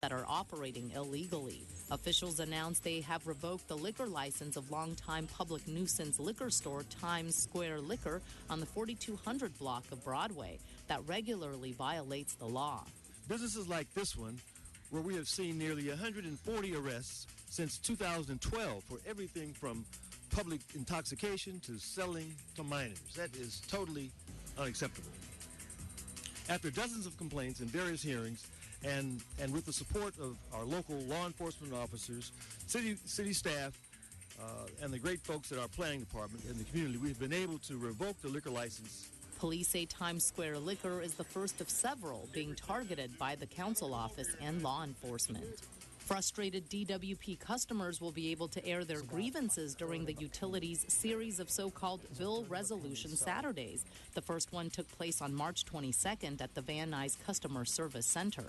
that are operating illegally. Officials announced they have revoked the liquor license of longtime public nuisance liquor store Times Square Liquor on the 4200 block of Broadway that regularly violates the law. Businesses like this one, where we have seen nearly 140 arrests since 2012 for everything from public intoxication to selling to minors. That is totally unacceptable. After dozens of complaints and various hearings, and with the support of our local law enforcement officers, city staff, and the great folks at our planning department in the community, we've been able to revoke the liquor license. Police say Times Square Liquor is the first of several being targeted by the council office and law enforcement. Frustrated DWP customers will be able to air their grievances during the utility's series of so-called Bill Resolution Saturdays. The first one took place on March 22nd at the Van Nuys Customer Service Center.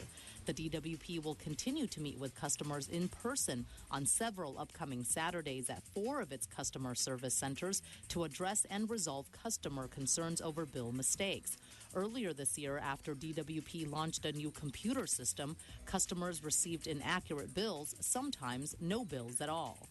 The DWP will continue to meet with customers in person on several upcoming Saturdays at 4 of its customer service centers to address and resolve customer concerns over bill mistakes. Earlier this year, after DWP launched a new computer system, customers received inaccurate bills, sometimes no bills at all.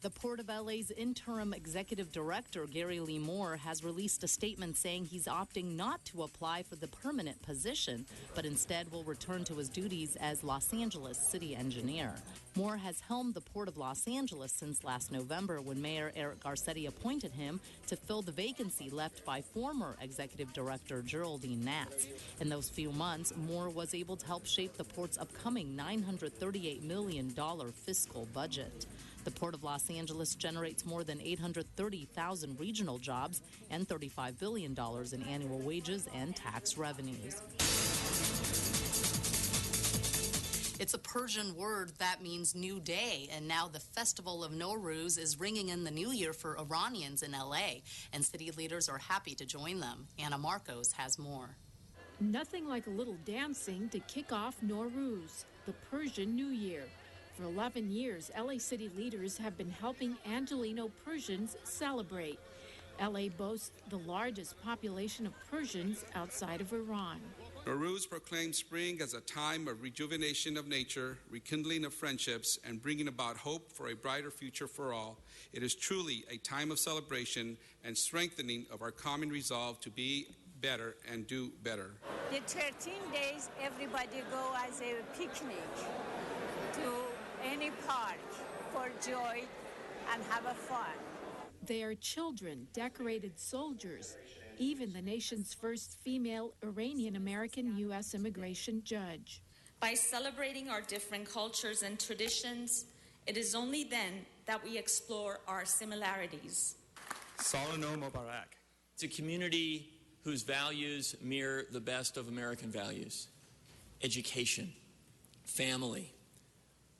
The Port of LA's interim executive director, Gary Lee Moore, has released a statement saying he's opting not to apply for the permanent position, but instead will return to his duties as Los Angeles city engineer. Moore has helmed the Port of Los Angeles since last November when Mayor Eric Garcetti appointed him to fill the vacancy left by former executive director Geraldine Natz. In those few months, Moore was able to help shape the port's upcoming $938 million fiscal budget. The Port of Los Angeles generates more than 830,000 regional jobs and $35 billion in annual wages and tax revenues. It's a Persian word that means new day, and now the Festival of Nowruz is ringing in the new year for Iranians in LA, and city leaders are happy to join them. Anna Marcos has more. Nothing like a little dancing to kick off Nowruz, the Persian New Year. For 11 years, LA city leaders have been helping Angelino Persians celebrate. LA boasts the largest population of Persians outside of Iran. Nowruz proclaims spring as a time of rejuvenation of nature, rekindling of friendships, and bringing about hope for a brighter future for all. It is truly a time of celebration and strengthening of our common resolve to be better and do better. The 13 days, everybody go as a picnic to any park for joy and have a fun. They are children, decorated soldiers, even the nation's first female Iranian-American U.S. immigration judge. By celebrating our different cultures and traditions, it is only then that we explore our similarities. Salano Mubarak. It's a community whose values mirror the best of American values. Education, family,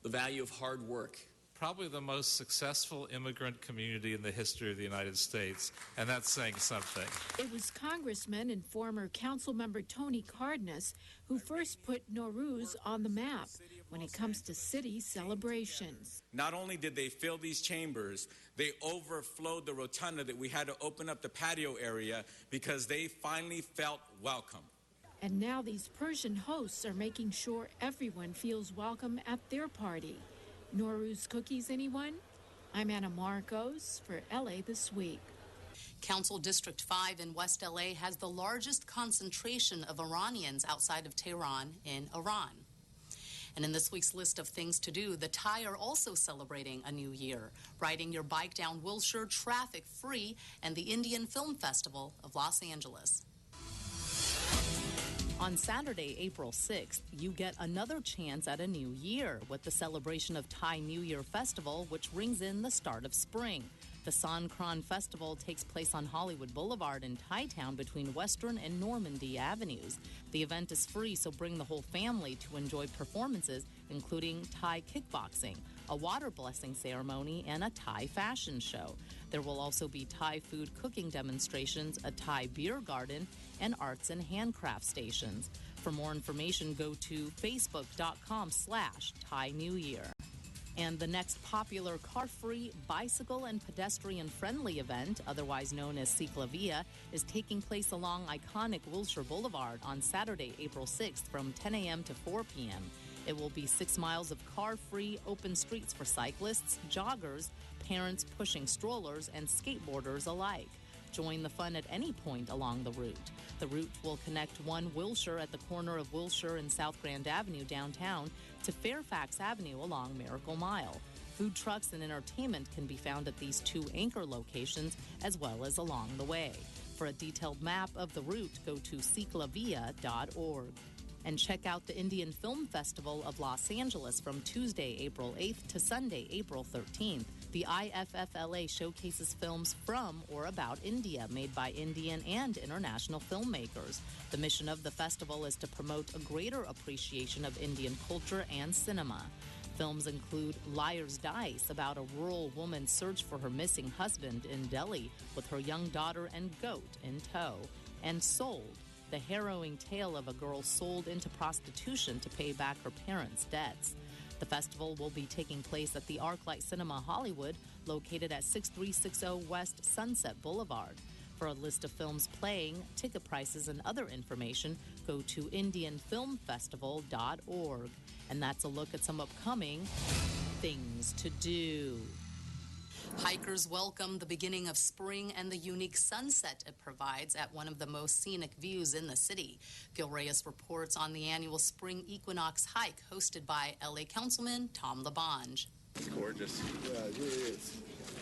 the value of hard work. Probably the most successful immigrant community in the history of the United States, and that's saying something. It was Congressman and former council member Tony Cardenas who first put Nowruz on the map when it comes to city celebrations. Not only did they fill these chambers, they overflowed the rotunda that we had to open up the patio area because they finally felt welcome. And now these Persian hosts are making sure everyone feels welcome at their party. Nowruz cookies, anyone? I'm Anna Marcos for LA This Week. Council District 5 in West LA has the largest concentration of Iranians outside of Tehran in Iran. And in this week's list of things to do, the Thai are also celebrating a new year, riding your bike down Wilshire traffic-free and the Indian Film Festival of Los Angeles. On Saturday, April 6th, you get another chance at a new year with the celebration of Thai New Year Festival, which rings in the start of spring. The Songkran Festival takes place on Hollywood Boulevard in Thai Town between Western and Normandy Avenues. The event is free, so bring the whole family to enjoy performances, including Thai kickboxing, a water blessing ceremony, and a Thai fashion show. There will also be Thai food cooking demonstrations, a Thai beer garden, and arts and handcraft stations. For more information, go to facebook.com/Thai New Year. And the next popular car-free, bicycle and pedestrian-friendly event, otherwise known as Ciclavia, is taking place along iconic Wilshire Boulevard on Saturday, April 6th from 10 a.m. to 4 p.m. It will be 6 miles of car-free open streets for cyclists, joggers, parents pushing strollers, and skateboarders alike. Join the fun at any point along the route. The route will connect 1 Wilshire at the corner of Wilshire and South Grand Avenue downtown to Fairfax Avenue along Miracle Mile. Food trucks and entertainment can be found at these 2 anchor locations as well as along the way. For a detailed map of the route, go to ciclavia.org. And check out the Indian Film Festival of Los Angeles from Tuesday, April 8th to Sunday, April 13th. The IFFLA showcases films from or about India made by Indian and international filmmakers. The mission of the festival is to promote a greater appreciation of Indian culture and cinema. Films include Liar's Dice, about a rural woman's search for her missing husband in Delhi with her young daughter and goat in tow, and Sold, the harrowing tale of a girl sold into prostitution to pay back her parents' debts. The festival will be taking place at the ArcLight Cinema Hollywood, located at 6360 West Sunset Boulevard. For a list of films playing, ticket prices, and other information, go to indianfilmfestival.org. And that's a look at some upcoming things to do. Hikers welcome the beginning of spring and the unique sunset it provides at one of the most scenic views in the city. Gil Reyes reports on the annual Spring Equinox hike hosted by LA Councilman Tom LaBonge. It's gorgeous. Yeah, it really is.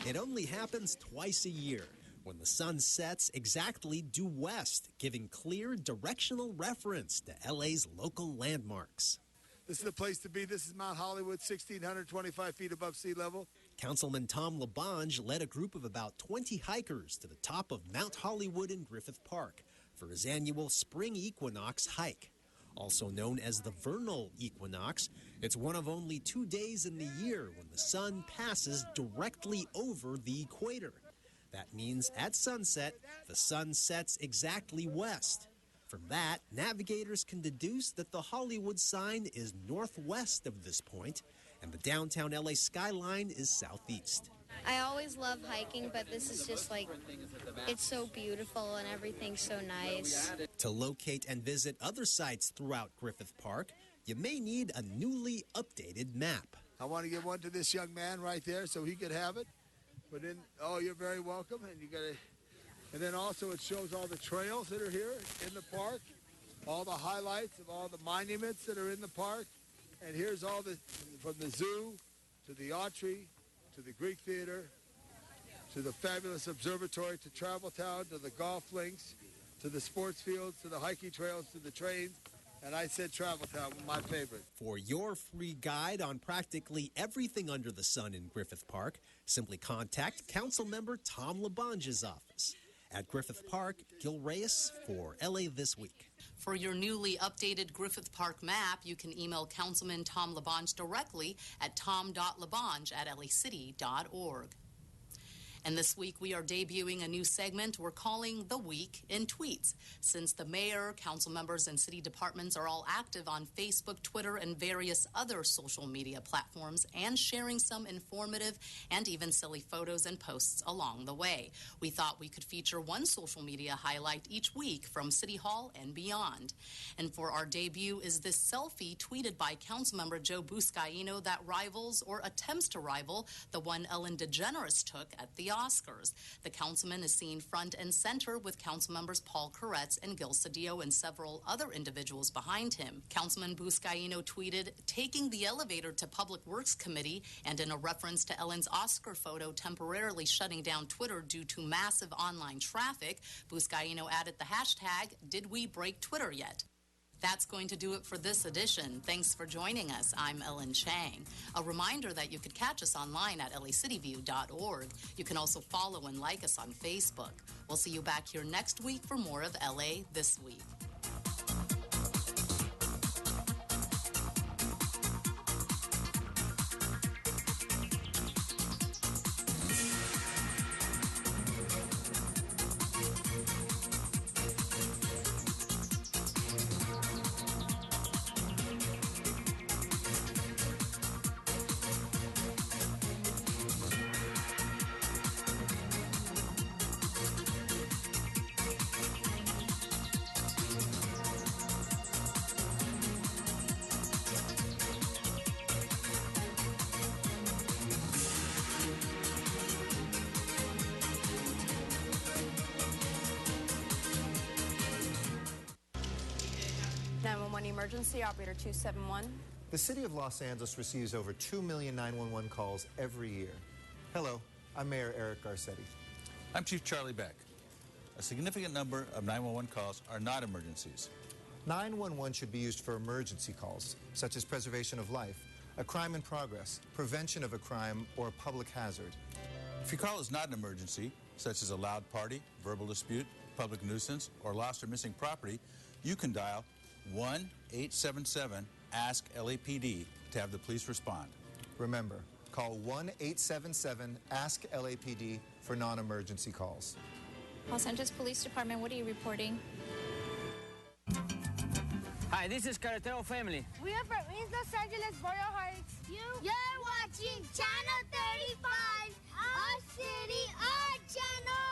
It only happens twice a year, when the sun sets exactly due west, giving clear directional reference to LA's local landmarks. This is the place to be. This is Mount Hollywood, 1,625 feet above sea level. Councilman Tom LaBonge led a group of about 20 hikers to the top of Mount Hollywood in Griffith Park for his annual Spring Equinox hike. Also known as the vernal equinox, it's one of only 2 days in the year when the sun passes directly over the equator. That means at sunset, the sun sets exactly west. From that, navigators can deduce that the Hollywood sign is northwest of this point, and the downtown LA skyline is southeast. I always love hiking, but this is just like, it's so beautiful and everything's so nice. To locate and visit other sites throughout Griffith Park, you may need a newly updated map. I want to give one to this young man right there so he could have it. But then, oh, you're very welcome, and you got to. And then also it shows all the trails that are here in the park, all the highlights of all the monuments that are in the park. And here's all the, from the zoo to the Autry to the Greek Theater to the fabulous observatory to Travel Town to the golf links to the sports fields to the hiking trails to the trains. And I said Travel Town, my favorite. For your free guide on practically everything under the sun in Griffith Park, simply contact Councilmember Tom LaBonge's office. At Griffith Park, Gil Reyes for LA This Week. For your newly updated Griffith Park map, you can email Councilman Tom LaBonge directly at tom.labonge@lacity.org. And this week, we are debuting a new segment we're calling The Week in Tweets. Since the mayor, council members, and city departments are all active on Facebook, Twitter, and various other social media platforms and sharing some informative and even silly photos and posts along the way, we thought we could feature one social media highlight each week from City Hall and beyond. And for our debut is this selfie tweeted by Councilmember Joe Buscaino that rivals or attempts to rival the one Ellen DeGeneres took at the Oscars. The councilman is seen front and center with council members Paul Koretz and Gil Cedillo and several other individuals behind him. Councilman Buscaino tweeted, taking the elevator to Public Works Committee, and in a reference to Ellen's Oscar photo temporarily shutting down Twitter due to massive online traffic, Buscaino added the hashtag, "Did we break Twitter yet?" That's going to do it for this edition. Thanks for joining us. I'm Ellen Chang. A reminder that you could catch us online at lacityview.org. You can also follow and like us on Facebook. We'll see you back here next week for more of LA This Week. emergency, operator 271. The city of Los Angeles receives over 2 million 911 calls every year. Hello, I'm Mayor Eric Garcetti. I'm Chief Charlie Beck. A significant number of 911 calls are not emergencies. 911 should be used for emergency calls, such as preservation of life, a crime in progress, prevention of a crime, or a public hazard. If your call is not an emergency, such as a loud party, verbal dispute, public nuisance, or lost or missing property, you can dial 1-877-ASK-LAPD to have the police respond. Remember, call 1-877-ASK-LAPD for non-emergency calls. Los Angeles Police Department, what are you reporting? Hi, this is Carretero Family. We are from East Los Angeles, Boyle Heights. You're watching Channel 35, our city, our channel.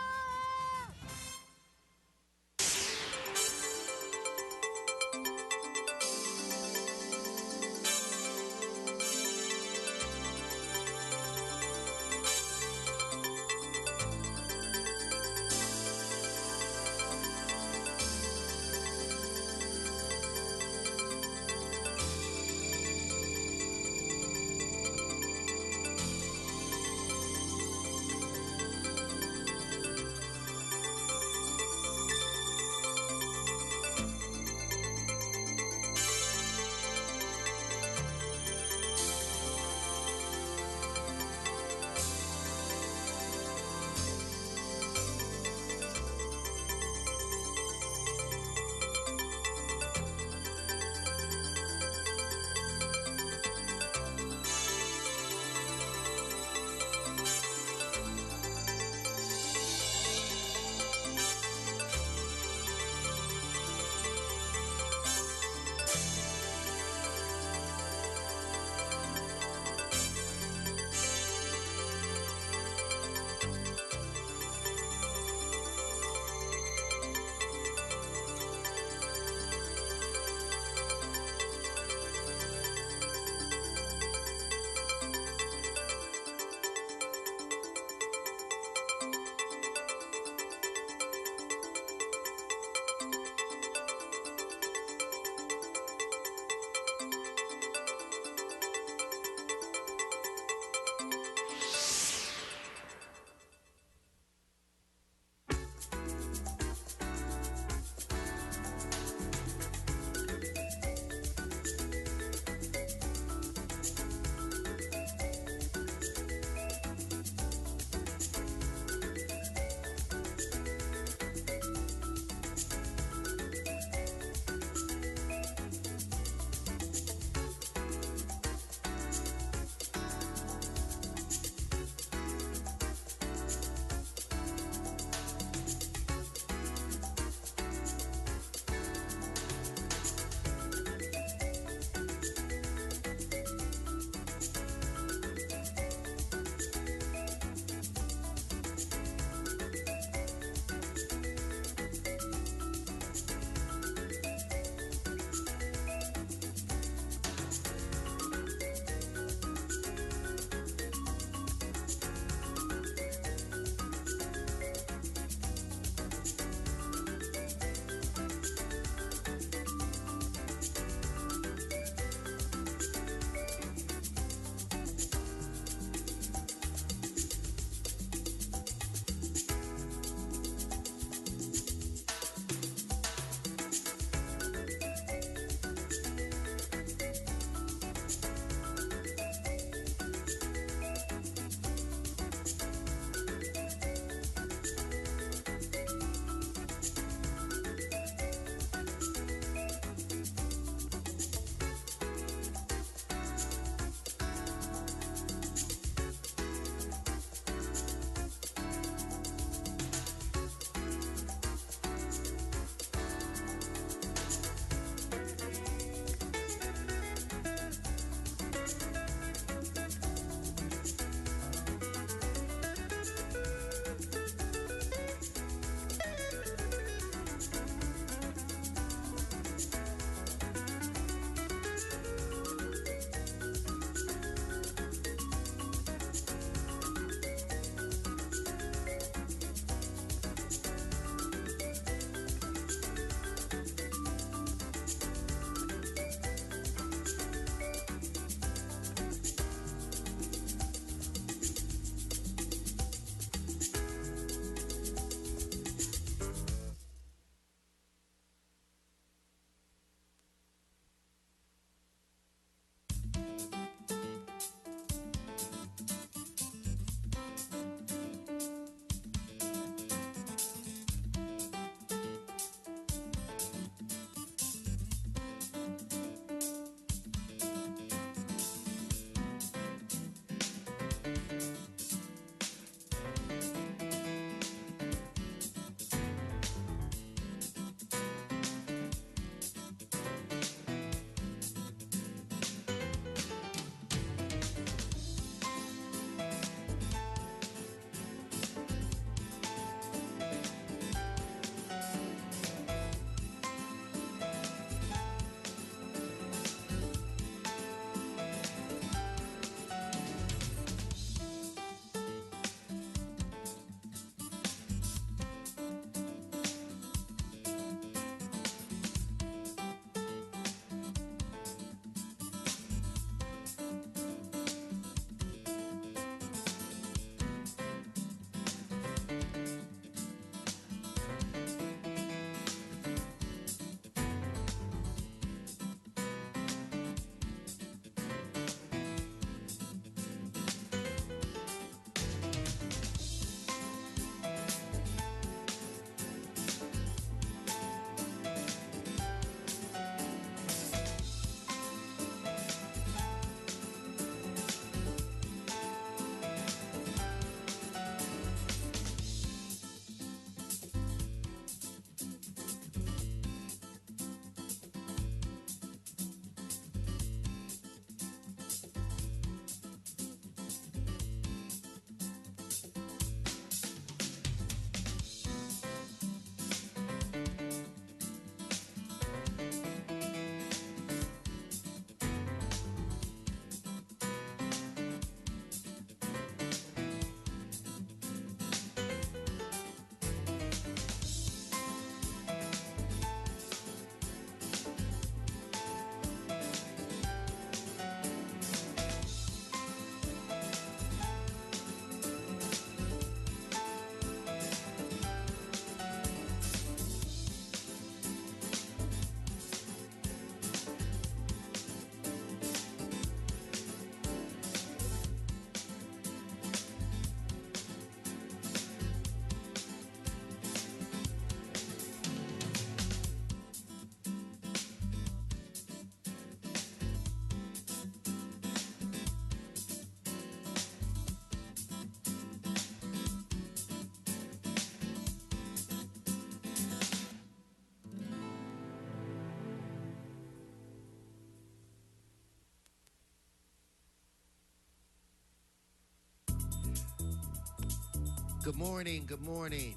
Good morning. Good morning.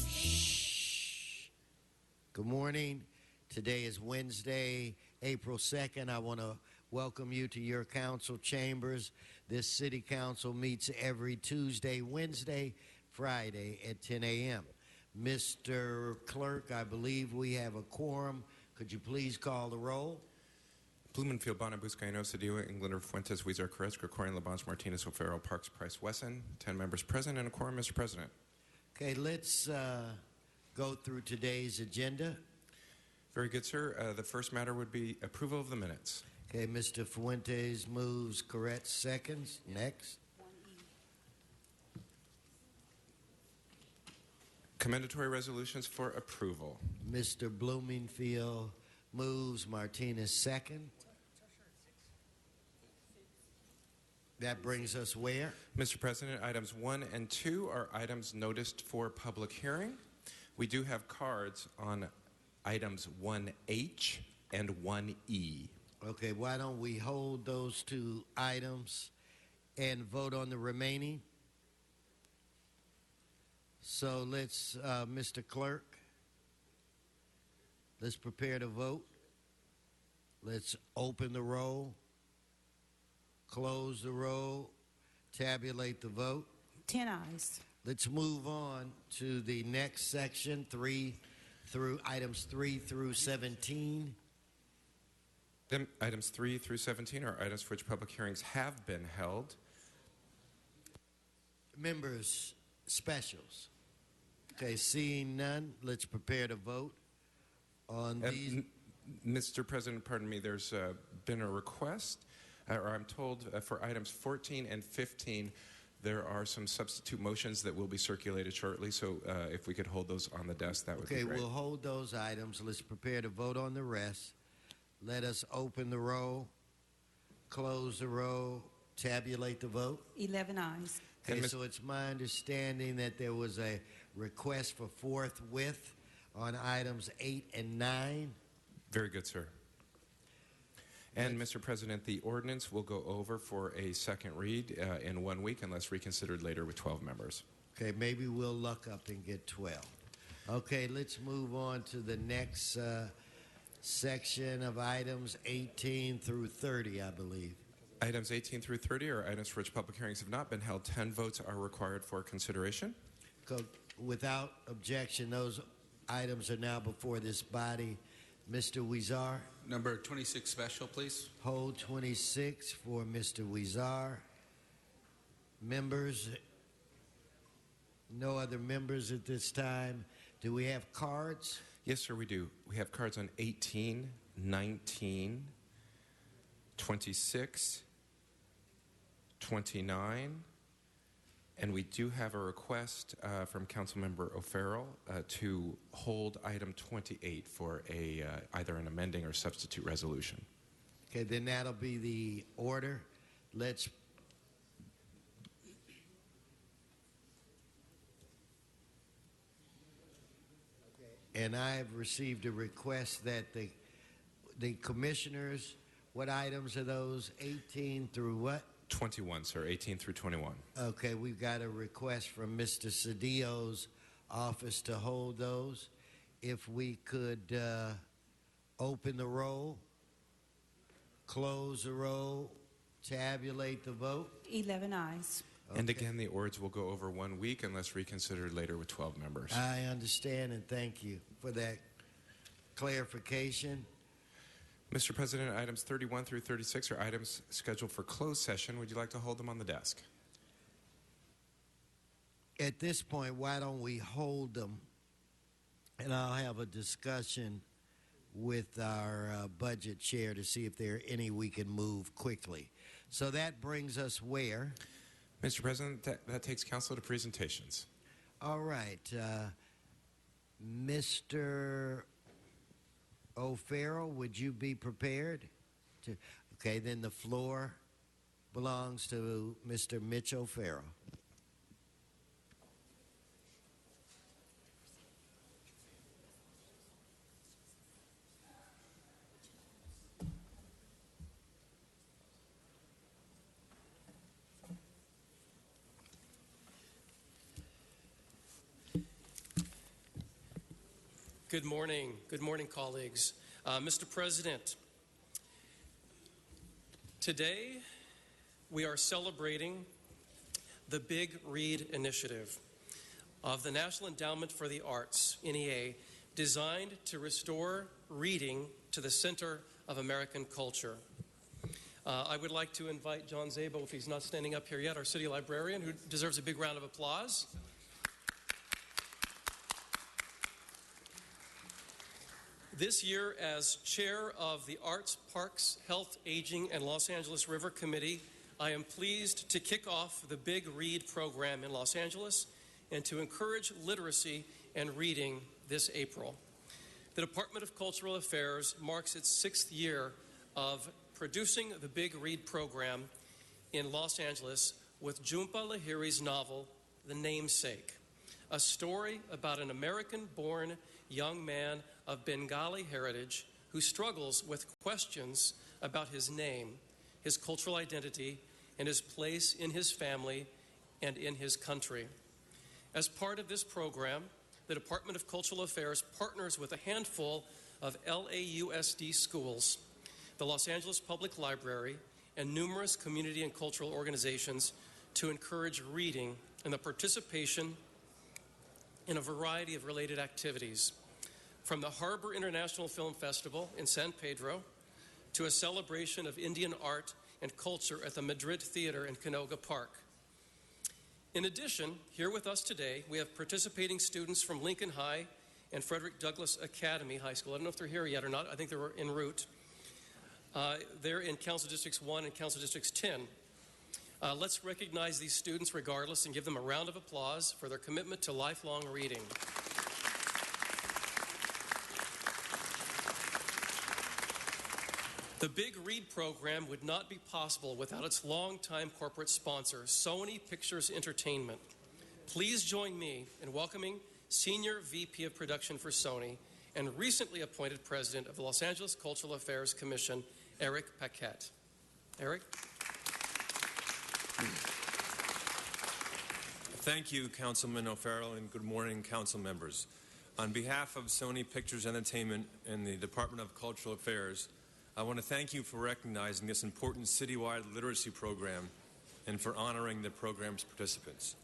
Shh. Good morning. Today is Wednesday, April 2nd. I want to welcome you to your council chambers. This city council meets every Tuesday, Wednesday, Friday at 10 a.m. Mr. Clerk, I believe we have a quorum. Could you please call the roll? Blumenfield, Bonner, Buscaino, Cedillo, Englander, Fuentes, Huizar, Carrez, Krikorian, Labange, Martinez, O'Farrell, Parks, Price, Wesson. 10 members present and a quorum, Mr. President. Okay, let's go through today's agenda. Very good, sir. The first matter would be approval of the minutes. Okay, Mr. Fuentes moves, Carrez seconds. Next. Commendatory resolutions for approval. Mr. Blumenfield moves, Martinez second. That brings us where? Mr. President, items 1 and 2 are items noticed for public hearing. We do have cards on items 1H and 1E. Okay, why don't we hold those two items and vote on the remaining? So let's, Mr. Clerk, let's prepare to vote. Let's open the roll, close the roll, tabulate the vote. 10 ayes. Let's move on to the next section, items 3 through 17. Then items 3 through 17 are items for which public hearings have been held. Members, specials. Okay, seeing none, let's prepare to vote on these. Mr. President, pardon me, there's been a request, or I'm told for items 14 and 15, there are some substitute motions that will be circulated shortly, so if we could hold those on the desk, that would be great. Okay, we'll hold those items. Let's prepare to vote on the rest. Let us open the roll, close the roll, tabulate the vote. 11 ayes. Okay, so it's my understanding that there was a request for forthwith on items 8 and 9. Very good, sir. And, Mr. President, the ordinance will go over for a second read in 1 week unless reconsidered later with 12 members. Okay, maybe we'll luck up and get 12. Okay, let's move on to the next section of items 18 through 30, I believe. Items 18 through 30 are items for which public hearings have not been held. 10 votes are required for consideration. Without objection, those items are now before this body. Mr. Huizar. Number 26 special, please. Hold 26 for Mr. Huizar. Members, no other members at this time. Do we have cards? Yes, sir, we do. We have cards on 18, 19, 26, 29, and we do have a request from Councilmember O'Farrell to hold item 28 for either an amending or substitute resolution. Okay, then that'll be the order. Let's and I have received a request that the commissioners, what items are those? 18 through what? 21, sir. 18 through 21. Okay, we've got a request from Mr. Cedillo's office to hold those. If we could open the roll, close the roll, tabulate the vote. 11 ayes. Okay. And again, the ords will go over 1 week unless reconsidered later with 12 members. I understand, and thank you for that clarification. Mr. President, items 31 through 36 are items scheduled for closed session. Would you like to hold them on the desk? At this point, why don't we hold them, and I'll have a discussion with our budget chair to see if there are any we can move quickly. So that brings us where? Mr. President, that takes council to presentations. All right. Mr. O'Farrell, would you be prepared? Okay, then the floor belongs to Mr. Mitch O'Farrell. Good morning. Good morning, colleagues. Mr. President, today we are celebrating the Big Read Initiative of the National Endowment for the Arts, NEA, designed to restore reading to the center of American culture. I would like to invite John Szabo, if he's not standing up here yet, our city librarian, who deserves a big round of applause. This year, as chair of the Arts, Parks, Health, Aging, and Los Angeles River Committee, I am pleased to kick off the Big Read program in Los Angeles and to encourage literacy and reading this April. The Department of Cultural Affairs marks its 6th year of producing the Big Read program in Los Angeles with Jhumpa Lahiri's novel, The Namesake, a story about an American-born young man of Bengali heritage who struggles with questions about his name, his cultural identity, and his place in his family and in his country. As part of this program, the Department of Cultural Affairs partners with a handful of LAUSD schools, the Los Angeles Public Library, and numerous community and cultural organizations to encourage reading and the participation in a variety of related activities, from the Harbor International Film Festival in San Pedro to a celebration of Indian art and culture at the Madrid Theater in Canoga Park. In addition, here with us today, we have participating students from Lincoln High and Frederick Douglass Academy High School. I don't know if they're here yet or not. I think they were en route. They're in Council Districts 1 and Council Districts 10. Let's recognize these students regardless and give them a round of applause for their commitment to lifelong reading. The Big Read program would not be possible without its longtime corporate sponsor, Sony Pictures Entertainment. Please join me in welcoming Senior VP of Production for Sony and recently appointed President of the Los Angeles Cultural Affairs Commission, Eric Paquette. Eric? Thank you, Councilman O'Farrell, and good morning, council members. On behalf of Sony Pictures Entertainment and the Department of Cultural Affairs, I want to thank you for recognizing this important citywide literacy program and for honoring the program's participants.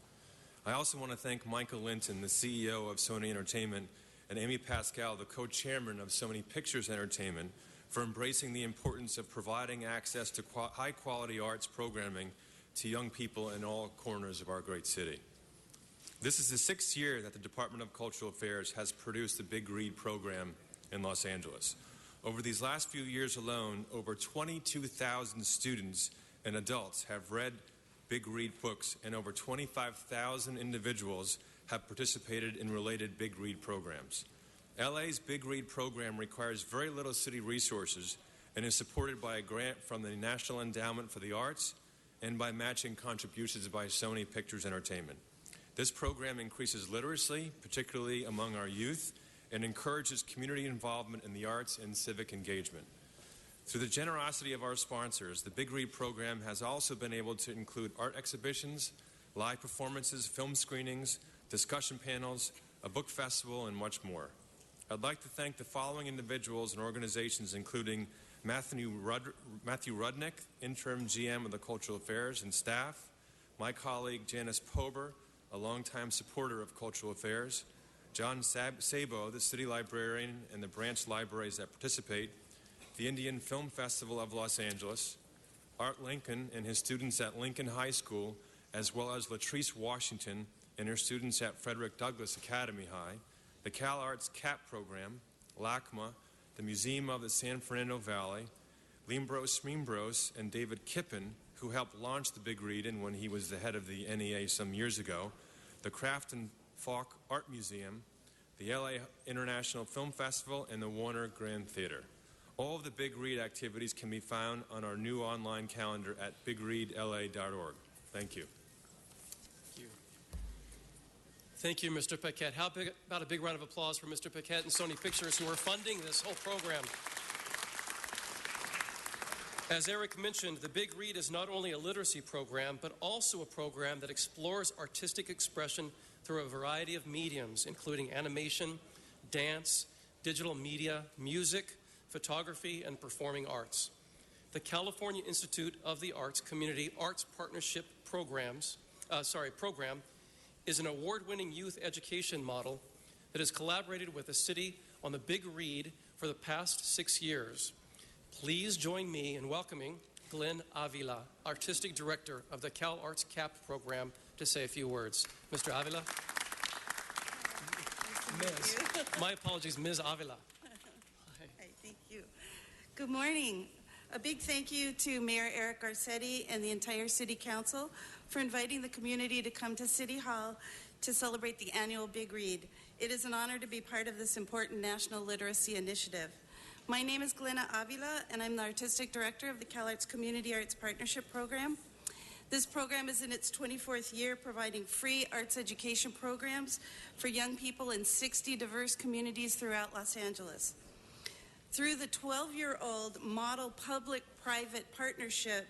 I also want to thank Michael Linton, the CEO of Sony Entertainment, and Amy Pascal, the co-chairman of Sony Pictures Entertainment, for embracing the importance of providing access to high-quality arts programming to young people in all corners of our great city. This is the 6th year that the Department of Cultural Affairs has produced the Big Read program in Los Angeles. Over these last few years alone, over 22,000 students and adults have read Big Read books, and over 25,000 individuals have participated in related Big Read programs. LA's Big Read program requires very little city resources and is supported by a grant from the National Endowment for the Arts and by matching contributions by Sony Pictures Entertainment. This program increases literacy, particularly among our youth, and encourages community involvement in the arts and civic engagement. Through the generosity of our sponsors, the Big Read program has also been able to include art exhibitions, live performances, film screenings, discussion panels, a book festival, and much more. I'd like to thank the following individuals and organizations, including Matthew Rudnick, Interim GM of the Cultural Affairs and staff, my colleague Janice Pober, a longtime supporter of Cultural Affairs, John Szabo, the City Librarian, and the branch libraries that participate, the Indian Film Festival of Los Angeles, Art Lincoln and his students at Lincoln High School, as well as Latrice Washington and her students at Frederick Douglass Academy High, the Cal Arts CAP program, LACMA, the Museum of the San Fernando Valley, Limbros Smeembros, and David Kippen, who helped launch the Big Read when he was the head of the NEA some years ago, the Kraft and Falk Art Museum, the LA International Film Festival, and the Warner Grand Theater. All of the Big Read activities can be found on our new online calendar at bigreadla.org. Thank you. Thank you, Mr. Paquette. How about a big round of applause for Mr. Paquette and Sony Pictures, who are funding this whole program. As Eric mentioned, the Big Read is not only a literacy program, but also a program that explores artistic expression through a variety of mediums, including animation, dance, digital media, music, photography, and performing arts. The California Institute of the Arts Community Arts Partnership program is an award-winning youth education model that has collaborated with the city on the Big Read for the past 6 years. Please join me in welcoming Glenn Avila, Artistic Director of the Cal Arts CAP program, to say a few words. Mr. Avila? Ms. My apologies, Ms. Avila. Hi, thank you. Good morning. A big thank you to Mayor Eric Garcetti and the entire City Council for inviting the community to come to City Hall to celebrate the annual Big Read. It is an honor to be part of this important national literacy initiative. My name is Glenna Avila, and I'm the Artistic Director of the CalArts Community Arts Partnership Program. This program is in its 24th year, providing free arts education programs for young people in 60 diverse communities throughout Los Angeles. Through the 12-year-old model public-private partnership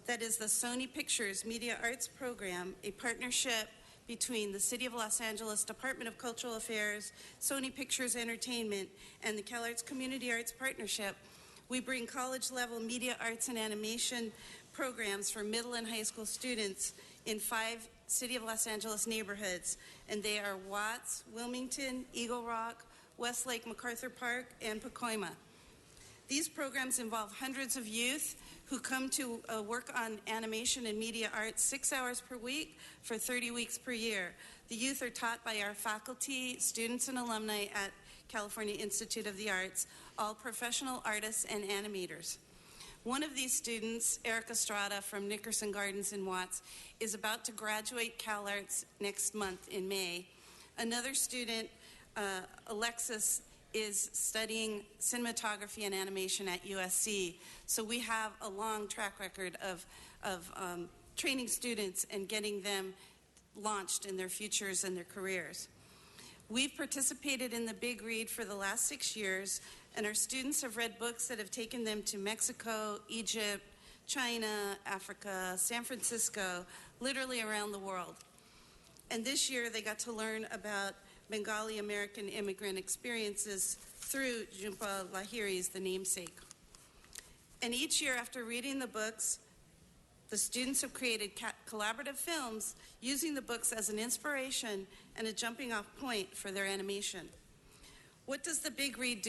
that is the Sony Pictures Media Arts Program, a partnership between the City of Los Angeles Department of Cultural Affairs, Sony Pictures Entertainment, and the CalArts Community Arts Partnership, we bring college-level media arts and animation programs for middle and high school students in 5 City of Los Angeles neighborhoods, and they are Watts, Wilmington, Eagle Rock, Westlake, MacArthur Park, and Pacoima. These programs involve hundreds of youth who come to work on animation and media arts 6 hours per week for 30 weeks per year. The youth are taught by our faculty, students, and alumni at California Institute of the Arts, all professional artists and animators. One of these students, Eric Estrada from Nickerson Gardens in Watts, is about to graduate CalArts next month in May. Another student, Alexis, is studying cinematography and animation at USC. So we have a long track record of training students and getting them launched in their futures and their careers. We've participated in the Big Read for the last 6 years, and our students have read books that have taken them to Mexico, Egypt, China, Africa, San Francisco, literally around the world. And this year they got to learn about Bengali American immigrant experiences through Jhumpa Lahiri's The Namesake. And each year after reading the books, the students have created collaborative films using the books as an inspiration and a jumping off point for their animation. What does the Big Read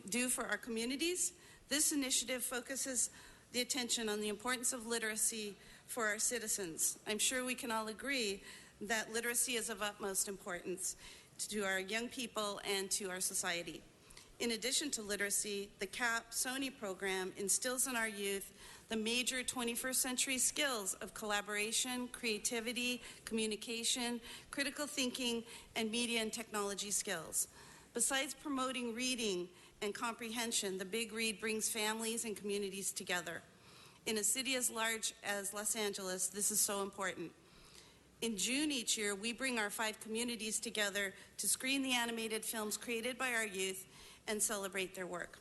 do for our communities? This initiative focuses the attention on the importance of literacy for our citizens. I'm sure we can all agree that literacy is of utmost importance to our young people and to our society. In addition to literacy, the CAP Sony program instills in our youth the major 21st century skills of collaboration, creativity, communication, critical thinking, and media and technology skills. Besides promoting reading and comprehension, the Big Read brings families and communities together. In a city as large as Los Angeles, this is so important. In June each year, we bring our 5 communities together to screen the animated films created by our youth and celebrate their work.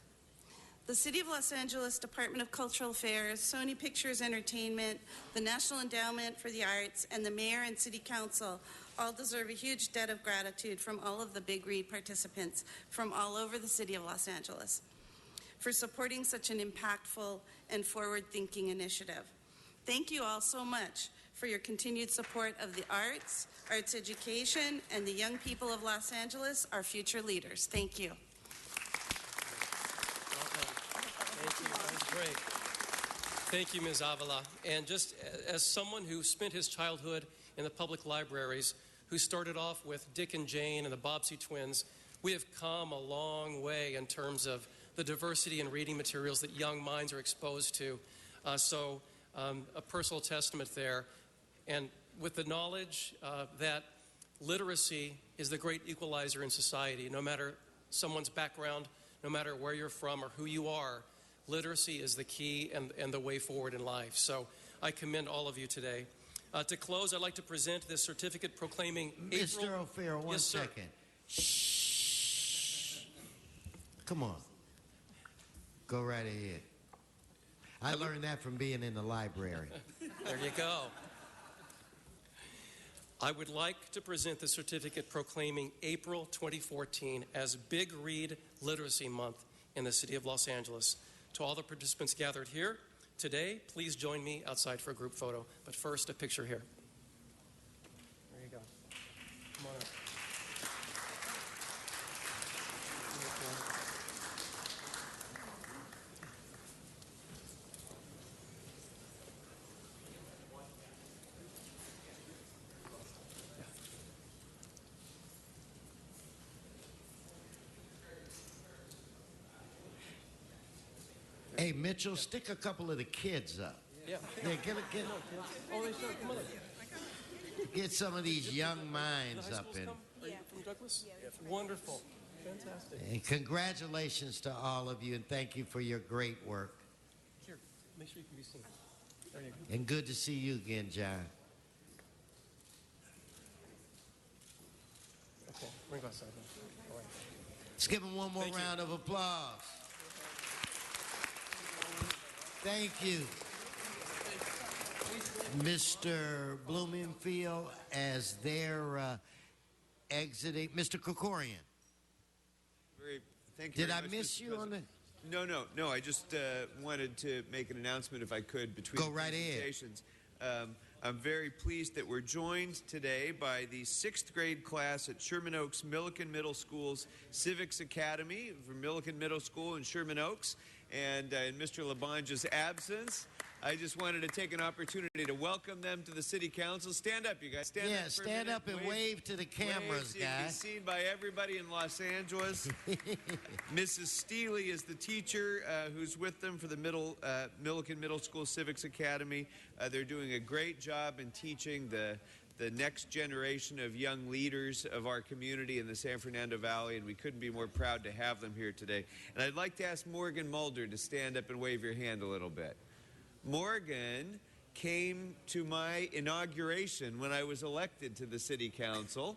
The City of Los Angeles Department of Cultural Affairs, Sony Pictures Entertainment, the National Endowment for the Arts, and the Mayor and City Council all deserve a huge debt of gratitude from all of the Big Read participants from all over the City of Los Angeles for supporting such an impactful and forward-thinking initiative. Thank you all so much for your continued support of the arts, arts education, and the young people of Los Angeles, our future leaders. Thank you. Thank you. That was great. Thank you, Ms. Avila. And just as someone who spent his childhood in the public libraries, who started off with Dick and Jane and the Bobbsey twins, we have come a long way in terms of the diversity in reading materials that young minds are exposed to. A personal testament there. And with the knowledge that literacy is the great equalizer in society, no matter someone's background, no matter where you're from or who you are, literacy is the key and the way forward in life. So I commend all of you today. To close, I'd like to present this certificate proclaiming April... Mr. O'Farrell, one second. Shh. Come on. Go right ahead. I learned that from being in the library. There you go. I would like to present the certificate proclaiming April 2014 as Big Read Literacy Month in the City of Los Angeles. To all the participants gathered here today, please join me outside for a group photo. But first, a picture here. There you go. Come on up. Hey, Mitchell, stick a couple of the kids up. Yeah. Yeah, get some of these young minds up in. Are you from Douglas? Yeah. Wonderful. Fantastic. And congratulations to all of you, and thank you for your great work. Here, make sure you can be seen. There you go. And good to see you again, John. Okay, bring it outside. All right. Let's give him one more round of applause. Thank you. Mr. Blumenfield, as they're exiting. Mr. Krikorian. Thank you. Did I miss you on the? No. I just wanted to make an announcement, if I could, between Go right ahead. presentations. I'm very pleased that we're joined today by the 6th grade class at Sherman Oaks Milliken Middle School's Civics Academy from Milliken Middle School in Sherman Oaks. And in Mr. Labange's absence, I just wanted to take an opportunity to welcome them to the City Council. Stand up, you guys. Stand up and wave to the cameras, so you can be seen by everybody in Los Angeles. Mrs. Steely is the teacher who's with them for the Milliken Middle School Civics Academy. They're doing a great job in teaching the next generation of young leaders of our community in the San Fernando Valley, and we couldn't be more proud to have them here today. And I'd like to ask Morgan Mulder to stand up and wave your hand a little bit. Morgan came to my inauguration when I was elected to the City Council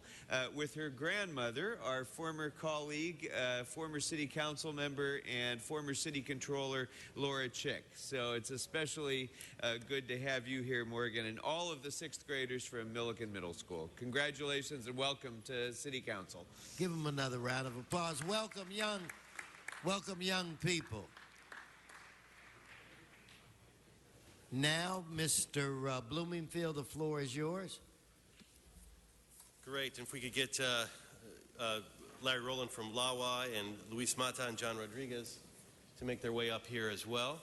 with her grandmother, our former colleague, former City Council member, and former City Controller, Laura Chick. So it's especially good to have you here, Morgan, and all of the 6th graders from Milliken Middle School. Congratulations and welcome to City Council. Give them another round of applause. Welcome, young people. Now, Mr. Blumenfield, the floor is yours. Great. And if we could get Larry Rowland from LAWA and Luis Mata and John Rodriguez to make their way up here as well.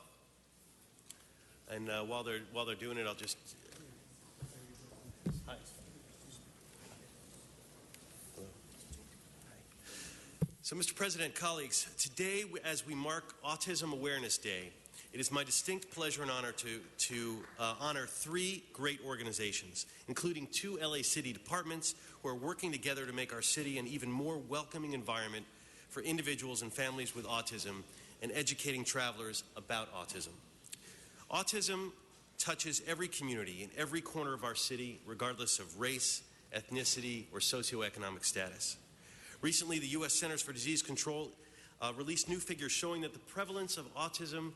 And while they're doing it, I'll just... Hi. Hello. Hi. So, Mr. President, colleagues, today as we mark Autism Awareness Day, it is my distinct pleasure and honor to honor 3 great organizations, including 2 LA City departments who are working together to make our city an even more welcoming environment for individuals and families with autism and educating travelers about autism. Autism touches every community in every corner of our city, regardless of race, ethnicity, or socioeconomic status. Recently, the U.S. Centers for Disease Control released new figures showing that the prevalence of autism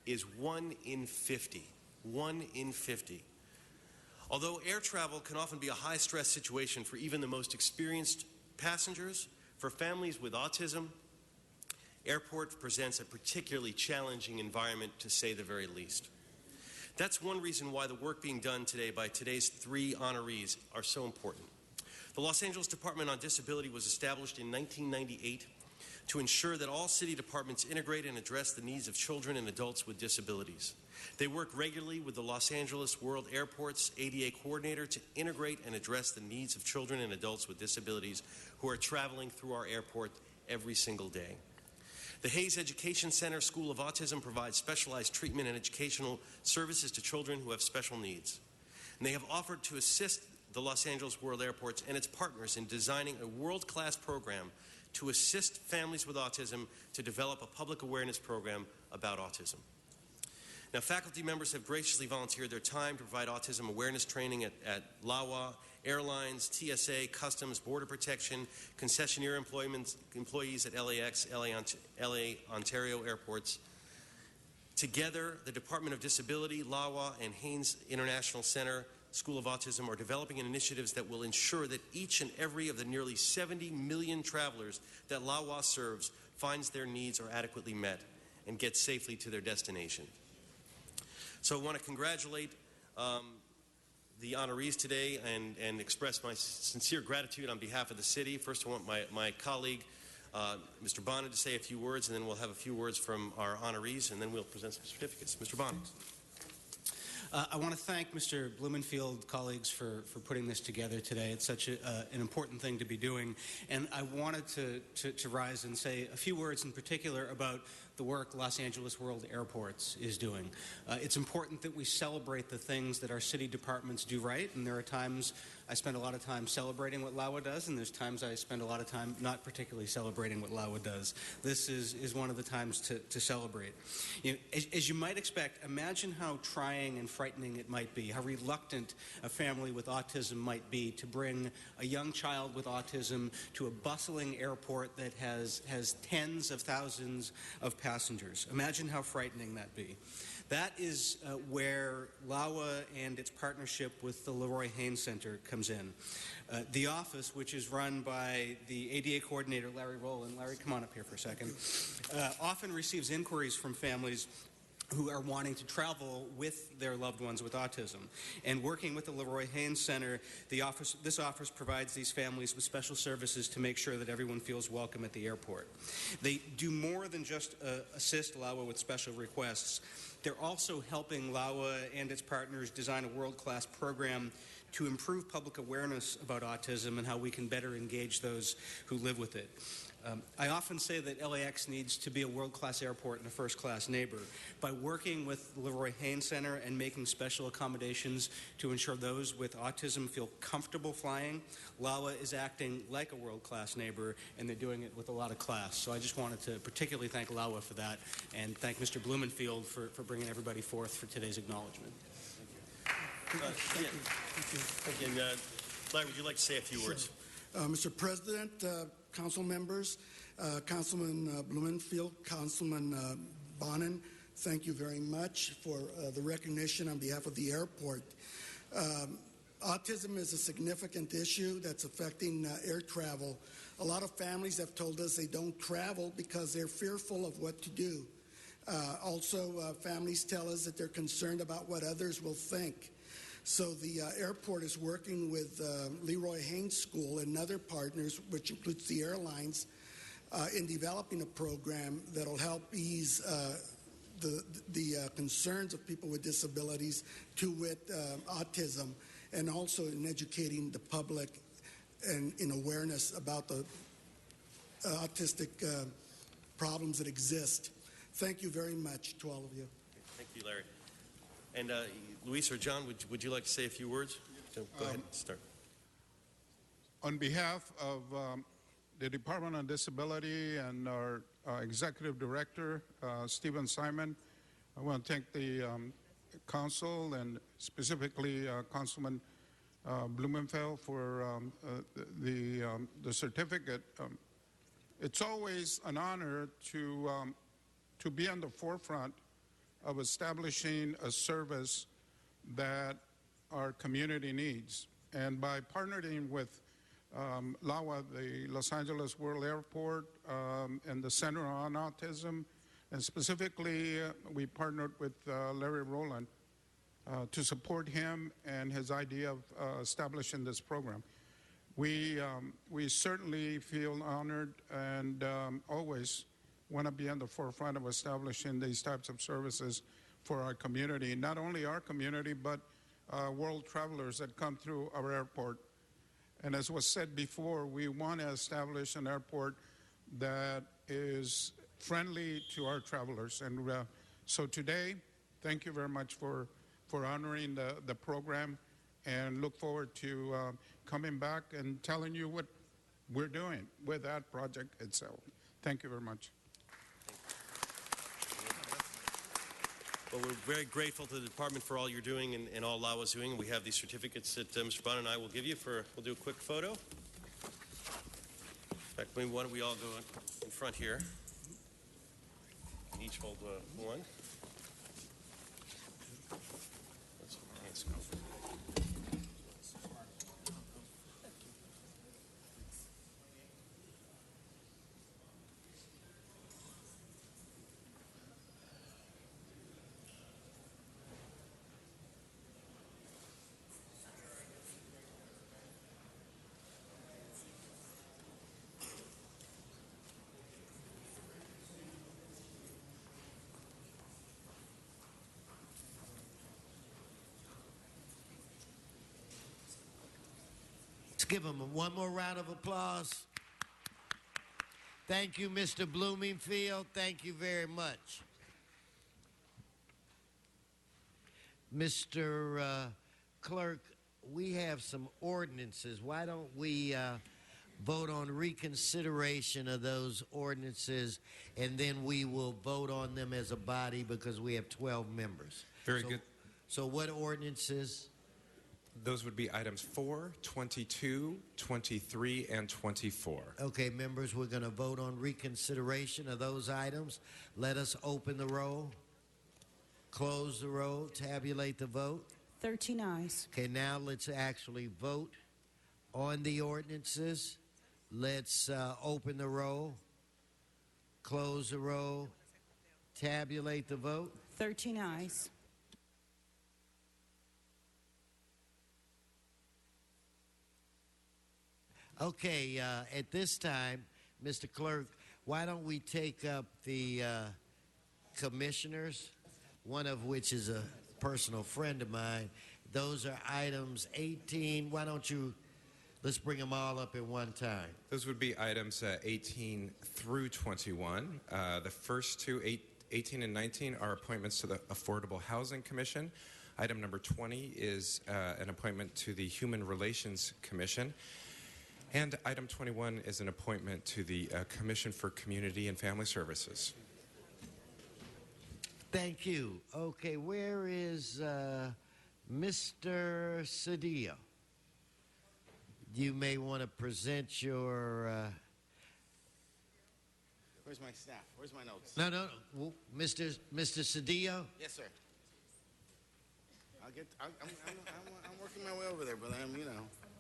is 1 in 50. 1 in 50. Although air travel can often be a high-stress situation for even the most experienced passengers, for families with autism, airport presents a particularly challenging environment, to say the very least. That's one reason why the work being done today by today's 3 honorees are so important. The Los Angeles Department on Disability was established in 1998 to ensure that all city departments integrate and address the needs of children and adults with disabilities. They work regularly with the Los Angeles World Airports ADA coordinator to integrate and address the needs of children and adults with disabilities who are traveling through our airport every single day. The Hayes Education Center School of Autism provides specialized treatment and educational services to children who have special needs. And they have offered to assist the Los Angeles World Airports and its partners in designing a world-class program to assist families with autism to develop a public awareness program about autism. Now, faculty members have graciously volunteered their time to provide autism awareness training at LAWA, airlines, TSA, Customs, Border Protection, concessionaire employees at LAX, LA Ontario airports. Together, the Department of Disability, LAWA, and Haynes International Center School of Autism are developing initiatives that will ensure that each and every of the nearly 70 million travelers that LAWA serves finds their needs are adequately met and gets safely to their destination. So I want to congratulate the honorees today and express my sincere gratitude on behalf of the city. First, I want my colleague, Mr. Bonin, to say a few words, and then we'll have a few words from our honorees, and then we'll present some certificates. Mr. Bonin. I want to thank Mr. Blumenfield, colleagues, for putting this together today. It's such an important thing to be doing. And I wanted to rise and say a few words in particular about the work Los Angeles World Airports is doing. It's important that we celebrate the things that our city departments do right, and there are times I spend a lot of time celebrating what LAWA does, and there's times I spend a lot of time not particularly celebrating what LAWA does. This is one of the times to celebrate. You know, as you might expect, imagine how trying and frightening it might be, how reluctant a family with autism might be to bring a young child with autism to a bustling airport that has tens of thousands of passengers. Imagine how frightening that be. That is where LAWA and its partnership with the Leroy Haynes Center comes in. The office, which is run by the ADA coordinator, Larry Rowland. Larry, come on up here for a second. Often receives inquiries from families who are wanting to travel with their loved ones with autism. And working with the Leroy Haynes Center, this office provides these families with special services to make sure that everyone feels welcome at the airport. They do more than just assist LAWA with special requests. They're also helping LAWA and its partners design a world-class program to improve public awareness about autism and how we can better engage those who live with it. I often say that LAX needs to be a world-class airport and a first-class neighbor. By working with the Leroy Haynes Center and making special accommodations to ensure those with autism feel comfortable flying, LAWA is acting like a world-class neighbor, and they're doing it with a lot of class. So I just wanted to particularly thank LAWA for that, and thank Mr. Blumenfield for bringing everybody forth for today's acknowledgement. Thank you. And Larry, would you like to say a few words? Mr. President, council members, Councilman Blumenfield, Councilman Bonin, thank you very much for the recognition on behalf of the airport. Autism is a significant issue that's affecting air travel. A lot of families have told us they don't travel because they're fearful of what to do. Also, families tell us that they're concerned about what others will think. So the airport is working with Leroy Haynes School and other partners, which includes the airlines, in developing a program that will help ease the concerns of people with disabilities, to wit autism, and also in educating the public and in awareness about the autistic problems that exist. Thank you very much to all of you. Thank you, Larry. And Luis or John, would you like to say a few words? So go ahead and start. On behalf of the Department on Disability and our Executive Director, Stephen Simon, I want to thank the Council and specifically Councilman Blumenfeld for the certificate. It's always an honor to be on the forefront of establishing a service that our community needs. And by partnering with LAWA, the Los Angeles World Airport, and the Center on Autism, and specifically we partnered with Larry Rowland to support him and his idea of establishing this program. We certainly feel honored and always want to be on the forefront of establishing these types of services for our community, not only our community, but world travelers that come through our airport. And as was said before, we want to establish an airport that is friendly to our travelers. And so today, thank you very much for honoring the program, and look forward to coming back and telling you what we're doing with that project itself. Thank you very much. Well, we're very grateful to the department for all you're doing and all LAWA's doing. We have these certificates that Mr. Bonin and I will give you we'll do a quick photo. In fact, maybe why don't we all go in front here. Each hold one. Let's go. give him one more round of applause. Thank you, Mr. Bloomingfield. Thank you very much. Mr. Clerk, we have some ordinances. Why don't we vote on reconsideration of those ordinances, and then we will vote on them as a body because we have 12 members. Very good. So what ordinances? Those would be items 4, 22, 23, and 24. Okay, members, we're going to vote on reconsideration of those items. Let us open the roll, close the roll, tabulate the vote. 13 ayes. Okay, now let's actually vote on the ordinances. Let's open the roll, close the roll, tabulate the vote. 13 ayes. Okay, at this time, Mr. Clerk, why don't we take up the commissioners, one of which is a personal friend of mine. Those are items 18. Why don't you, let's bring them all up at one time. Those would be items 18 through 21. The first two, 18 and 19, are appointments to the Affordable Housing Commission. Item number 20 is an appointment to the Human Relations Commission. And item 21 is an appointment to the Commission for Community and Family Services. Thank you. Okay, where is Mr. Cedillo? You may want to present your... Where's my staff? Where's my notes? No. Mr. Cedillo? Yes, sir. I'm working my way over there, but I'm,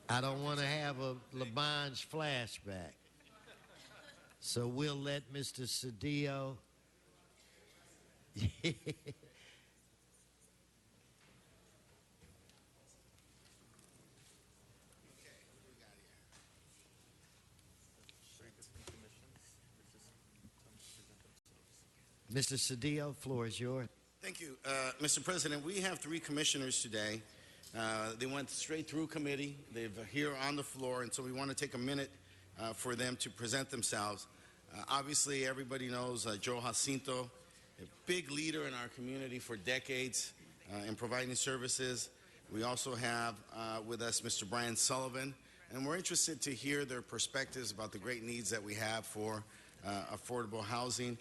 I don't want to have a Labange flashback. So we'll let Mr. Cedillo... Mr. Cedillo, floor is yours. Thank you. Mr. President, we have 3 commissioners today. They went straight through committee. They're here on the floor, and so we want to take a minute for them to present themselves. Obviously, everybody knows Joe Jacinto, a big leader in our community for decades in providing services. We also have with us Mr. Brian Sullivan, and we're interested to hear their perspectives about the great needs that we have for affordable housing.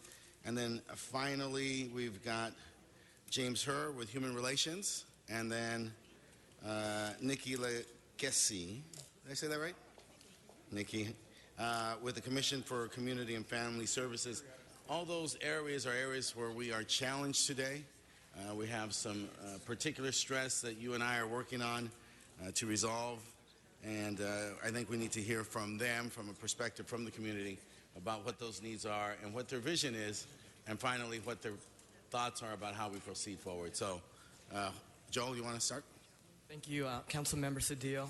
And then finally, we've got James Herr with Human Relations, and then Nikki Lekesi. Did I say that right? Nikki, with the Commission for Community and Family Services. All those areas are areas where we are challenged today. We have some particular stress that you and I are working on to resolve, and I think we need to hear from them, from a perspective from the community, about what those needs are and what their vision is, and finally what their thoughts are about how we proceed forward. So, Joel, you want to start? Thank you, Councilmember Cedillo.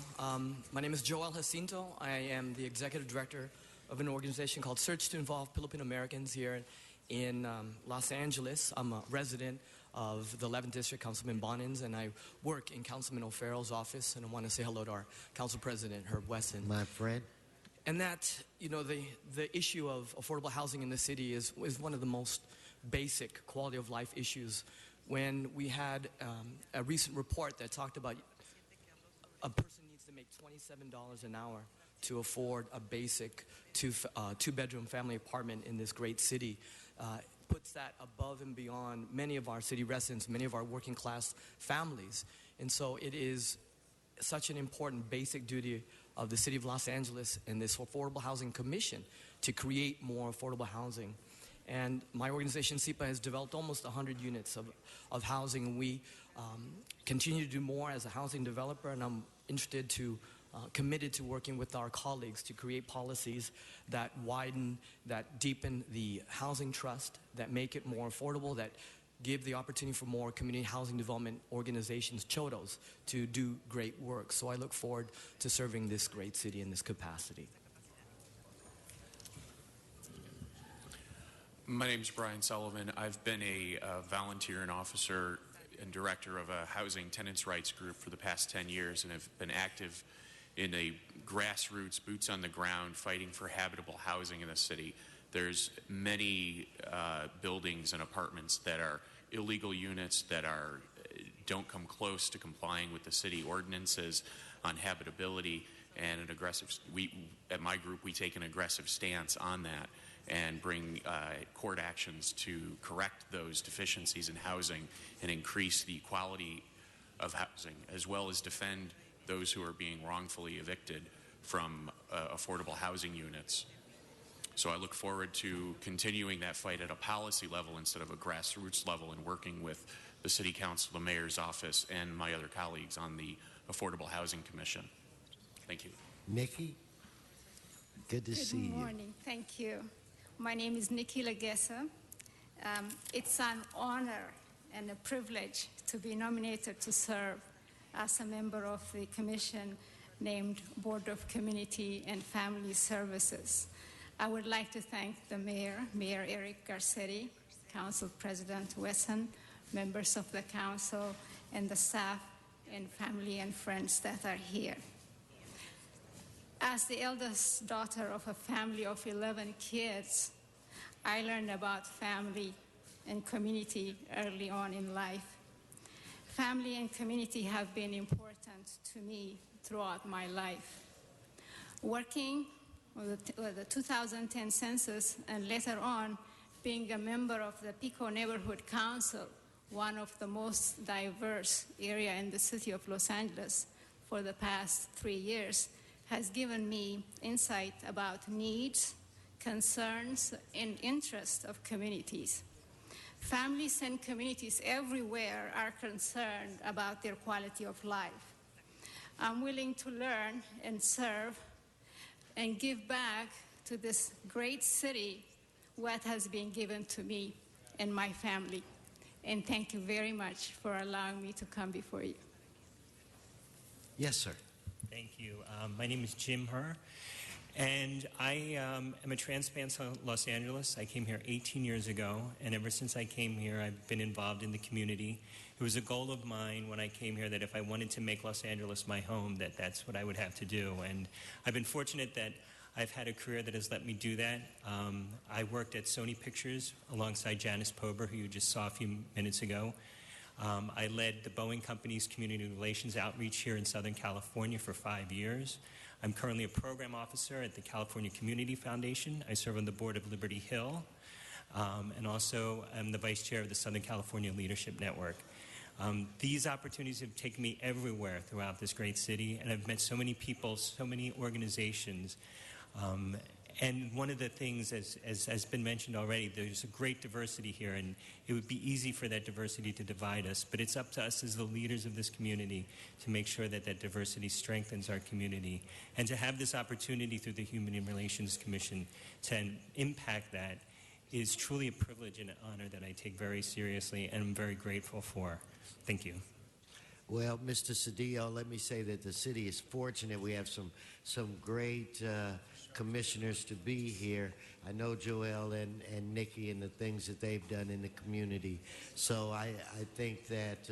My name is Joel Jacinto. I am the executive director of an organization called Search to Involve Filipino Americans here in Los Angeles. I'm a resident of the 11th District, Councilman Bonins, and I work in Councilman O'Farrell's office, and I want to say hello to our Council President, Herb Wesson. My friend. And that, the issue of affordable housing in the city is one of the most basic quality of life issues. When we had a recent report that talked about a person needs to make $27 an hour to afford a basic two-bedroom family apartment in this great city, puts that above and beyond many of our city residents, many of our working class families. And so it is such an important basic duty of the City of Los Angeles and this Affordable Housing Commission to create more affordable housing. And my organization, SIPA, has developed almost 100 units of housing, and we continue to do more as a housing developer, and I'm committed to working with our colleagues to create policies that widen, that deepen the housing trust, that make it more affordable, that give the opportunity for more community housing development organizations, CHODOs, to do great work. So I look forward to serving this great city in this capacity. My name is Brian Sullivan. I've been a volunteer and officer and director of a housing tenants rights group for the past 10 years, and have been active in a grassroots, boots on the ground, fighting for habitable housing in the city. There's many buildings and apartments that are illegal units that don't come close to complying with the city ordinances on habitability, and at my group, we take an aggressive stance on that and bring court actions to correct those deficiencies in housing and increase the quality of housing, as well as defend those who are being wrongfully evicted from affordable housing units. So I look forward to continuing that fight at a policy level instead of a grassroots level, and working with the City Council, the Mayor's Office, and my other colleagues on the Affordable Housing Commission. Thank you. Nikki, good to see you. Good morning. Thank you. My name is Nikki Legessa. It's an honor and a privilege to be nominated to serve as a member of the commission named Board of Community and Family Services. I would like to thank the Mayor, Mayor Eric Garcetti, Council President Wesson, members of the Council, and the staff and family and friends that are here. As the eldest daughter of a family of 11 kids, I learned about family and community early on in life. Family and community have been important to me throughout my life. Working with the 2010 census, and later on being a member of the Pico Neighborhood Council, one of the most diverse area in the city of Los Angeles for the past 3 years, has given me insight about needs, concerns, and interests of communities. Families and communities everywhere are concerned about their quality of life. I'm willing to learn and serve and give back to this great city what has been given to me and my family. And thank you very much for allowing me to come before you. Yes, sir. Thank you. My name is Jim Herr, and I am a transplant from Los Angeles. I came here 18 years ago, and ever since I came here, I've been involved in the community. It was a goal of mine when I came here that if I wanted to make Los Angeles my home, that's what I would have to do. And I've been fortunate that I've had a career that has let me do that. I worked at Sony Pictures alongside Janice Pober, who you just saw a few minutes ago. I led the Boeing Company's community relations outreach here in Southern California for 5 years. I'm currently a program officer at the California Community Foundation. I serve on the board of Liberty Hill, and also I'm the vice chair of the Southern California Leadership Network. These opportunities have taken me everywhere throughout this great city, and I've met so many people, so many organizations. And one of the things, as has been mentioned already, there's a great diversity here, and it would be easy for that diversity to divide us, but it's up to us as the leaders of this community to make sure that that diversity strengthens our community. And to have this opportunity through the Human Relations Commission to impact that is truly a privilege and an honor that I take very seriously and I'm very grateful for. Thank you. Well, Mr. Cedillo, let me say that the city is fortunate. We have some great commissioners to be here. I know Joel and Nikki and the things that they've done in the community. So I think that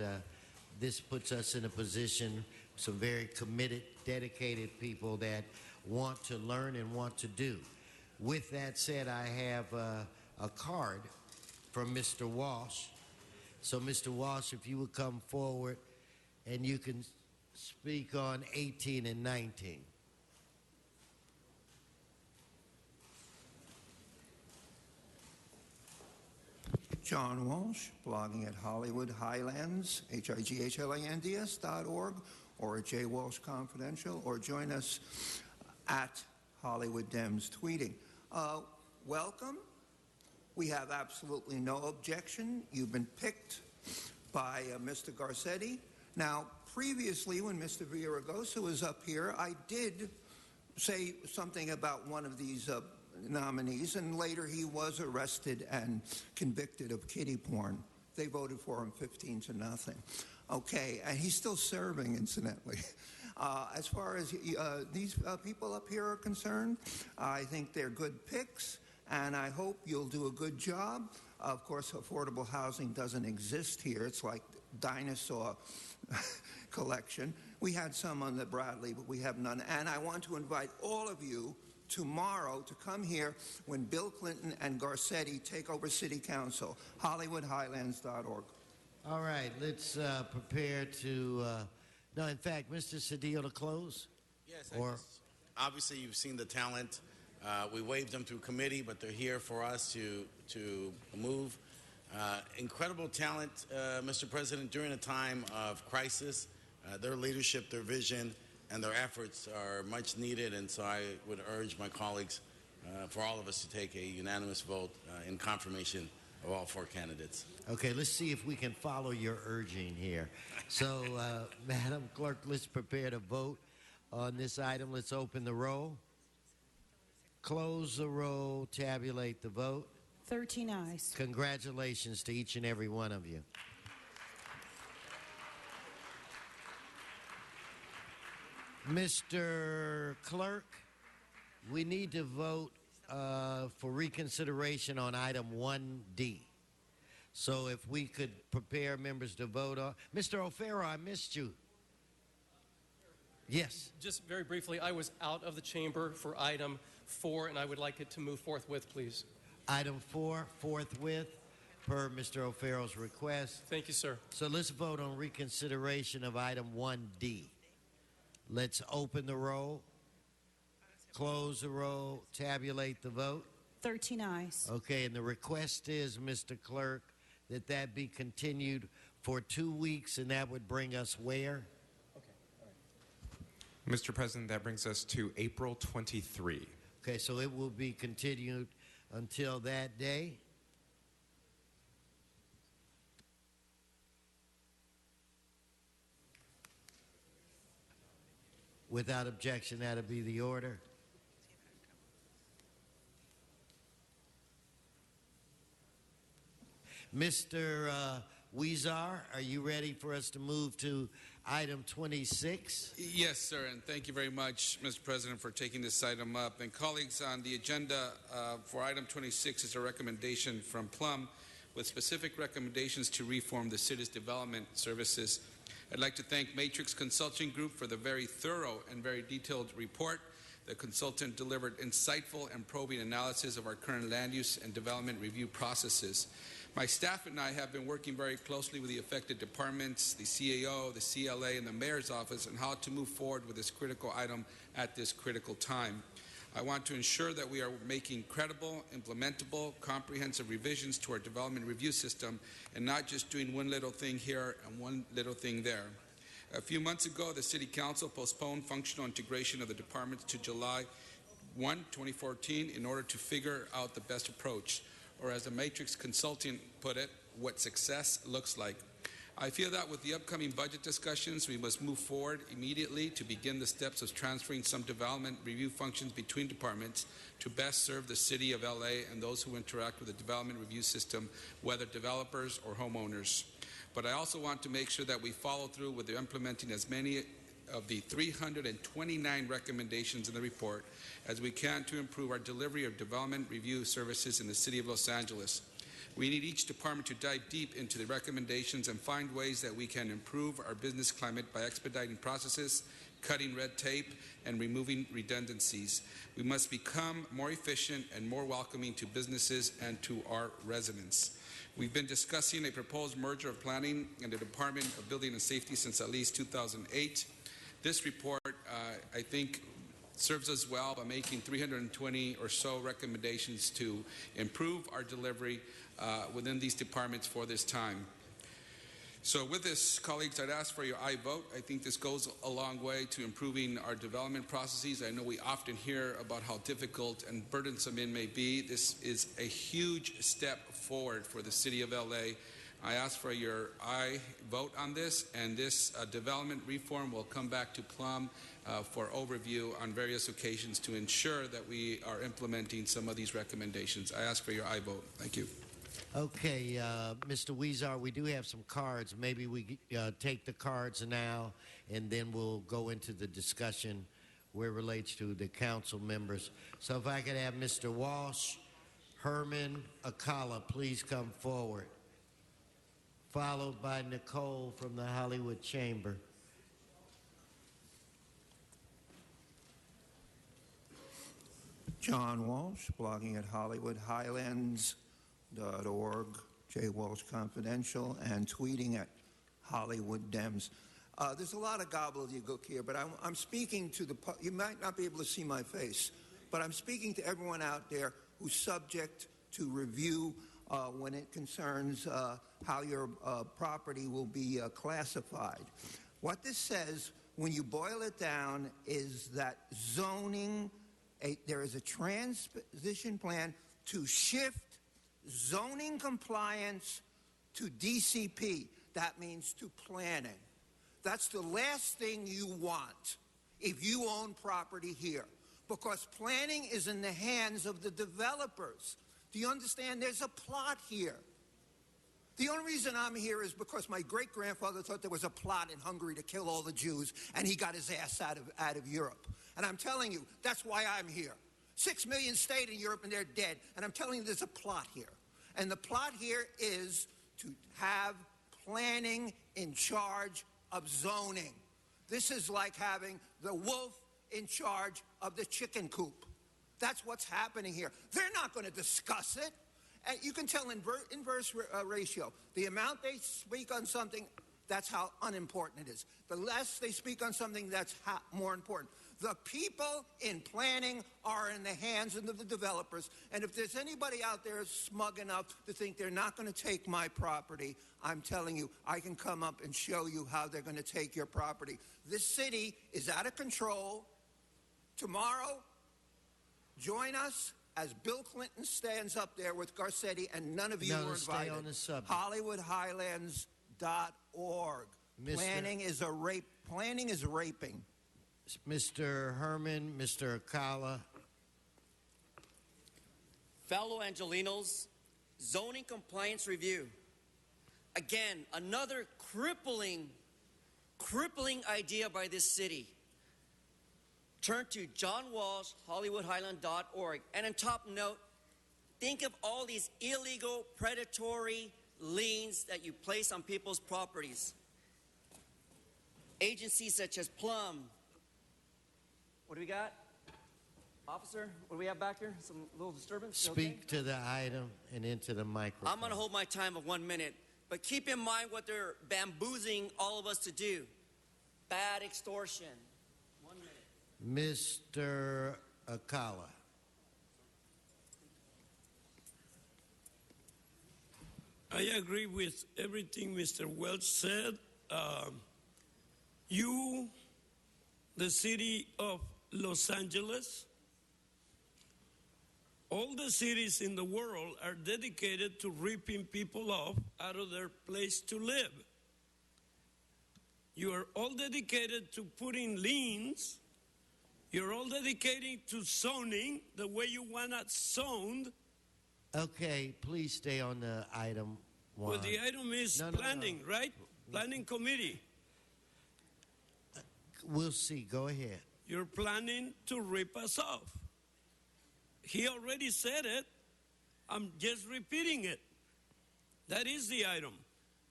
this puts us in a position, some very committed, dedicated people that want to learn and want to do. With that said, I have a card from Mr. Walsh. So, Mr. Walsh, if you would come forward and you can speak on 18 and 19. John Walsh, blogging at Hollywood Highlands, HIGHLANDS.org, or at J. Walsh Confidential, or join us at Hollywood Dems tweeting. Welcome. We have absolutely no objection. You've been picked by Mr. Garcetti. Now, previously, when Mr. Villaraigosa was up here, I did say something about one of these nominees, and later he was arrested and convicted of kiddie porn. They voted for him 15-0. Okay, and he's still serving, incidentally. As far as these people up here are concerned, I think they're good picks, and I hope you'll do a good job. Of course, affordable housing doesn't exist here. It's like dinosaur collection. We had some on the Bradley, but we have none. And I want to invite all of you tomorrow to come here when Bill Clinton and Garcetti take over City Council. HollywoodHighlands.org. All right, let's prepare to. No, in fact, Mr. Cedillo, to close. Yes, obviously you've seen the talent. We waived them through committee, but they're here for us to move. Incredible talent, Mr. President, during a time of crisis. Their leadership, their vision, and their efforts are much needed, and so I would urge my colleagues, for all of us to take a unanimous vote in confirmation of all 4 candidates. Okay, let's see if we can follow your urging here. So, Madam Clerk, let's prepare to vote on this item. Let's open the roll, close the roll, tabulate the vote. 13 ayes. Congratulations to each and every one of you. Mr. Clerk, we need to vote for reconsideration on item 1D. So if we could prepare members to vote on. Mr. O'Farrell, I missed you. Yes. Just very briefly, I was out of the chamber for item 4, and I would like it to move forthwith, please. Item 4, forthwith, per Mr. O'Farrell's request. Thank you, sir. So let's vote on reconsideration of item 1D. Let's open the roll, close the roll, tabulate the vote. 13 ayes. Okay, and the request is, Mr. Clerk, that be continued for 2 weeks, and that would bring us where? Mr. President, that brings us to April 23. Okay, so it will be continued until that day. Without objection, that'll be the order. Mr. Weezar, are you ready for us to move to item 26? Yes, sir, and thank you very much, Mr. President, for taking this item up. And colleagues, on the agenda for item 26 is a recommendation from Plum with specific recommendations to reform the city's development services. I'd like to thank Matrix Consulting Group for the very thorough and very detailed report. The consultant delivered insightful and probing analysis of our current land use and development review processes. My staff and I have been working very closely with the affected departments, the CAO, the CLA, and the Mayor's Office on how to move forward with this critical item at this critical time. I want to ensure that we are making credible, implementable, comprehensive revisions to our development review system and not just doing one little thing here and one little thing there. A few months ago, the City Council postponed functional integration of the departments to July 1, 2014 in order to figure out the best approach, or as a Matrix consultant put it, what success looks like. I feel that with the upcoming budget discussions, we must move forward immediately to begin the steps of transferring some development review functions between departments to best serve the City of LA and those who interact with the development review system, whether developers or homeowners. But I also want to make sure that we follow through with implementing as many of the 329 recommendations in the report as we can to improve our delivery of development review services in the City of Los Angeles. We need each department to dive deep into the recommendations and find ways that we can improve our business climate by expediting processes, cutting red tape, and removing redundancies. We must become more efficient and more welcoming to businesses and to our residents. We've been discussing a proposed merger of planning and the Department of Building and Safety since at least 2008. This report, I think, serves us well by making 320 or so recommendations to improve our delivery within these departments for this time. So with this, colleagues, I'd ask for your aye vote. I think this goes a long way to improving our development processes. I know we often hear about how difficult and burdensome it may be. This is a huge step forward for the City of LA. I ask for your aye vote on this, and this development reform will come back to Plum for overview on various occasions to ensure that we are implementing some of these recommendations. I ask for your aye vote. Thank you. Okay, Mr. Weezar, we do have some cards. Maybe we take the cards now, and then we'll go into the discussion where it relates to the council members. So if I could have Mr. Walsh, Herman, Akala, please come forward, followed by Nicole from the Hollywood Chamber. John Walsh, blogging at HollywoodHighlands.org, J. Walsh Confidential, and tweeting at Hollywood Dems. There's a lot of gobbledygook here, but I'm speaking to you might not be able to see my face, but I'm speaking to everyone out there who's subject to review when it concerns how your property will be classified. What this says, when you boil it down, is that zoning, there is a transition plan to shift zoning compliance to DCP. That means to planning. That's the last thing you want if you own property here, because planning is in the hands of the developers. Do you understand? There's a plot here. The only reason I'm here is because my great-grandfather thought there was a plot in Hungary to kill all the Jews, and he got his ass out of Europe. And I'm telling you, that's why I'm here. 6 million stayed in Europe, and they're dead. And I'm telling you, there's a plot here. And the plot here is to have planning in charge of zoning. This is like having the wolf in charge of the chicken coop. That's what's happening here. They're not going to discuss it. And you can tell inverse ratio. The amount they speak on something, that's how unimportant it is. The less they speak on something, that's more important. The people in planning are in the hands of the developers. And if there's anybody out there smug enough to think they're not going to take my property, I'm telling you, I can come up and show you how they're going to take your property. This city is out of control. Tomorrow, join us as Bill Clinton stands up there with Garcetti, and none of you were invited. Stay on the subject. HollywoodHighlands.org. Planning is a rape. Planning is raping. Mr. Herman, Mr. Akala. Fellow Angelenos, zoning compliance review. Again, another crippling idea by this city. Turn to John Walsh, HollywoodHighland.org. And on top note, think of all these illegal, predatory liens that you place on people's properties. Agencies such as Plum. What do we got? Officer, what do we have back here? Some little disturbance? Speak to the item and into the microphone. I'm going to hold my time of 1 minute. But keep in mind what they're bamboozling all of us to do. Bad extortion. 1 minute. Mr. Akala. I agree with everything Mr. Welch said. The city of Los Angeles, all the cities in the world are dedicated to ripping people off out of their place to live. You are all dedicated to putting liens. You're all dedicated to zoning the way you want it zoned. Okay, please stay on the item one. Well, the item is planning, right? Planning committee. We'll see. Go ahead. You're planning to rip us off. He already said it. I'm just repeating it. That is the item.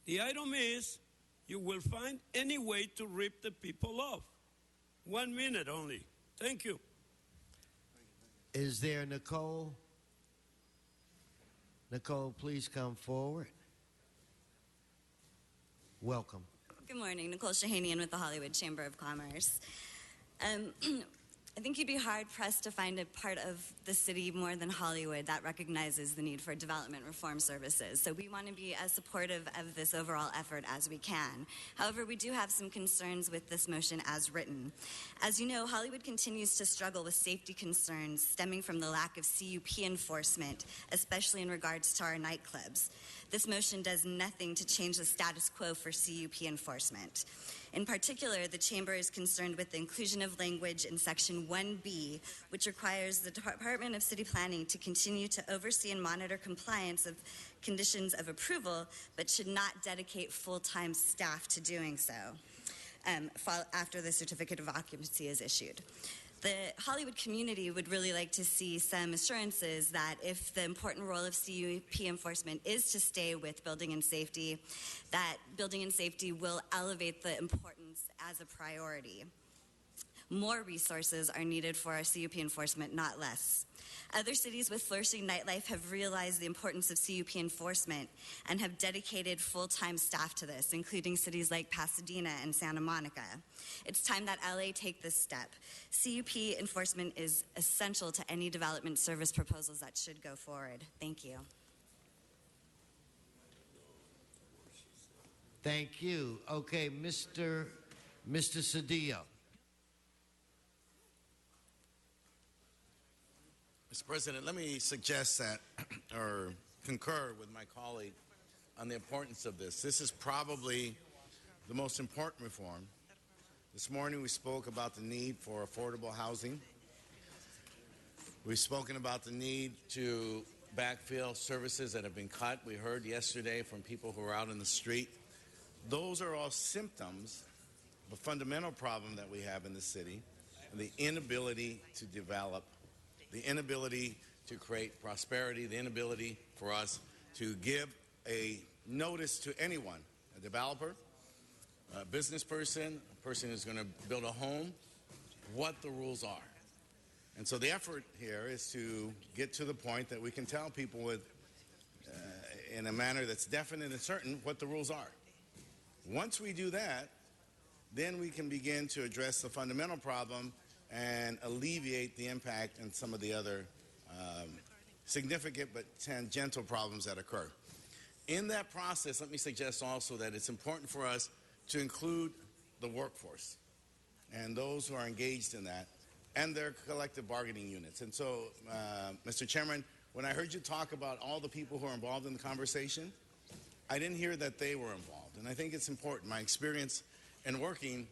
The item is you will find any way to rip the people off. 1 minute only. Thank you. Is there Nicole? Nicole, please come forward. Welcome. Good morning. Nicole Shahanian with the Hollywood Chamber of Commerce. I think you'd be hard-pressed to find a part of the city more than Hollywood that recognizes the need for development reform services. So we want to be as supportive of this overall effort as we can. However, we do have some concerns with this motion as written. As you know, Hollywood continues to struggle with safety concerns stemming from the lack of CUP enforcement, especially in regards to our nightclubs. This motion does nothing to change the status quo for CUP enforcement. In particular, the Chamber is concerned with the inclusion of language in Section 1B, which requires the Department of City Planning to continue to oversee and monitor compliance of conditions of approval, but should not dedicate full-time staff to doing so after the certificate of occupancy is issued. The Hollywood community would really like to see some assurances that if the important role of CUP enforcement is to stay with building and safety, that building and safety will elevate the importance as a priority. More resources are needed for our CUP enforcement, not less. Other cities with flourishing nightlife have realized the importance of CUP enforcement and have dedicated full-time staff to this, including cities like Pasadena and Santa Monica. It's time that LA take this step. CUP enforcement is essential to any development service proposals that should go forward. Thank you. Thank you. Okay, Mr. Cedillo. Mr. President, let me suggest that, or concur with my colleague on the importance of this. This is probably the most important reform. This morning we spoke about the need for affordable housing. We've spoken about the need to backfill services that have been cut. We heard yesterday from people who are out in the street. Those are all symptoms of a fundamental problem that we have in the city, and the inability to develop, the inability to create prosperity, the inability for us to give a notice to anyone, a developer, a business person, a person who's going to build a home, what the rules are. And so the effort here is to get to the point that we can tell people with, in a manner that's definite and certain, what the rules are. Once we do that, then we can begin to address the fundamental problem and alleviate the impact and some of the other significant but tangential problems that occur. In that process, let me suggest also that it's important for us to include the workforce and those who are engaged in that and their collective bargaining units. And so, Mr. Chairman, when I heard you talk about all the people who are involved in the conversation, I didn't hear that they were involved. And I think it's important. My experience in working,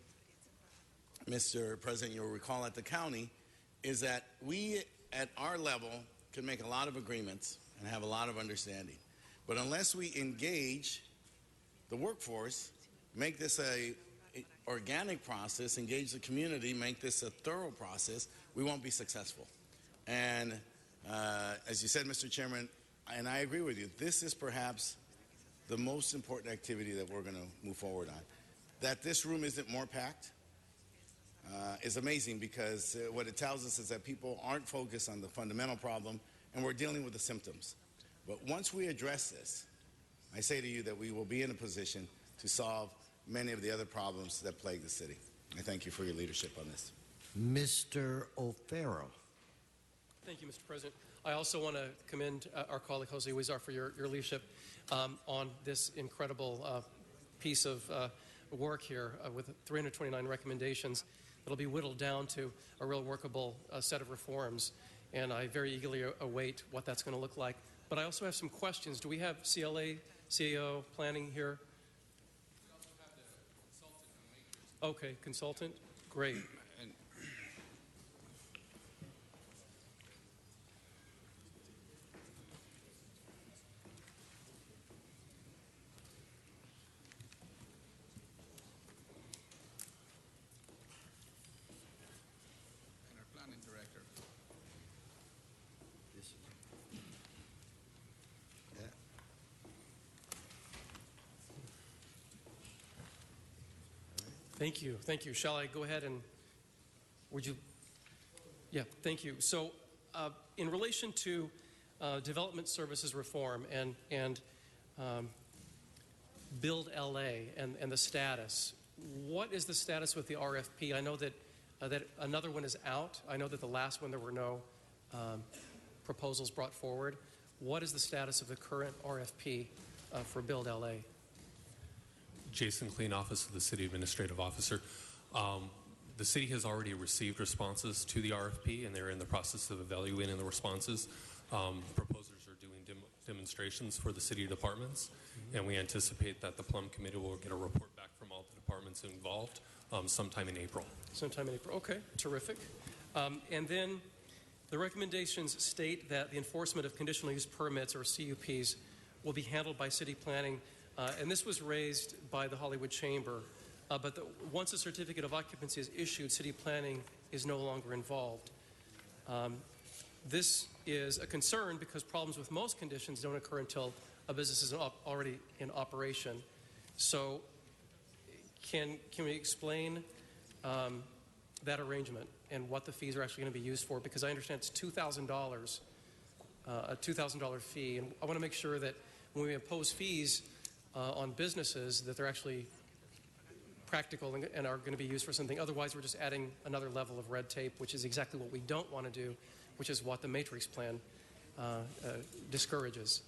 Mr. President, you'll recall at the county, is that we at our level can make a lot of agreements and have a lot of understanding. But unless we engage the workforce, make this a organic process, engage the community, make this a thorough process, we won't be successful. And as you said, Mr. Chairman, and I agree with you, this is perhaps the most important activity that we're going to move forward on. That this room isn't more packed is amazing, because what it tells us is that people aren't focused on the fundamental problem, and we're dealing with the symptoms. But once we address this, I say to you that we will be in a position to solve many of the other problems that plague the city. I thank you for your leadership on this. Mr. O'Farrell. Thank you, Mr. President. I also want to commend our colleague Jose Huizar for your leadership on this incredible piece of work here with 329 recommendations that'll be whittled down to a real workable set of reforms. And I very eagerly await what that's going to look like. But I also have some questions. Do we have CLA, CAO planning here? Okay, consultant. Great. Thank you. Thank you. Shall I go ahead and would you? Yeah, thank you. So in relation to development services reform and Build LA and the status, what is the status with the RFP? I know that another one is out. I know that the last one there were no proposals brought forward. What is the status of the current RFP for Build LA? Jason Klein, Office of the City Administrative Officer. The city has already received responses to the RFP, and they're in the process of evaluating the responses. Proposers are doing demonstrations for the city departments, and we anticipate that the Plum Committee will get a report back from all the departments involved sometime in April. Sometime in April. Okay, terrific. And then the recommendations state that the enforcement of conditional use permits, or CUPs, will be handled by city planning. And this was raised by the Hollywood Chamber. But once a certificate of occupancy is issued, city planning is no longer involved. This is a concern because problems with most conditions don't occur until a business is already in operation. So can we explain that arrangement and what the fees are actually going to be used for? Because I understand it's $2,000, a $2,000 fee, and I want to make sure that when we impose fees on businesses that they're actually practical and are going to be used for something. Otherwise, we're just adding another level of red tape, which is exactly what we don't want to do, which is what the Matrix Plan discourages.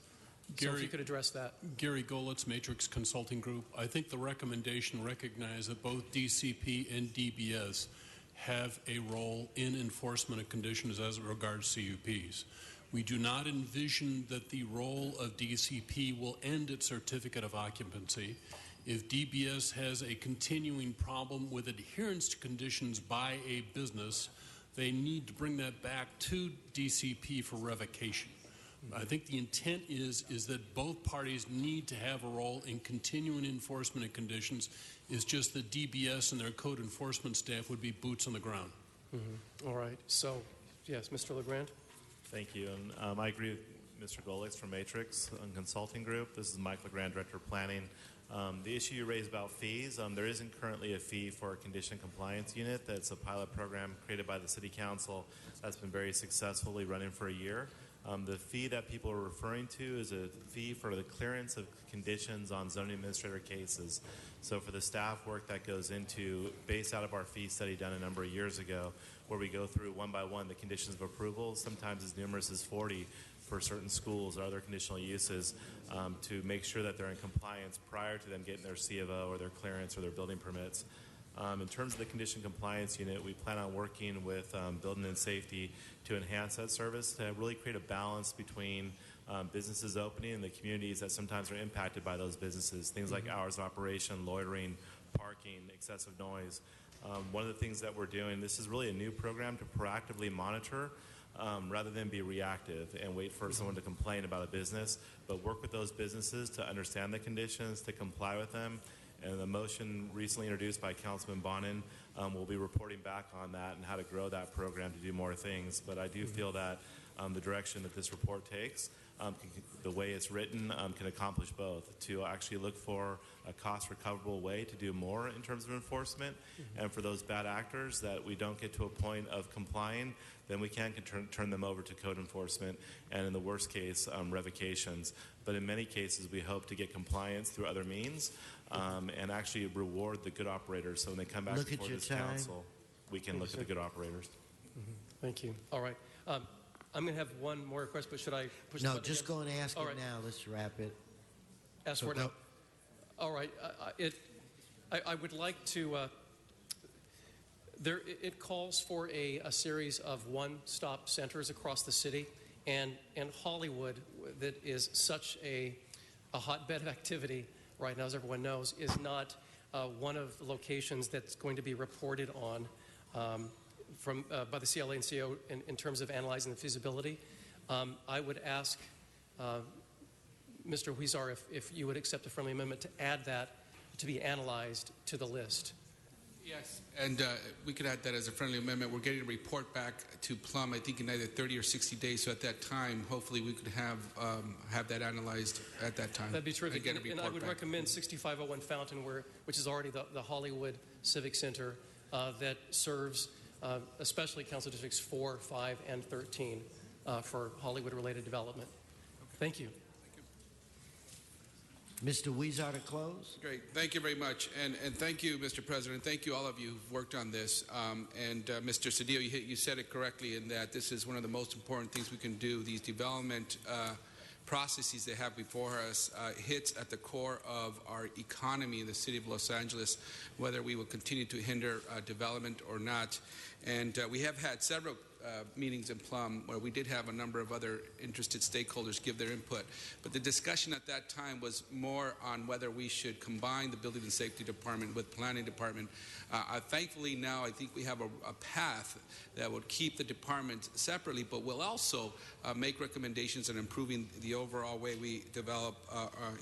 So if you could address that. Gary Golitz, Matrix Consulting Group. I think the recommendation recognizes that both DCP and DBS have a role in enforcement of conditions as it regards CUPs. We do not envision that the role of DCP will end at certificate of occupancy. If DBS has a continuing problem with adherence to conditions by a business, they need to bring that back to DCP for revocation. I think the intent is that both parties need to have a role in continuing enforcement of conditions. It's just that DBS and their code enforcement staff would be boots on the ground. All right. So, yes, Mr. LeGrand. Thank you. And I agree with Mr. Golitz from Matrix Consulting Group. This is Mike LeGrand, Director of Planning. The issue you raised about fees, there isn't currently a fee for a condition compliance unit. That's a pilot program created by the City Council that's been very successfully running for a year. The fee that people are referring to is a fee for the clearance of conditions on zoning administrator cases. So for the staff work that goes into, based out of our fee study done a number of years ago, where we go through one by one the conditions of approval, sometimes as numerous as 40 for certain schools or other conditional uses, to make sure that they're in compliance prior to them getting their C of O or their clearance or their building permits. In terms of the condition compliance unit, we plan on working with Building and Safety to enhance that service, to really create a balance between businesses opening and the communities that sometimes are impacted by those businesses. Things like hours of operation, loitering, parking, excessive noise. One of the things that we're doing, this is really a new program to proactively monitor rather than be reactive and wait for someone to complain about a business, but work with those businesses to understand the conditions, to comply with them. And the motion recently introduced by Councilman Bonin will be reporting back on that and how to grow that program to do more things. But I do feel that the direction that this report takes, the way it's written, can accomplish both, to actually look for a cost recoverable way to do more in terms of enforcement. And for those bad actors that we don't get to a point of complying, then we can turn them over to code enforcement and in the worst case, revocations. But in many cases, we hope to get compliance through other means and actually reward the good operators. So when they come back before this council, we can look at the good operators. Thank you. All right. I'm going to have one more request, but should I push No, the button just again? go and ask All it right. now. Let's wrap it. Ask for it now. All right. I would like to. It calls for a series of one-stop centers across the city, and Hollywood, that is such a hotbed of activity right now, as everyone knows, is not one of the locations that's going to be reported on by the CLA and CO in terms of analyzing the feasibility. I would ask Mr. Huizar if you would accept a friendly amendment to add that to be analyzed to the list. Yes, and we could add that as a friendly amendment. We're getting a report back to Plum, I think in either 30 or 60 days. So at that time, hopefully we could have that analyzed at that time. That'd be terrific. And, get a And I report would back. recommend 6501 Fountain, which is already the Hollywood Civic Center that serves especially Council Districts 4, 5, and 13 for Hollywood-related development. Thank you. Mr. Huizar to close. Great. Thank you very much. And thank you, Mr. President. Thank you, all of you who've worked on this. Mr. Cedillo, you said it correctly in that this is one of the most important things we can do. These development processes they have before us hits at the core of our economy in the city of Los Angeles, whether we will continue to hinder development or not. And we have had several meetings in Plum where we did have a number of other interested stakeholders give their input. But the discussion at that time was more on whether we should combine the Building and Safety Department with Planning Department. Thankfully now I think we have a path that would keep the departments separately, but will also make recommendations on improving the overall way we develop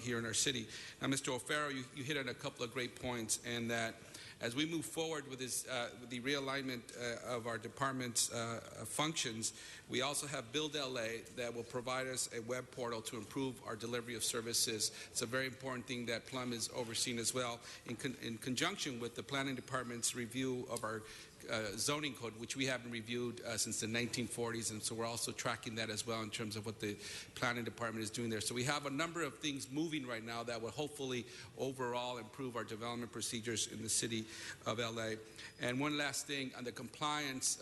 here in our city. Now, Mr. O'Farrell, you hit on a couple of great points, and that as we move forward with this, the realignment of our department's functions, we also have Build LA that will provide us a web portal to improve our delivery of services. It's a very important thing that Plum is overseeing as well, in conjunction with the Planning Department's review of our zoning code, which we haven't reviewed since the 1940s, and so we're also tracking that as well in terms of what the planning department is doing there. So we have a number of things moving right now that will hopefully overall improve our development procedures in the city of LA. And one last thing on the compliance,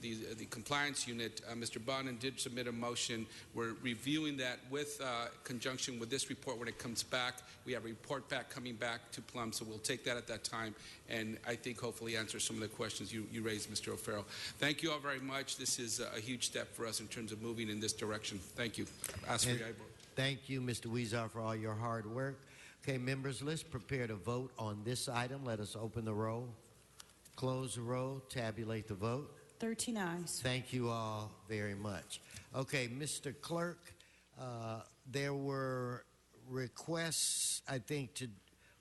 the compliance unit, Mr. Bonin did submit a motion. We're reviewing that with conjunction with this report when it comes back. We have a report back coming back to Plum, so we'll take that at that time, and I think hopefully answer some of the questions you raised, Mr. O'Farrell. Thank you all very much. This is a huge step for us in terms of moving in this direction. Thank you. Ask for your vote. Thank you, Mr. Weezer, for all your hard work. Okay, members, let's prepare to vote on this item. Let us open the roll, close the roll, tabulate the vote. 13 ayes. Thank you all very much. Okay, Mr. Clerk, there were requests, I think,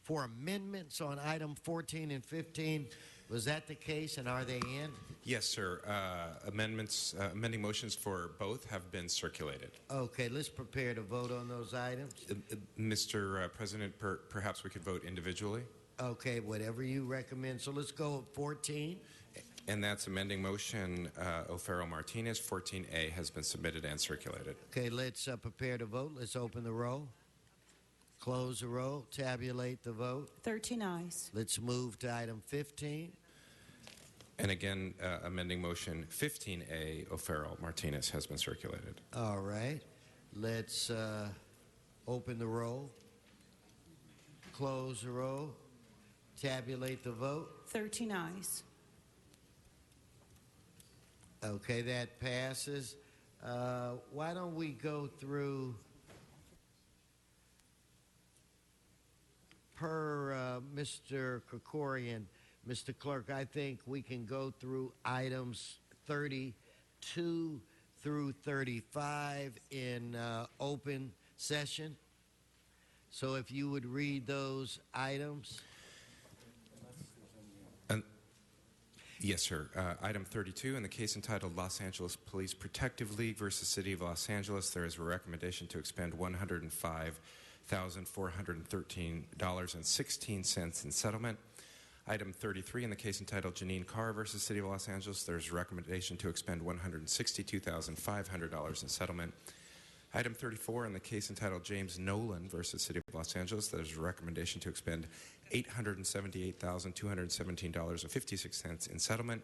for amendments on item 14 and 15. Was that the case, and are they in? Yes, sir. Amending motions for both have been circulated. Okay, let's prepare to vote on those items. Mr. President, perhaps we could vote individually. Okay, whatever you recommend. So let's go with 14. And that's amending motion O'Farrell-Martinez. 14A has been submitted and circulated. Okay, let's prepare to vote. Let's open the roll, close the roll, tabulate the vote. 13 ayes. Let's move to item 15. And again, amending motion 15A, O'Farrell-Martinez, has been circulated. All right. Let's open the roll, close the roll, tabulate the vote. 13 ayes. Okay, that passes. Why don't we go through, per Mr. Krikorian, Mr. Clerk, I think we can go through items 32 through 35 in open session. So if you would read those items. Yes, sir. Item 32, in the case entitled Los Angeles Police Protective League versus City of Los Angeles, there is a recommendation to expend $105,413.16 in settlement. Item 33, in the case entitled Janine Carr versus City of Los Angeles, there is a recommendation to expend $162,500 in settlement. Item 34, in the case entitled James Nolan versus City of Los Angeles, there's a recommendation to expend $878,217.56 in settlement.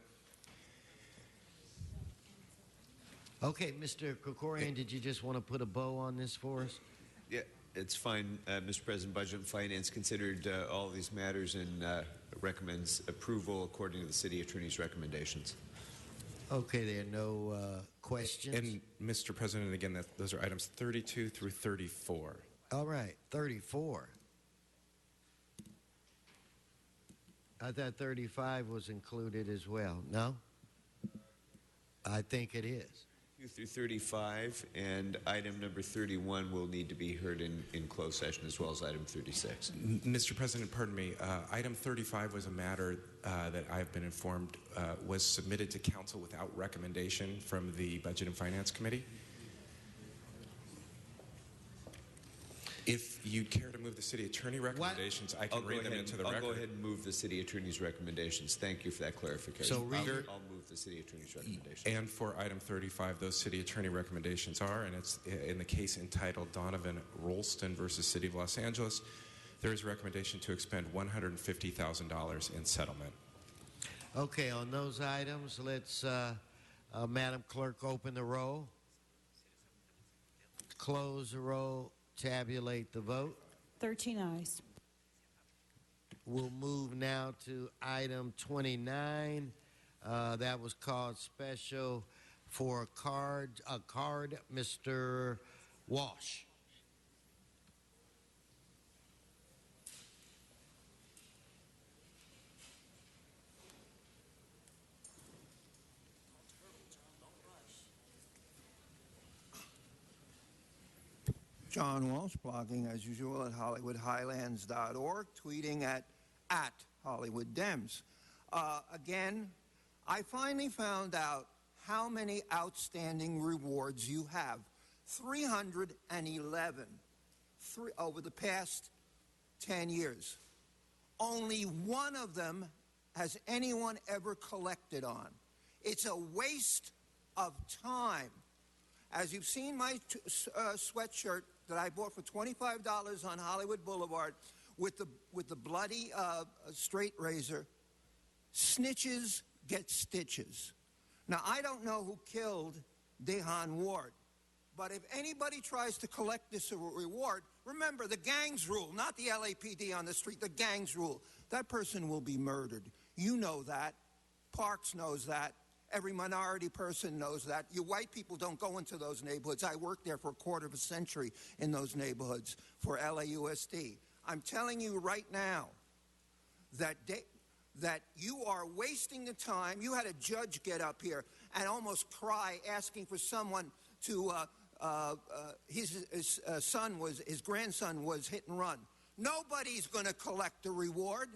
Okay, Mr. Krikorian, did you just want to put a bow on this for us? Yeah, it's fine, Mr. President. Budget and Finance considered all of these matters and recommends approval according to the City Attorney's recommendations. Okay, there are no questions. And Mr. President, again, those are items 32 through 34. All right, 34. I thought 35 was included as well. No? I think it is. Through 35, and item number 31 will need to be heard in closed session, as well as item 36. Mr. President, pardon me. Item 35 was a matter that I've been informed was submitted to council without recommendation from the Budget and Finance Committee. If you'd care to move the city attorney recommendations, I can read them into the record. I'll go ahead and move the city attorney's recommendations. Thank you for that clarification. So I'll move the city attorney's recommendations. And for item 35, those city attorney recommendations are, and it's in the case entitled Donovan Rolston versus City of Los Angeles, there is a recommendation to expend $150,000 in settlement. Okay, on those items, let's, Madam Clerk, open the roll, close the roll, tabulate the vote. 13 ayes. We'll move now to item 29. That was called special for a card, Mr. Walsh. John Walsh, blogging as usual at HollywoodHighlands.org, tweeting at HollywoodDems. Again, I finally found out how many outstanding rewards you have. 311 over the past 10 years. Only one of them has anyone ever collected on. It's a waste of time. As you've seen my sweatshirt that I bought for $25 on Hollywood Boulevard with the bloody straight razor, snitches get stitches. Now, I don't know who killed Dehan Ward, but if anybody tries to collect this reward, remember the gangs rule, not the LAPD on the street, the gangs rule. That person will be murdered. You know that. Parks knows that. Every minority person knows that. You white people don't go into those neighborhoods. I worked there for a quarter of a century in those neighborhoods for LAUSD. I'm telling you right now that you are wasting the time. You had a judge get up here and almost cry asking for someone to, his grandson was hit and run. Nobody's going to collect a reward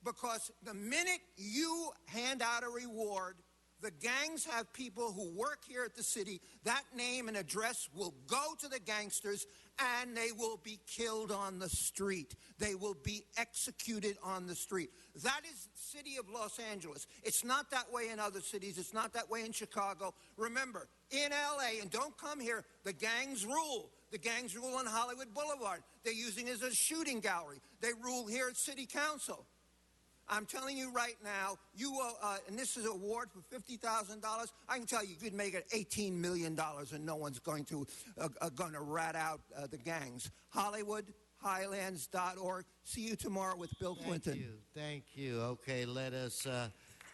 because the minute you hand out a reward, the gangs have people who work here at the city. That name and address will go to the gangsters, and they will be killed on the street. They will be executed on the street. That is the city of Los Angeles. It's not that way in other cities. It's not that way in Chicago. Remember, in L.A., and don't come here, the gangs rule. The gangs rule on Hollywood Boulevard. They're using it as a shooting gallery. They rule here at City Council. I'm telling you right now, and this is an award for $50,000. I can tell you, you could make it $18 million, and no one's going to rat out the gangs. HollywoodHighlands.org. See you tomorrow with Bill Clinton. Thank you. Okay, let us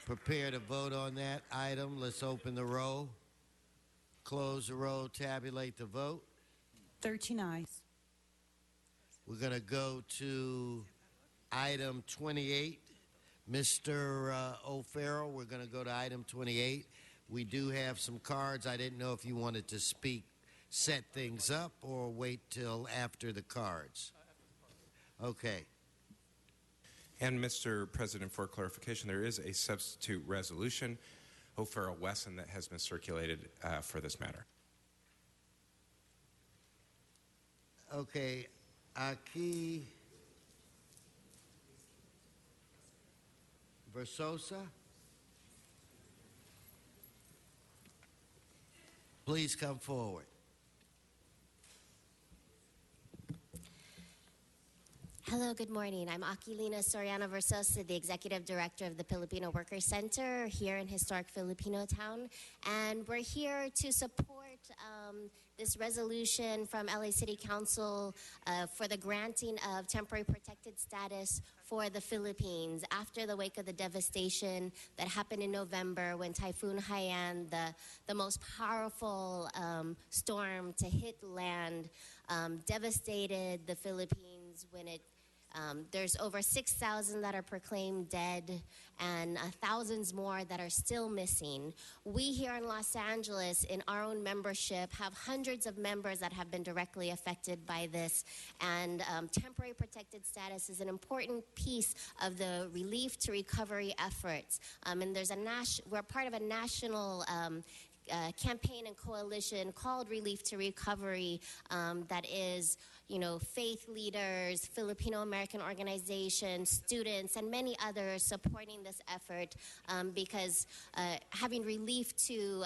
prepare to vote on that item. Let's open the roll, close the roll, tabulate the vote. 13 ayes. We're going to go to item 28. Mr. O'Farrell, we're going to go to item 28. We do have some cards. I didn't know if you wanted to speak, set things up, or wait till after the cards. Okay. And, Mr. President, for clarification, there is a substitute resolution, O'Farrell-Wesson, that has been circulated for this matter. Okay. Aki Versosa, please come forward. Hello, good morning. I'm Aquilina Soriano Versosa, the Executive Director of the Filipino Workers Center here in historic Filipino Town. And we're here to support this resolution from LA City Council for the granting of temporary protected status for the Philippines after the wake of the devastation that happened in November when Typhoon Haiyan, the most powerful storm to hit land, devastated the Philippines when it there's over 6,000 that are proclaimed dead and thousands more that are still missing. We here in Los Angeles, in our own membership, have hundreds of members that have been directly affected by this. And temporary protected status is an important piece of the relief to recovery efforts. And there's we're part of a national campaign and coalition called Relief to Recovery that is, faith leaders, Filipino American organizations, students, and many others supporting this effort because having relief to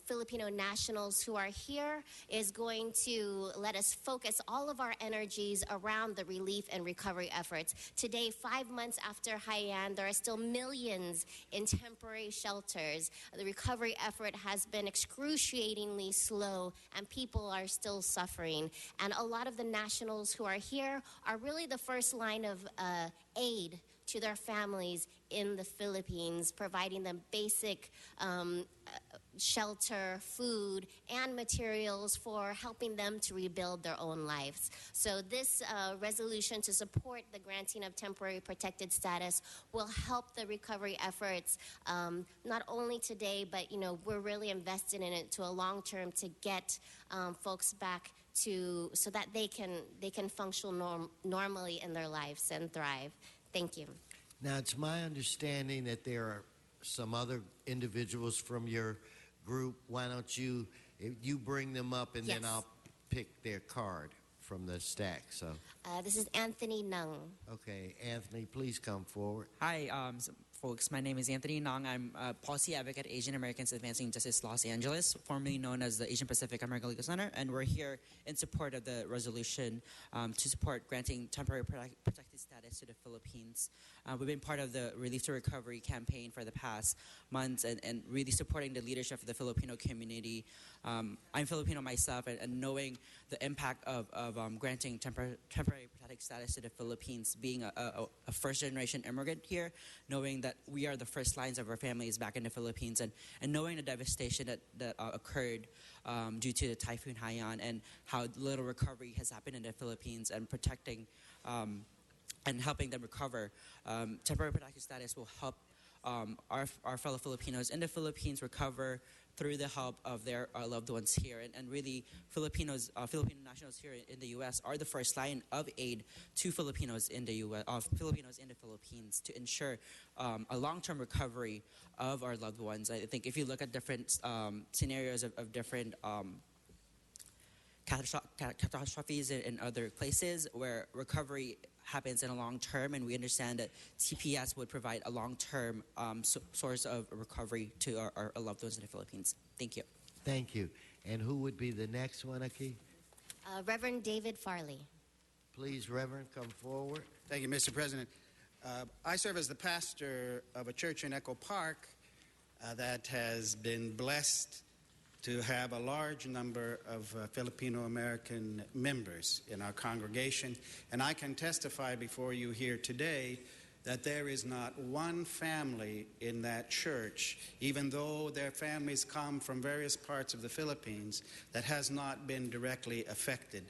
Filipino nationals who are here is going to let us focus all of our energies around the relief and recovery efforts. Today, 5 months after Haiyan, there are still millions in temporary shelters. The recovery effort has been excruciatingly slow, and people are still suffering. And a lot of the nationals who are here are really the first line of aid to their families in the Philippines, providing them basic shelter, food, and materials for helping them to rebuild their own lives. So this resolution to support the granting of temporary protected status will help the recovery efforts not only today, but we're really invested in it to a long term to get folks back so that they can function normally in their lives and thrive. Thank you. Now, it's my understanding that there are some other individuals from your group. Why don't you bring them up, and Yes. then I'll pick their card from the stack. So, This is Anthony Nung. okay, Anthony, please come forward. Hi, folks. My name is Anthony Nong. I'm a policy advocate at Asian Americans Advancing Justice Los Angeles, formerly known as the Asian Pacific American Legal Center, and we're here in support of the resolution to support granting temporary protected status to the Philippines. We've been part of the Relief to Recovery campaign for the past months and really supporting the leadership of the Filipino community. I'm Filipino myself, and knowing the impact of granting temporary protected status to the Philippines, being a first-generation immigrant here, knowing that we are the first lines of our families back in the Philippines, and knowing the devastation that occurred due to the Typhoon Haiyan and how little recovery has happened in the Philippines, and protecting and helping them recover. Temporary protected status will help our fellow Filipinos in the Philippines recover through the help of their loved ones here. And really, Filipino nationals here in the U.S. are the first line of aid to Filipinos in the U.S., Filipinos in the Philippines, to ensure a long-term recovery of our loved ones. I think if you look at different scenarios of different catastrophes in other places where recovery happens in a long term, and we understand that TPS would provide a long-term source of recovery to our loved ones in the Philippines. Thank you. Thank you. And who would be the next one, Aki? Reverend David Farley. Please, Reverend, come forward. Thank you, Mr. President. I serve as the pastor of a church in Echo Park that has been blessed to have a large number of Filipino-American members in our congregation. And I can testify before you here today that there is not one family in that church, even though their families come from various parts of the Philippines, that has not been directly affected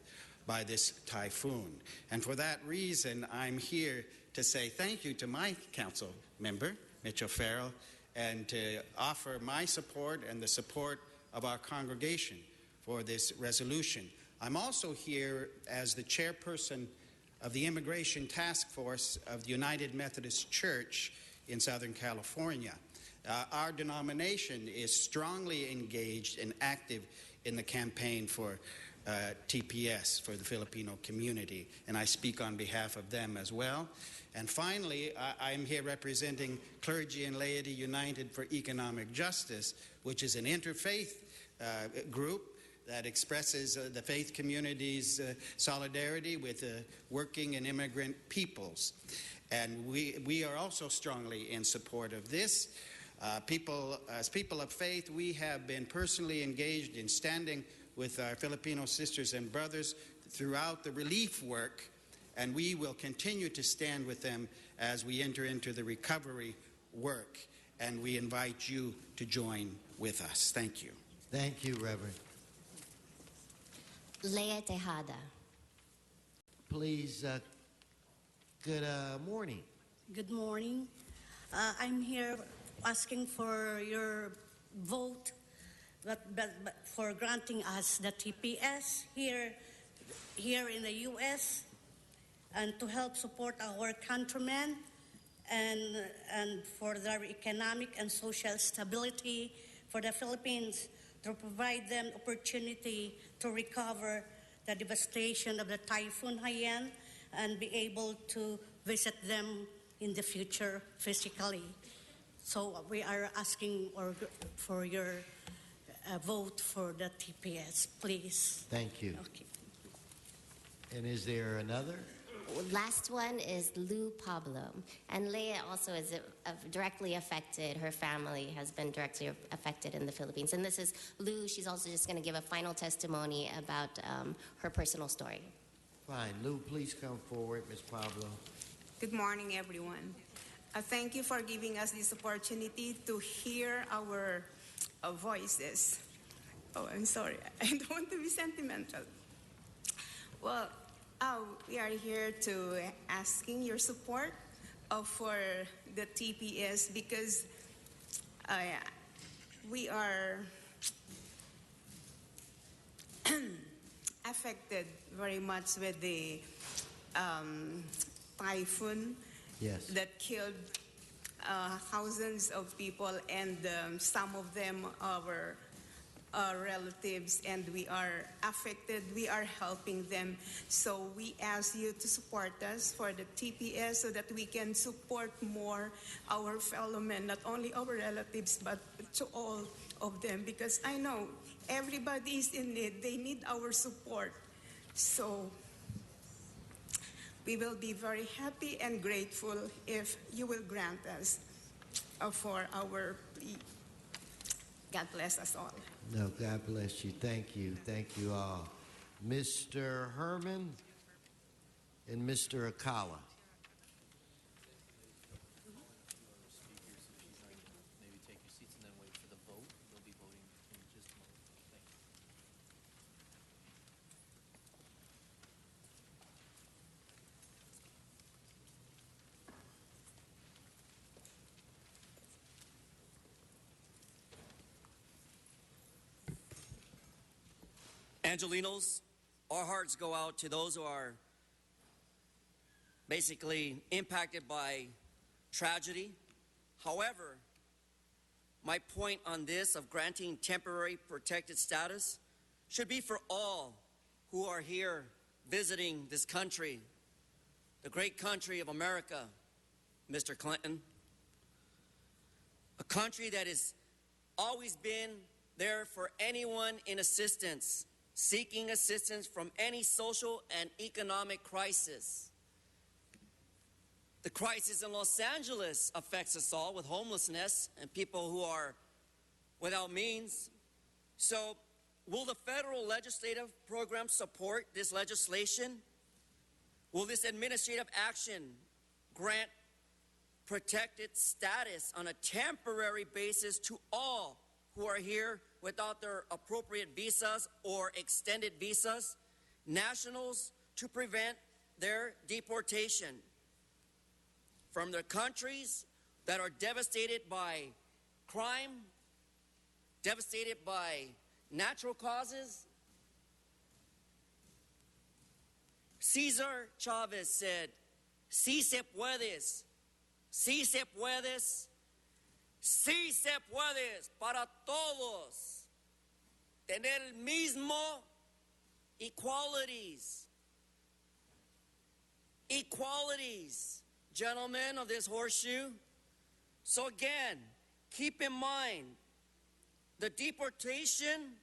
by this typhoon. And for that reason, I'm here to say thank you to my council member, Mitchell Farrell, and to offer my support and the support of our congregation for this resolution. I'm also here as the chairperson of the Immigration Task Force of the United Methodist Church in Southern California. Our denomination is strongly engaged and active in the campaign for TPS for the Filipino community, and I speak on behalf of them as well. And finally, I'm here representing Clergy and Laity United for Economic Justice, which is an interfaith group that expresses the faith community's solidarity with working and immigrant peoples. And we are also strongly in support of this. As people of faith, we have been personally engaged in standing with our Filipino sisters and brothers throughout the relief work, and we will continue to stand with them as we enter into the recovery work. And we invite you to join with us. Thank you. Thank you, Reverend. Leah Tejada. Please, good morning. Good morning. I'm here asking for your vote but for granting us the TPS here in the U.S. and to help support our countrymen and for their economic and social stability for the Philippines, to provide them opportunity to recover the devastation of the Typhoon Haiyan and be able to visit them in the future physically. So we are asking for your vote for the TPS, please. Thank you. Okay. And is there another? Last one is Lou Pablo. And Leah also is directly affected. Her family has been directly affected in the Philippines. And this is Lou. She's also just going to give a final testimony about her personal story. Fine. Lou, please come forward, Ms. Pablo. Good morning, everyone. Thank you for giving us this opportunity to hear our voices. Oh, I'm sorry. I don't want to be sentimental. Well, we are here to asking your support for the TPS because we are affected very much with the typhoon that killed thousands of people, and some of them are relatives and we are affected, we are helping them. So we ask you to support us for the TPS so that we can support more our fellow men, not only our relatives, but to all of them, because I know everybody is in need. They need our support. So we will be very happy and grateful if you will grant us for our plea. God bless us all. No, God bless you. Thank you. Thank you all. Mr. Herman and Mr. Akala. Angelinos, our hearts go out to those who are basically impacted by tragedy. However, my point on this of granting temporary protected status should be for all who are here visiting this country, the great country of America, Mr. Clinton. A country that has always been there for anyone in assistance, seeking assistance from any social and economic crisis. The crisis in Los Angeles affects us all with homelessness and people who are without means. So, will the federal legislative program support this legislation? Will this administrative action grant protected status on a temporary basis to all who are here without their appropriate visas or extended visas, nationals, to prevent their deportation from their countries that are devastated by crime, devastated by natural causes? Cesar Chavez said, "Si se puedes, si se puedes, sí se puede para todos tener el mismo equalities. Equalities, gentlemen of this horseshoe. So again, keep in mind, the deportation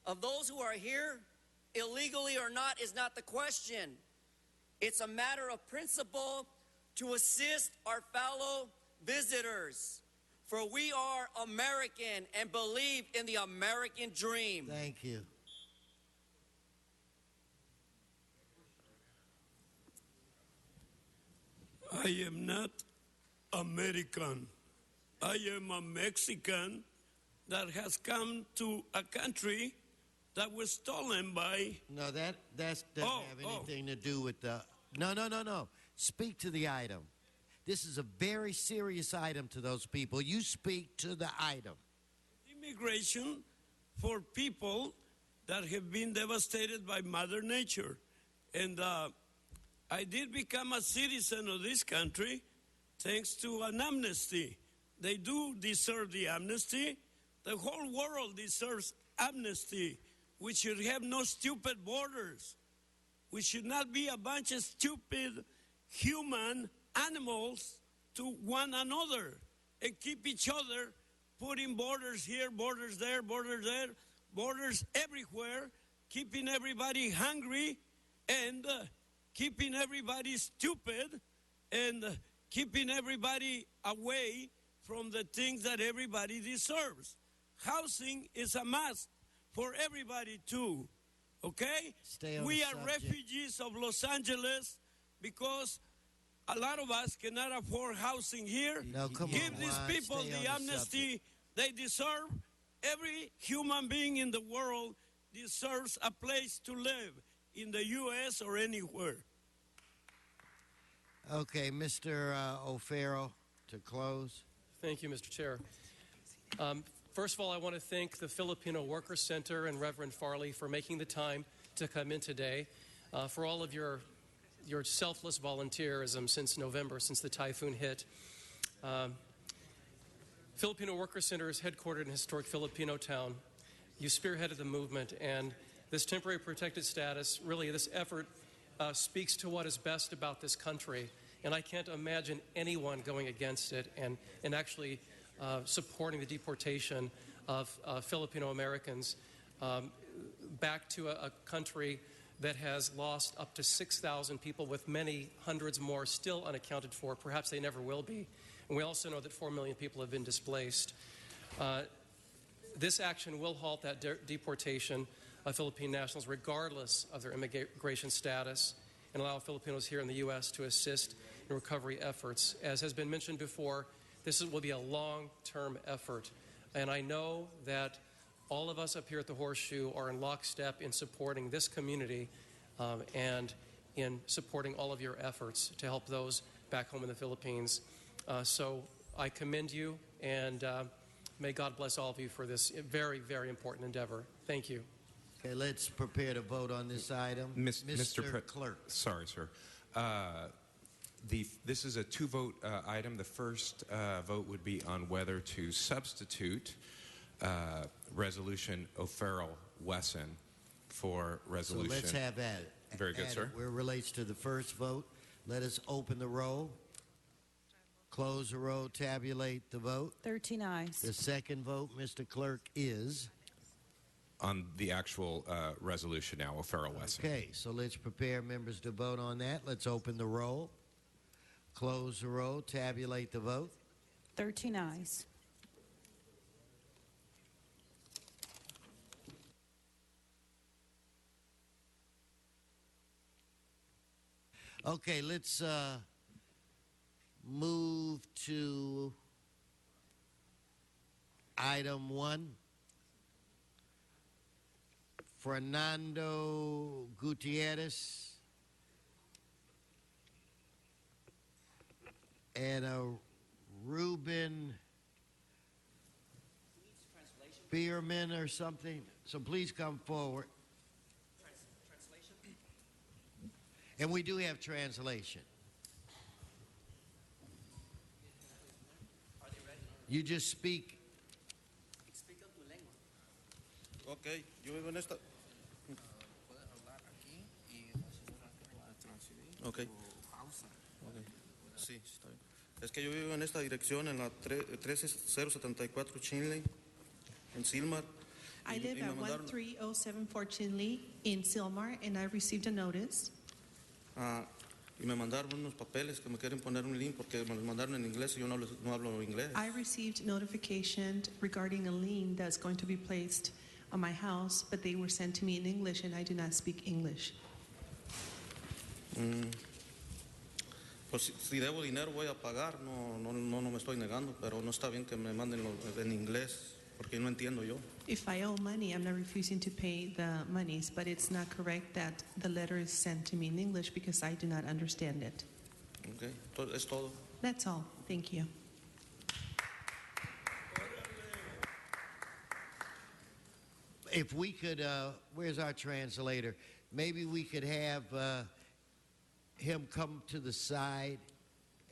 of those who are here, illegally or not, is not the question. It's a matter of principle to assist our fellow visitors. For we are American and believe in the American dream." Thank you. I am not American. I am a Mexican that has come to a country that was stolen by... No, that doesn't have anything to do with the... No. Speak to the item. This is a very serious item to those people. You speak to the item. Immigration for people that have been devastated by Mother Nature. And I did become a citizen of this country thanks to an amnesty. They do deserve the amnesty. The whole world deserves amnesty. We should have no stupid borders. We should not be a bunch of stupid human animals to one another and keep each other putting borders here, borders there, borders everywhere, keeping everybody hungry and keeping everybody stupid and keeping everybody away from the things that everybody deserves. Housing is a must for everybody too, okay? We are refugees of Los Angeles because a lot of us cannot afford housing here. No, come Give on, these people the amnesty they deserve. Every human being in the world deserves a place to live in the U.S. or anywhere. Okay, Mr. O'Farrell, to close. Thank you, Mr. Chair. First of all, I want to thank the Filipino Workers Center and Reverend Farley for making the time to come in today, for all of your selfless volunteerism since November, since the typhoon hit. Filipino Workers Center is headquartered in historic Filipino town. You spearheaded the movement, and this temporary protected status, really, this effort speaks to what is best about this country. And I can't imagine anyone going against it and actually supporting the deportation of Filipino Americans back to a country that has lost up to 6,000 people, with many hundreds more still unaccounted for. Perhaps they never will be. And we also know that 4 million people have been displaced. This action will halt that deportation of Philippine nationals regardless of their immigration status, and allow Filipinos here in the U.S. to assist in recovery efforts. As has been mentioned before, this will be a long-term effort, and I know that all of us up here at the Horseshoe are in lockstep in supporting this community and in supporting all of your efforts to help those back home in the Philippines. So I commend you, and may God bless all of you for this very, very important endeavor. Thank you. Okay, let's prepare to vote on this item. Mr. Clerk. Sorry, sir. This is a two-vote item. The first vote would be on whether to substitute Resolution O'Farrell-Wesson for Resolution. So let's have at it. Very good, sir. Where it relates to the first vote, let us open the roll, close the roll, tabulate the vote. 13 ayes. The second vote, Mr. Clerk, is? On the actual resolution now, O'Farrell-Wesson. Okay, so let's prepare members to vote on that. Let's open the roll, close the roll, tabulate the vote. 13 ayes. Okay, let's move to item 1. Fernando Gutierrez and Ruben Bierman or something. So please come forward. And we do have translation. You just speak. Ok, yo vivo en esta. Ok. Sí, está bien. Es que yo vivo en esta dirección, en la 13074 Chinley, en Silmar. I live at 13074 Chinley in Silmar, and I received a notice. Y me mandaron unos papeles que me quieren poner un link porque me los mandaron en inglés y yo no hablo inglés. I received notification regarding a lien that's going to be placed on my house, but they were sent to me in English, and I do not speak English. Pues si debo dinero voy a pagar, no me estoy negando, pero no está bien que me manden en inglés porque no entiendo yo. If I owe money, I'm not refusing to pay the monies, but it's not correct that the letter is sent to me in English because I do not understand it. Okay, es todo. That's all. Thank you. If we could, where's our translator? Maybe we could have him come to the side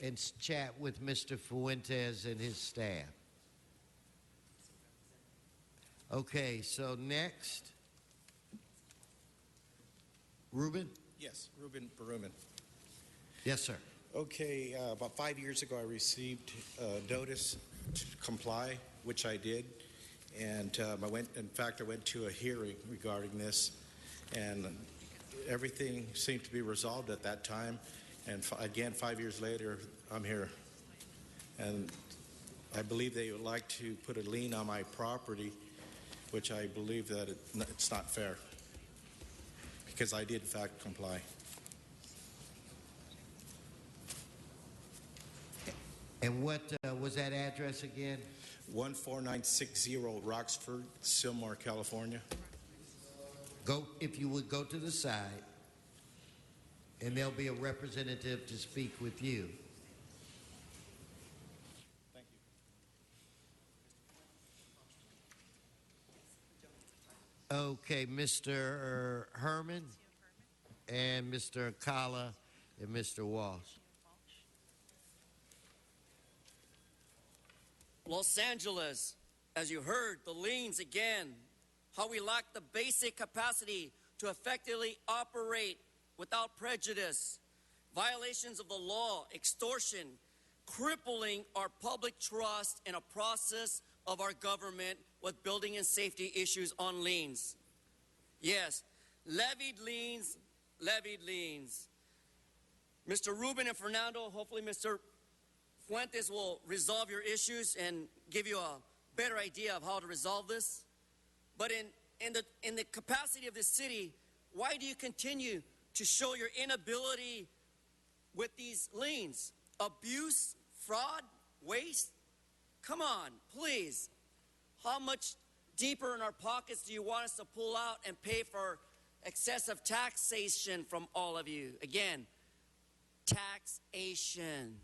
and chat with Mr. Fuentes and his staff. Okay, so next, Ruben? Yes, Ruben Baruman. Yes, sir. Okay, about 5 years ago, I received a notice to comply, which I did, and I went to a hearing regarding this, and everything seemed to be resolved at that time. And again, 5 years later, I'm here, and I believe they would like to put a lien on my property, which I believe that it's not fair, because I did in fact comply. And what was that address again? 14960 Roxford, Silmar, California. Go, if you would go to the side, and there'll be a representative to speak with you. Okay, Mr. Herman and Mr. Kala and Mr. Walsh. Los Angeles, as you heard, the liens again how we lack the basic capacity to effectively operate without prejudice, violations of the law, extortion, crippling our public trust in a process of our government with building and safety issues on liens. Yes, levied liens, levied liens. Mr. Rubin and Fernando, hopefully Mr. Fuentes will resolve your issues and give you a better idea of how to resolve this. But in the capacity of this city, why do you continue to show your inability with these liens? Abuse, fraud, waste? Come on, please. How much deeper in our pockets do you want us to pull out and pay for excessive taxation from all of you? Again, taxation.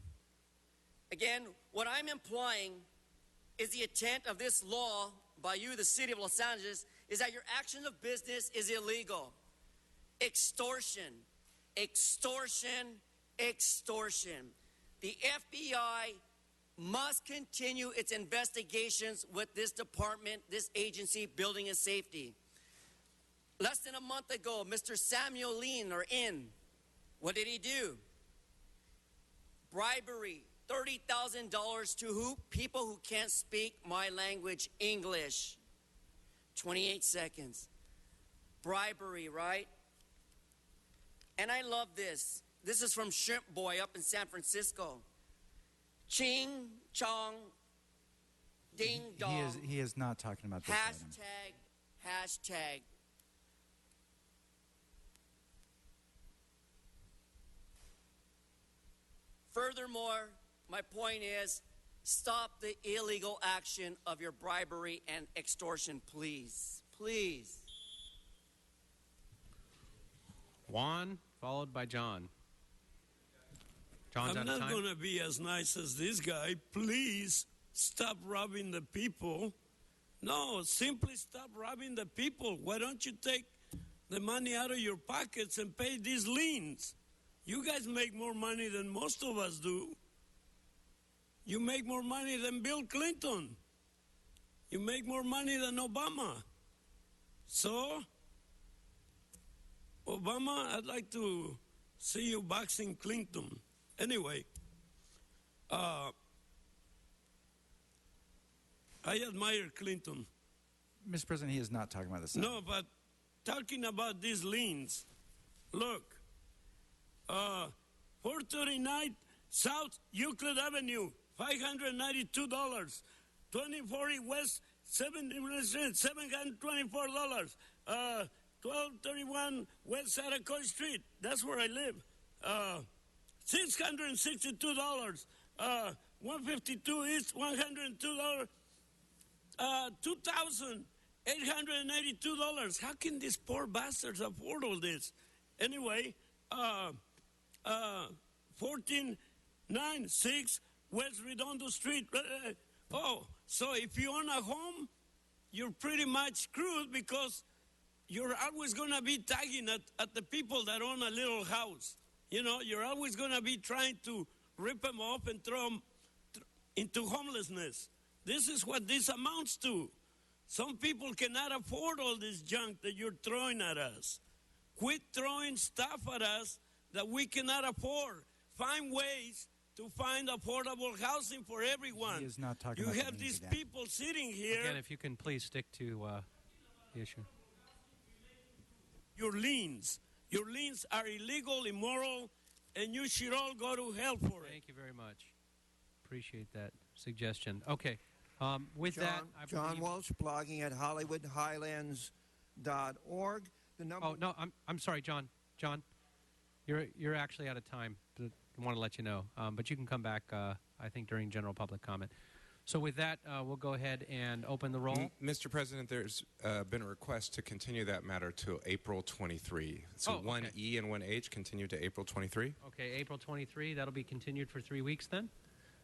Again, what I'm implying is the intent of this law by you, the city of Los Angeles, is that your action of business is illegal. Extortion, extortion, extortion. The FBI must continue its investigations with this department, this agency, building and safety. Less than a month ago, Mr. Samuel Lean, or In, what did he do? Bribery, $30,000 to who? People who can't speak my language, English. 28 seconds. Bribery, right? And I love this. This is from Shrimp Boy up in San Francisco. Ching, chong, ding, dong. He is not talking about this item. Hashtag. Furthermore, my point is, stop the illegal action of your bribery and extortion, please. Please. Juan, followed by John. John's I'm out of not time. going to be as nice as this guy. Please stop robbing the people. No, simply stop robbing the people. Why don't you take the money out of your pockets and pay these liens? You guys make more money than most of us do. You make more money than Bill Clinton. You make more money than Obama. So, Obama, I'd like to see you boxing Clinton. Anyway, I admire Clinton. Mr. President, he is not talking about this. No, but talking about these liens, look, 439 South Euclid Avenue, $592. 2040 West, $724. 1231 West Saracoy Street, that's where I live. $662. 152 East, $102. $2,882. How can these poor bastards afford all this? Anyway, 1496 West Redondo Street. So if you own a home, you're pretty much screwed because you're always going to be tagging at the people that own a little house. You know, you're always going to be trying to rip them off and throw them into homelessness. This is what this amounts to. Some people cannot afford all this junk that you're throwing at us. Quit throwing stuff at us that we cannot afford. Find ways to find affordable housing for everyone. He is not talking You about have the liens these again. people sitting here. Again, if you can please stick to the issue. Your liens. Your liens are illegal, immoral, and you should all go to hell for it. Thank you very much. Appreciate that suggestion. Okay. With that, I John believe... Walsh, blogging at HollywoodHighlands.org. The number. Oh no, I'm sorry, John. John, you're actually out of time. I want to let you know, but you can come back. I think during general public comment. So with that, we'll go ahead and open the roll. Mr. President, there's been a request to continue that matter to April 23. So Oh, okay. 1E and 1H continue to April 23. Okay, April 23. That'll be continued for 3 weeks then.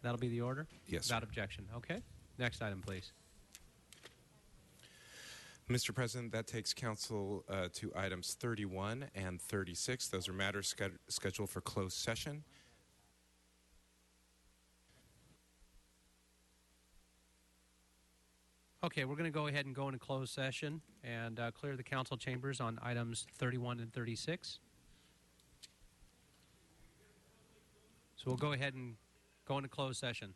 That'll be the order. Yes, Without sir. objection. Okay. Next item, please. Mr. President, that takes council to items 31 and 36. Those are matters scheduled for closed session. Okay, we're going to go ahead and go into closed session and clear the council chambers on items 31 and 36. So we'll go ahead and go into closed session.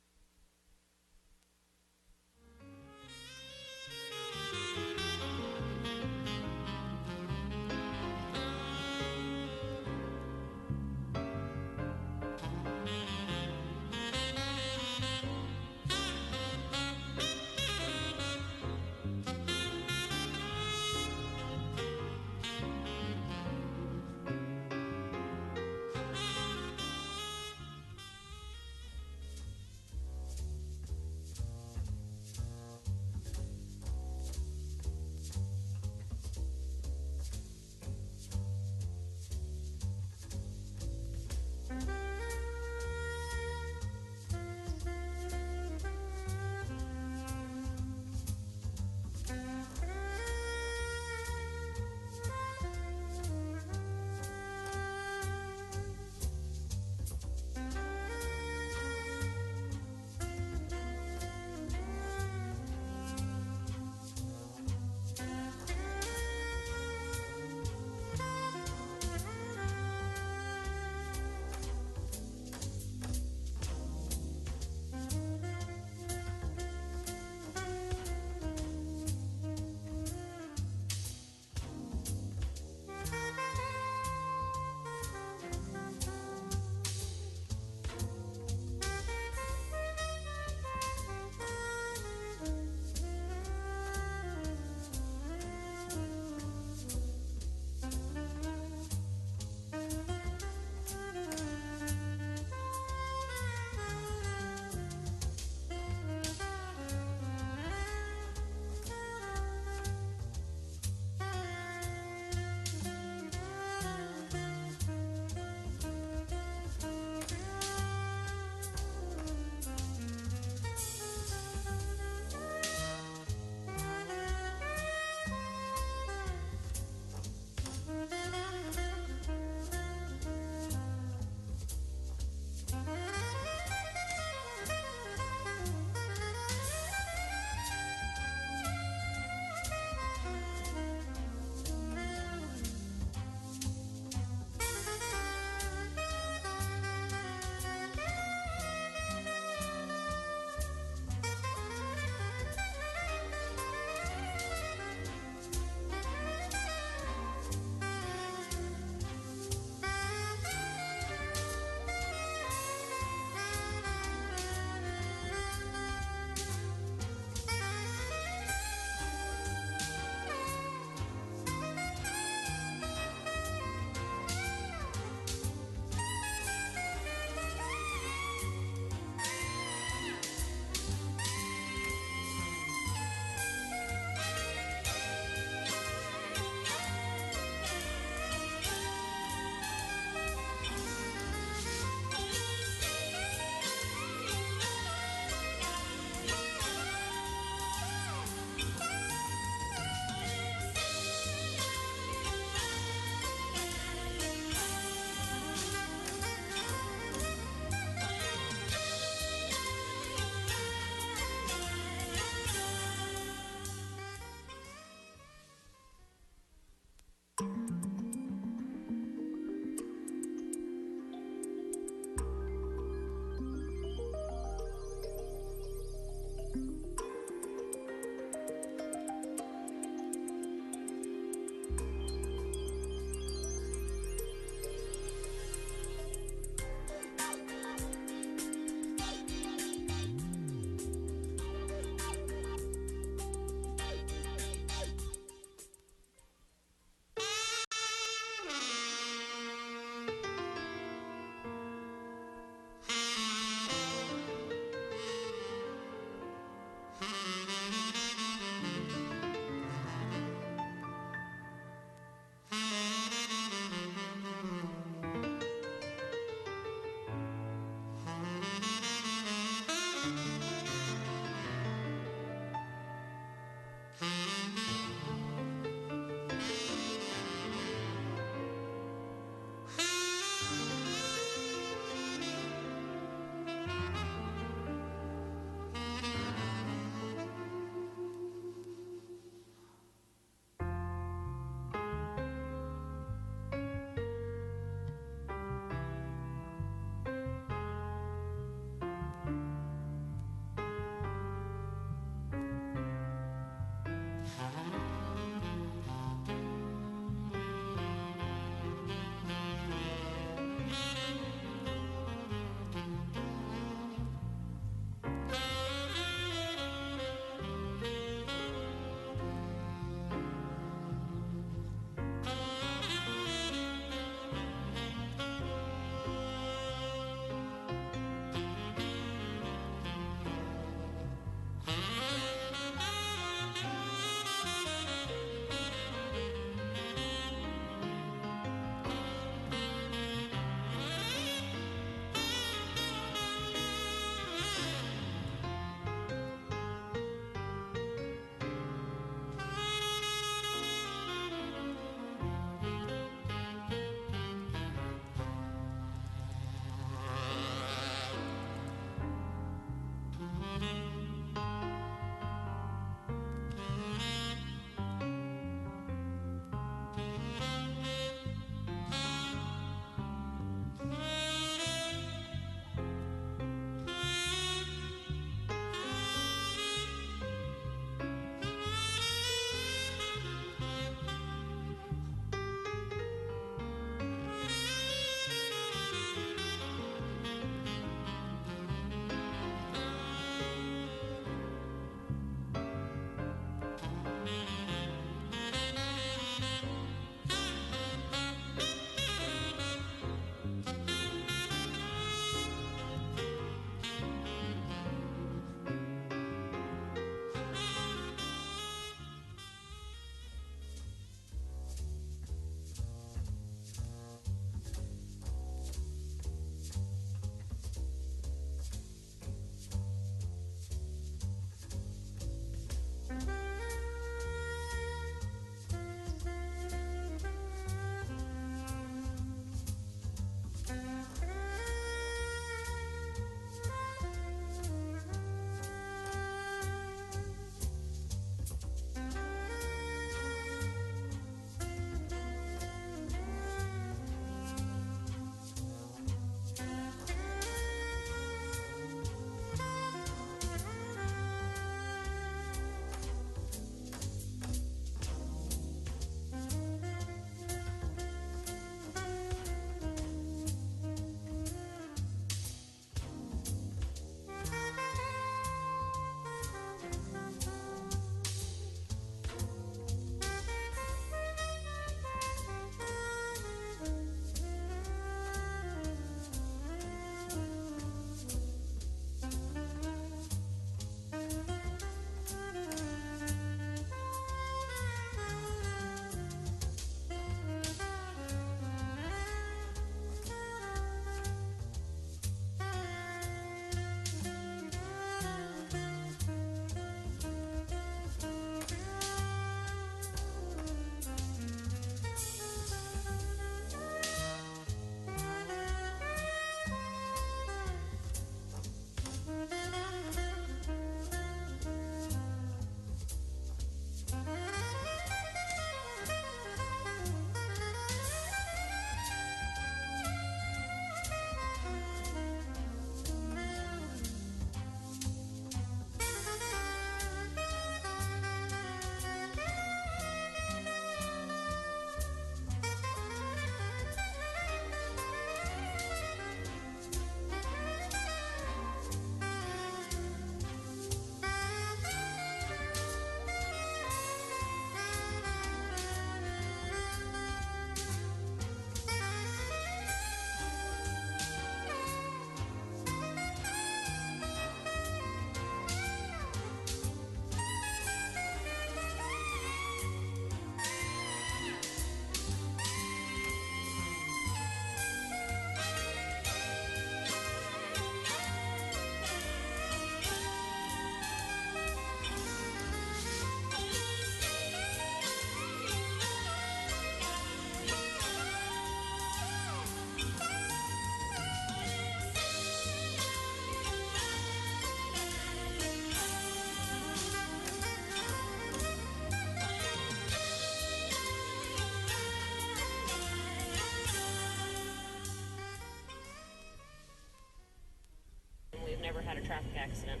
traffic accident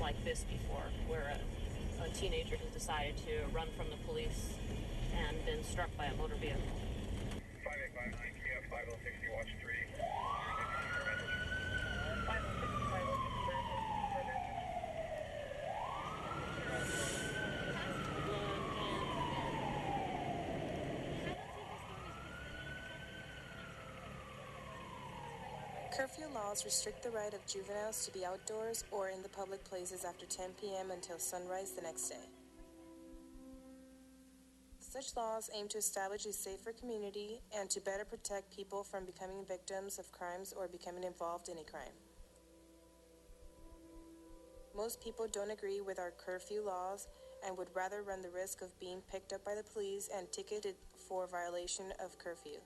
like this before, where a teenager has decided to run from the police and been struck by a motor vehicle. 5859 KF 5060, watch 3. 5060, Curfew laws restrict the right of juveniles to be outdoors or in the public places after 10 p.m. until sunrise the next day. Such laws aim to establish a safer community and to better protect people from becoming victims of crimes or becoming involved in a crime. Most people don't agree with our curfew laws and would rather run the risk of being picked up by the police and ticketed for violation of curfew.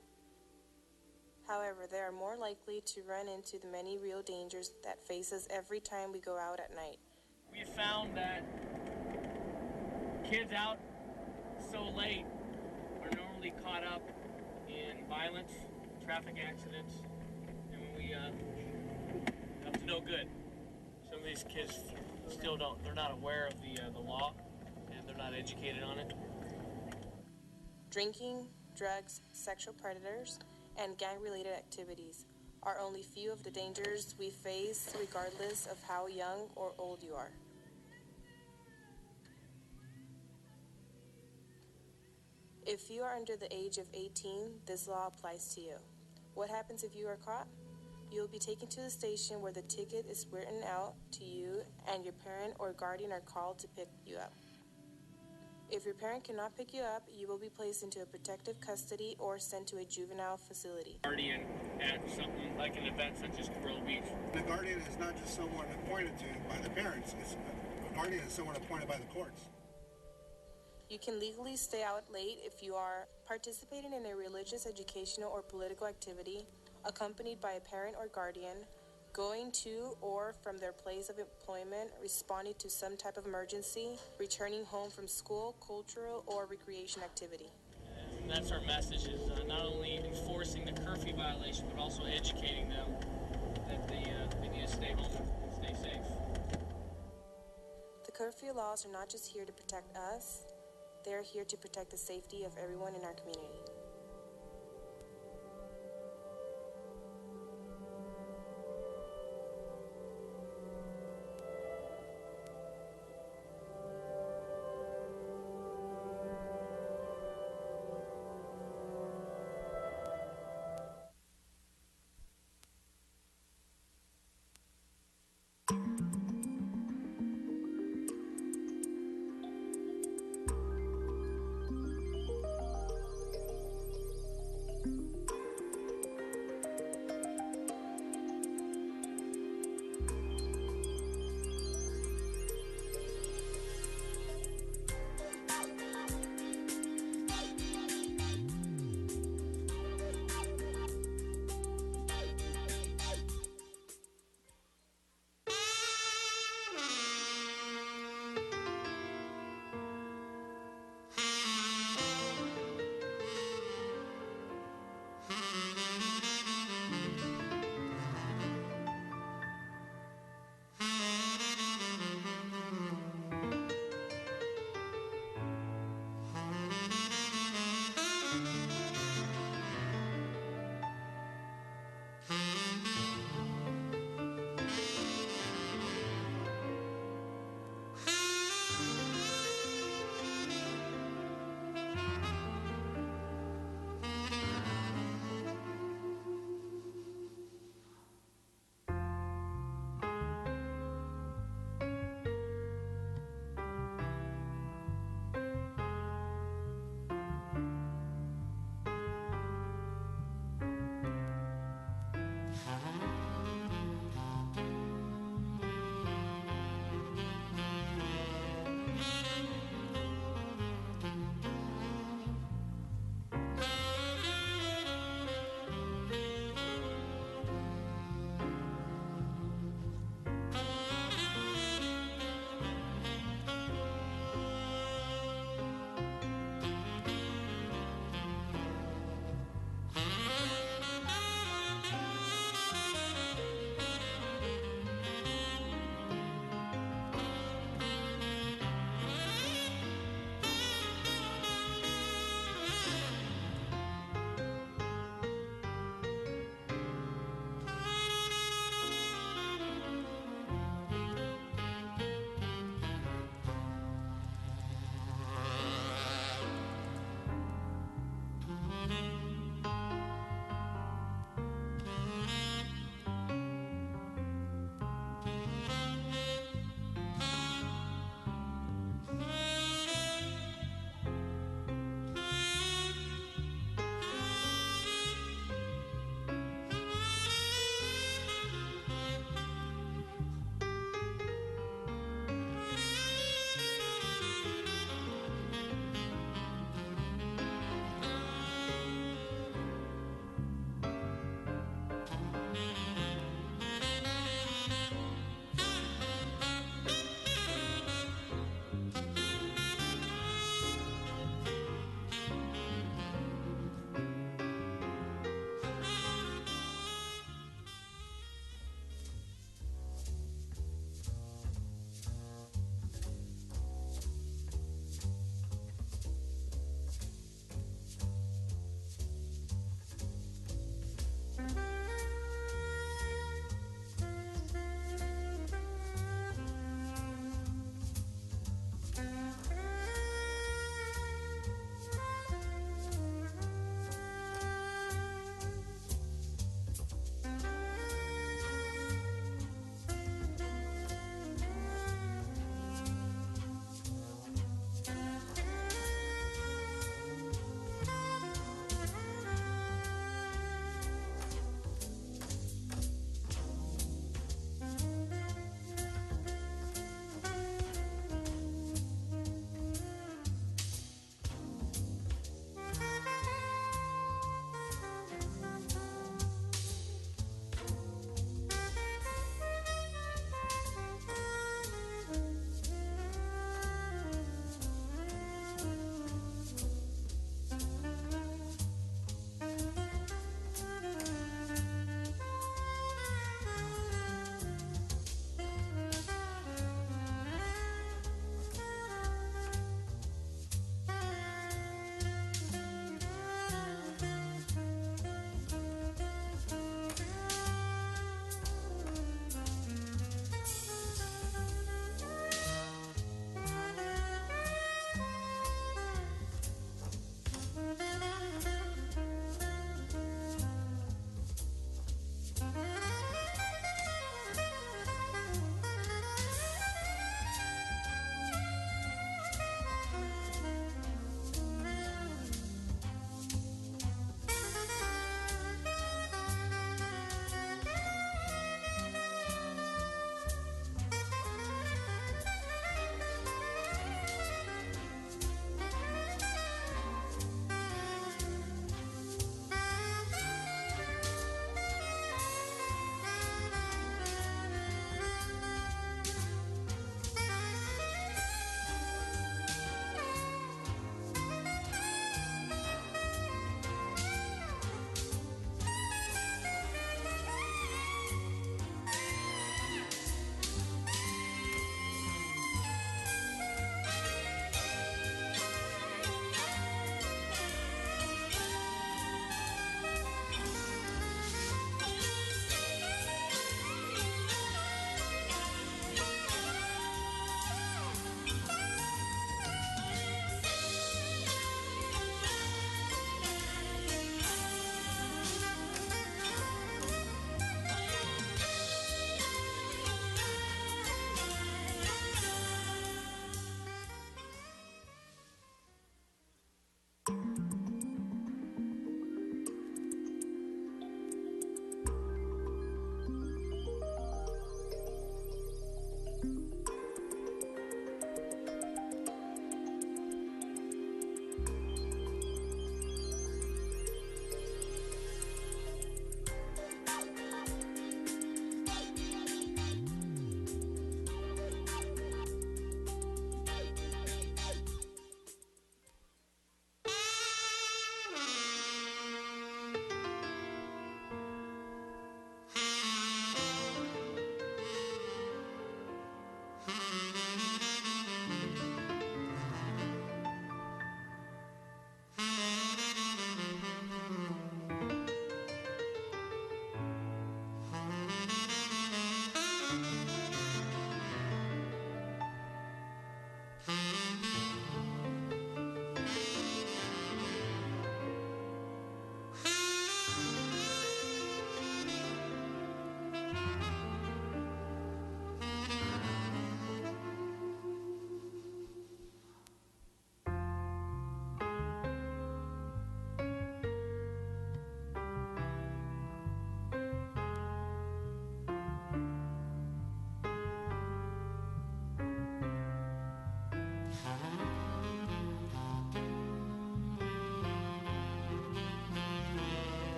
However, they are more likely to run into the many real dangers that face us every time we go out at night. We have found that kids out so late are normally caught up in violence, traffic accidents, and we up to no good. Some of these kids still they're not aware of the law, and they're not educated on it. Drinking, drugs, sexual predators, and gang-related activities are only few of the dangers we face regardless of how young or old you are. If you are under the age of 18, this law applies to you. What happens if you are caught? You will be taken to the station where the ticket is written out to you and your parent or guardian are called to pick you up. If your parent cannot pick you up, you will be placed into a protective custody or sent to a juvenile facility. Guardian at something like an event such as Coral Beach. The guardian is not just someone appointed to by the parents. A guardian is someone appointed by the courts. You can legally stay out late if you are participating in a religious, educational, or political activity, accompanied by a parent or guardian, going to or from their place of employment, responding to some type of emergency, returning home from school, cultural, or recreation activity. And that's our message, is not only enforcing the curfew violation, but also educating them that they need to stay home and stay safe. The curfew laws are not just here to protect us, they are here to protect the safety of everyone in our community.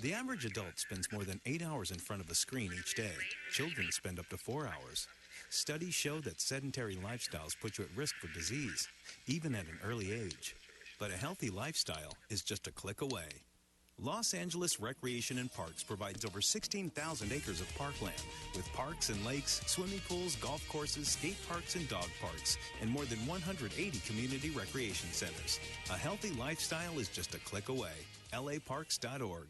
The average adult spends more than 8 hours in front of a screen each day. Children spend up to 4 hours. Studies show that sedentary lifestyles put you at risk for disease, even at an early age. But a healthy lifestyle is just a click away. Los Angeles Recreation and Parks provides over 16,000 acres of parkland with parks and lakes, swimming pools, golf courses, skate parks, and dog parks, and more than 180 community recreation centers. A healthy lifestyle is just a click away. laparks.org.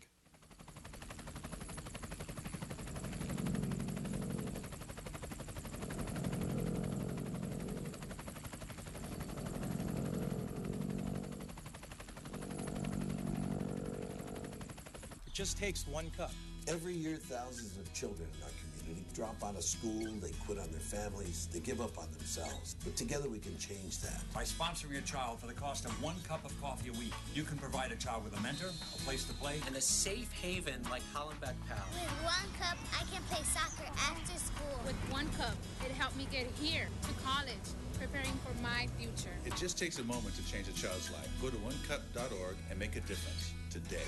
It just takes 1 cup. Every year, thousands of children in our community drop out of school, they quit on their families, they give up on themselves. But together we can change that. By sponsoring your child for the cost of 1 cup of coffee a week, you can provide a child with a mentor, a place to play, and a safe haven like Hollenbeck Pal. With 1 cup, I can play soccer after school. With 1 cup, it helped me get here to college, preparing for my future. It just takes a moment to change a child's life. Go to onecup.org and make a difference today.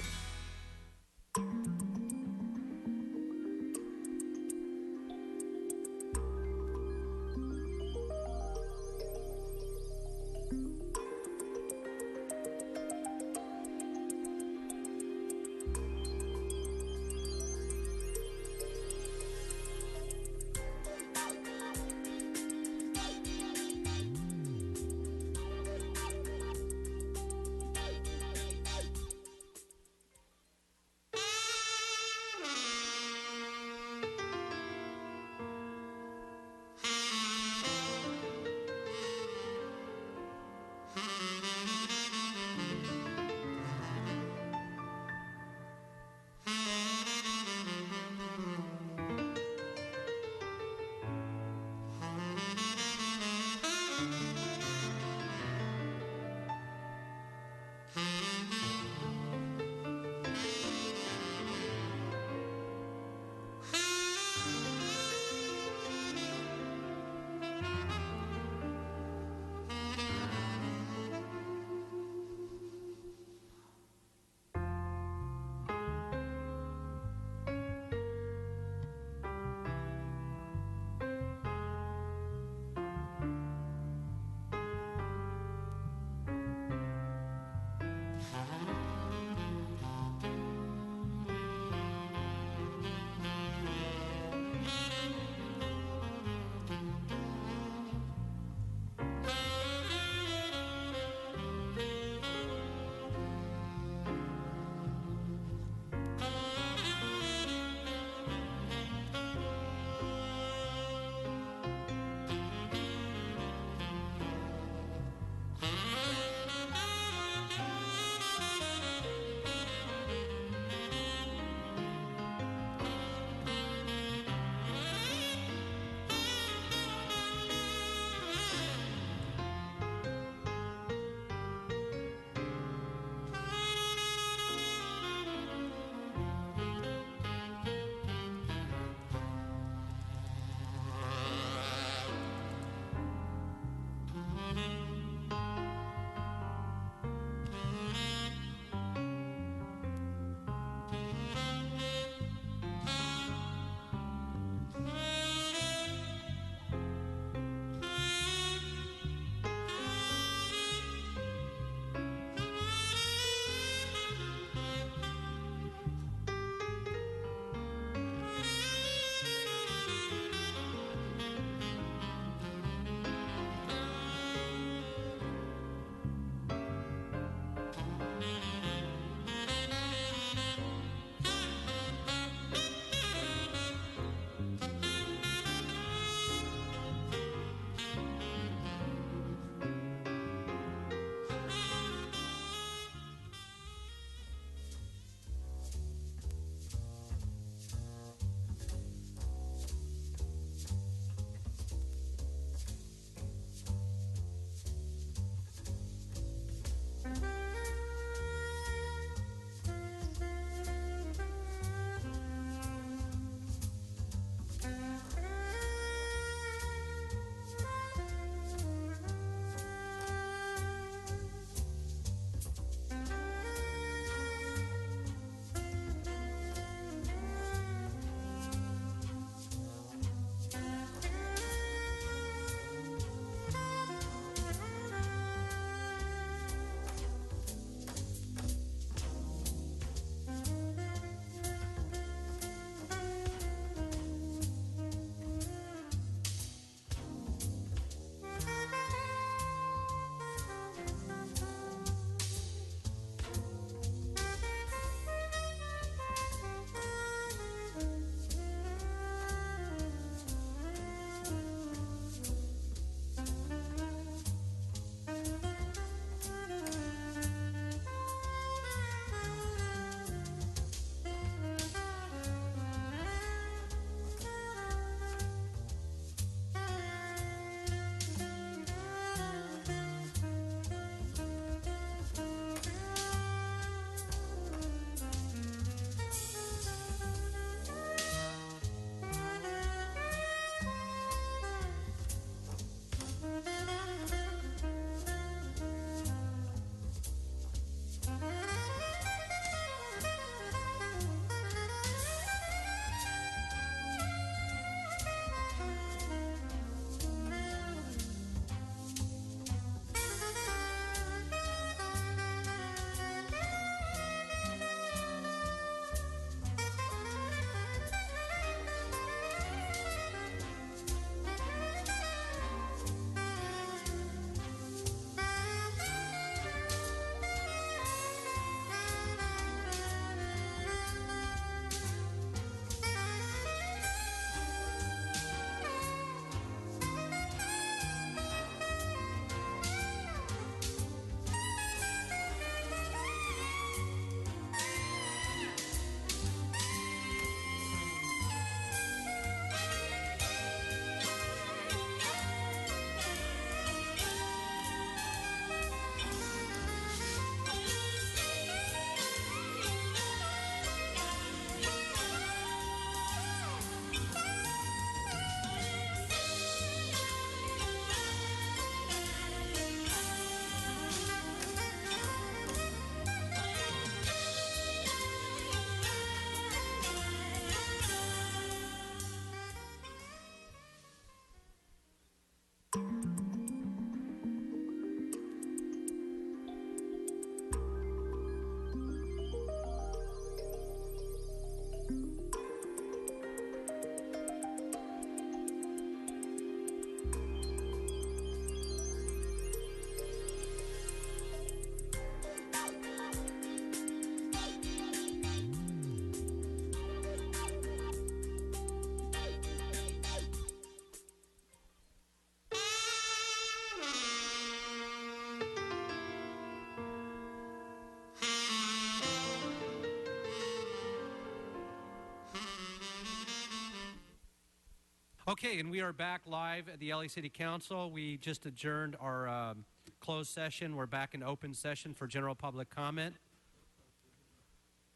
Okay, and we are back live at the LA City Council. We just adjourned our closed session. We're back in open session for general public comment.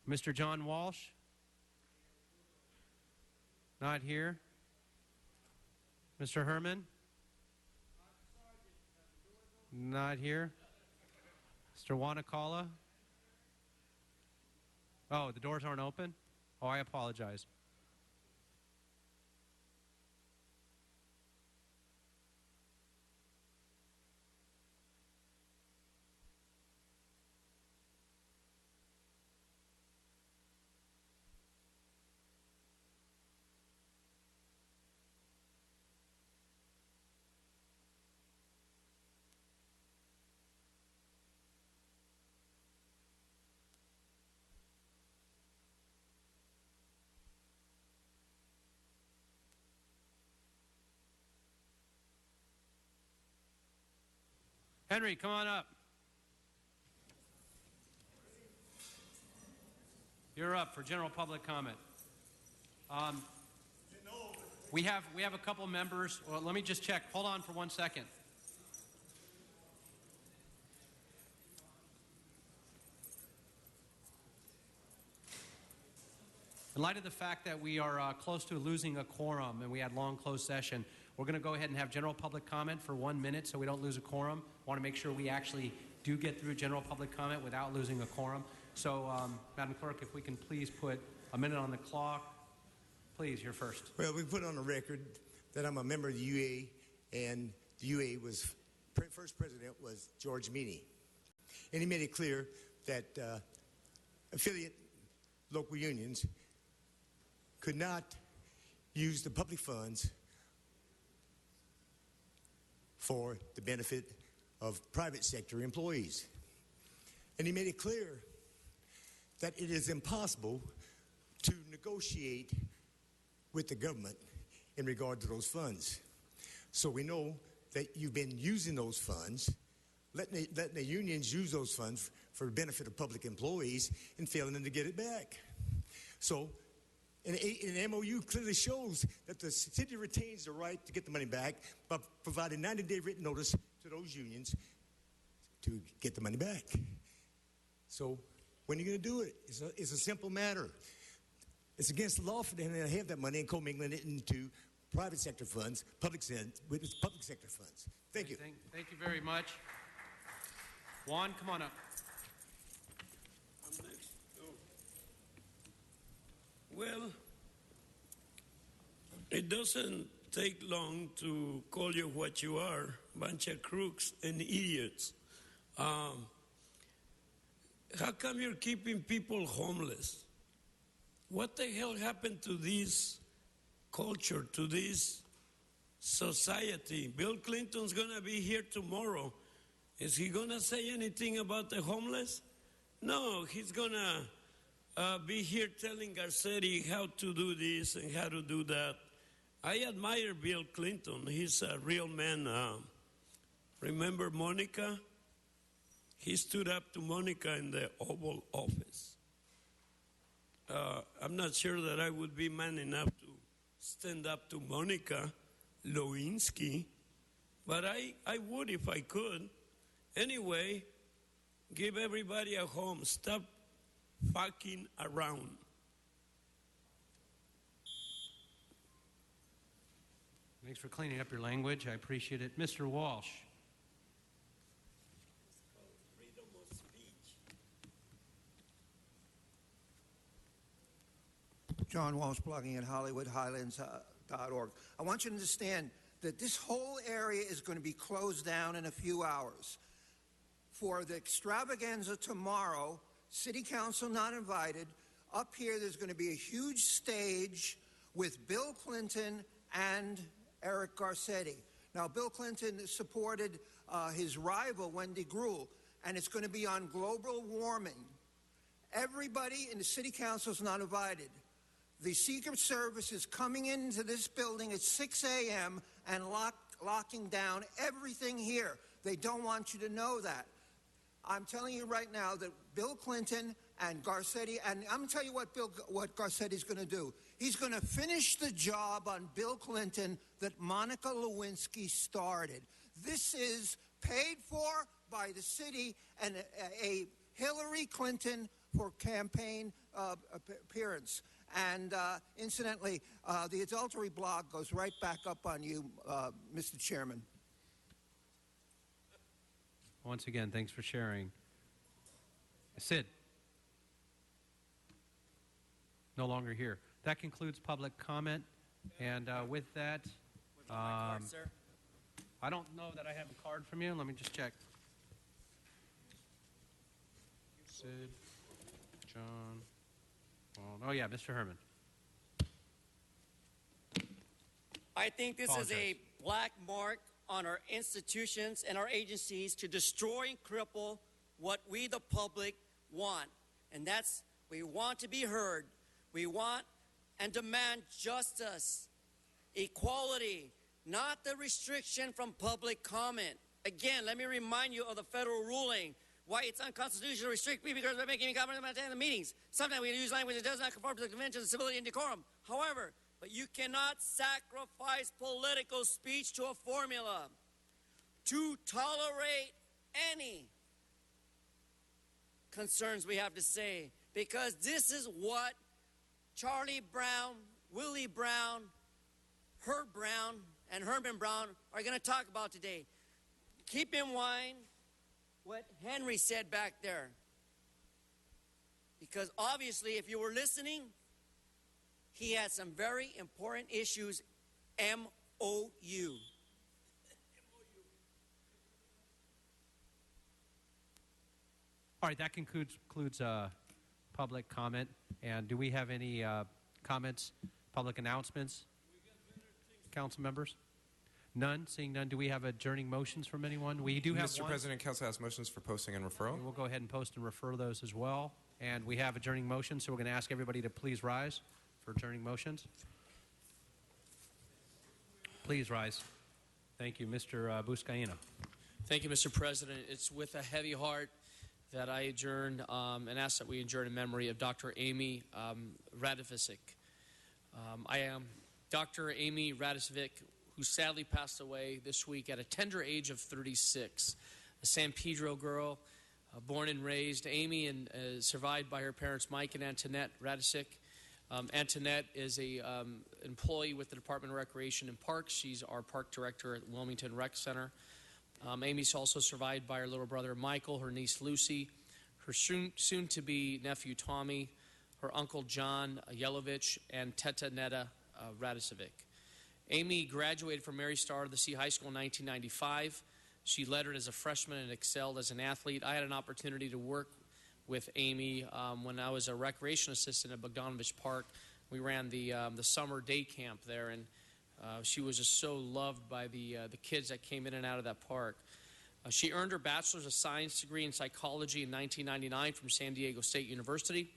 Mr. John Walsh? Not here. Mr. Herman? Not here. Mr. Wanakala? Oh, the doors aren't open? Oh, I apologize. Henry, come on up. You're up for general public comment. We have a couple members. Well, let me just check. Hold on for 1 second. In light of the fact that we are close to losing a quorum and we had long closed session, we're going to go ahead and have general public comment for 1 minute so we don't lose a quorum. I want to make sure we actually do get through general public comment without losing a quorum. So, Madam Clerk, if we can please put a minute on the clock. Please, you're first. Well, we put on the record that I'm a member of the UA, and the UA was, first president was George Meany. And he made it clear that affiliate local unions could not use the public funds for the benefit of private sector employees. And he made it clear that it is impossible to negotiate with the government in regard to those funds. So we know that you've been using those funds, letting the unions use those funds for the benefit of public employees and failing them to get it back. So an MOU clearly shows that the city retains the right to get the money back by providing 90-day written notice to those unions to get the money back. So when are you going to do it? It's a simple matter. It's against the law for them to have that money and commingling it into private sector funds, public sector funds. Thank you. Thank you very much. Juan, come on up. Well, it doesn't take long to call you what you are, bunch of crooks and idiots. How come you're keeping people homeless? What the hell happened to this culture, to this society? Bill Clinton's going to be here tomorrow. Is he going to say anything about the homeless? No, he's going to be here telling Garcetti how to do this and how to do that. I admire Bill Clinton. He's a real man. Remember Monica? He stood up to Monica in the Oval Office. I'm not sure that I would be man enough to stand up to Monica Lewinsky, but I would if I could. Anyway, give everybody a home. Stop fucking around. Thanks for cleaning up your language. I appreciate it. Mr. Walsh. John Walsh, blogging at HollywoodHighlands.org. I want you to understand that this whole area is going to be closed down in a few hours. For the extravaganza tomorrow, City Council not invited, up here there's going to be a huge stage with Bill Clinton and Eric Garcetti. Now, Bill Clinton supported his rival, Wendy Gruhl, and it's going to be on global warming. Everybody in the City Council is not invited. The Secret Service is coming into this building at 6 a.m. and locking down everything here. They don't want you to know that. I'm telling you right now that Bill Clinton And Garcetti, and I'm going to tell you what Garcetti's going to do. He's going to finish the job on Bill Clinton that Monica Lewinsky started. This is paid for by the city and a Hillary Clinton for campaign appearance. And incidentally, the adultery blog goes right back up on you, Mr. Chairman. Once again, thanks for sharing. Sid. No longer here. That concludes public comment. And with that, card, sir? I don't know that I have a card from you. Let me just check. Sid, John. Oh, yeah, Mr. Herman. I think this is a black mark on our institutions and our agencies to destroy and cripple what we, the public, want. And that's, we want to be heard. We want and demand justice, equality, not the restriction from public comment. Again, let me remind you of the federal ruling. Why it's unconstitutional to restrict people because we're making comment about the meetings. Sometimes we use language that does not conform to the Convention of Civility and Decorum. However, but you cannot sacrifice political speech to a formula to tolerate any concerns we have to say, because this is what Charlie Brown, Willie Brown, Herb Brown, and Herman Brown are going to talk about today. Keep in mind what Henry said back there, because obviously if you were listening, he had some very important issues, MOU. All right, that concludes public comment. And do we have any comments, public announcements, council members? None. Seeing none, do we have adjourning motions from anyone? We do have Mr. one. President, council has motions for posting and referral. We'll go ahead and post and refer those as well. And we have adjourning motions, so we're going to ask everybody to please rise for adjourning motions. Please rise. Thank you. Mr. Buscaino. Thank you, Mr. President. It's with a heavy heart that I adjourn and ask that we adjourn in memory of Dr. Amy Radovic. I am Dr. Amy Radovic, who sadly passed away this week at a tender age of 36. A San Pedro girl, born and raised. Amy and survived by her parents, Mike and Antoinette Radovic. Antoinette is a employee with the Department of Recreation and Parks. She's our park director at Wilmington Rec Center. Amy's also survived by her little brother Michael, her niece Lucy, her soon-to-be nephew Tommy, her uncle John Yelovich, and Teta Netta Radovic. Amy graduated from Mary Star of the Sea High School in 1995. She lettered as a freshman and excelled as an athlete. I had an opportunity to work with Amy when I was a recreation assistant at Bogdanovich Park. We ran the summer day camp there, and she was just so loved by the kids that came in and out of that park. She earned her Bachelor's of Science degree in psychology in 1999 from San Diego State University.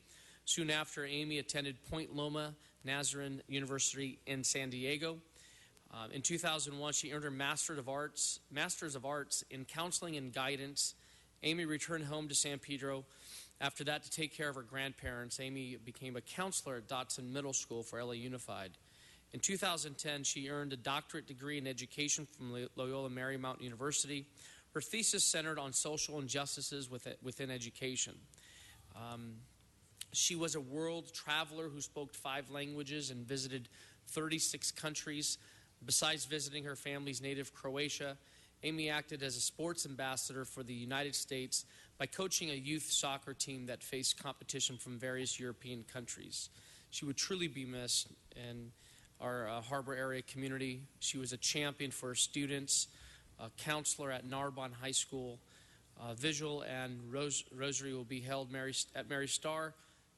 Soon after, Amy attended Point Loma Nazarene University in San Diego. In 2001, she earned her Master's of Arts in Counseling and Guidance. Amy returned home to San Pedro. After that, to take care of her grandparents, Amy became a counselor at Dotson Middle School for LA Unified. In 2010, she earned a doctorate degree in education from Loyola Marymount University. Her thesis centered on social injustices within education. She was a world traveler who spoke 5 languages and visited 36 countries. Besides visiting her family's native Croatia, Amy acted as a sports ambassador for the United States by coaching a youth soccer team that faced competition from various European countries. She would truly be missed in our Harbor area community. She was a champion for her students, a counselor at Narbonne High School. Vigil and Rosary will be held at Mary Star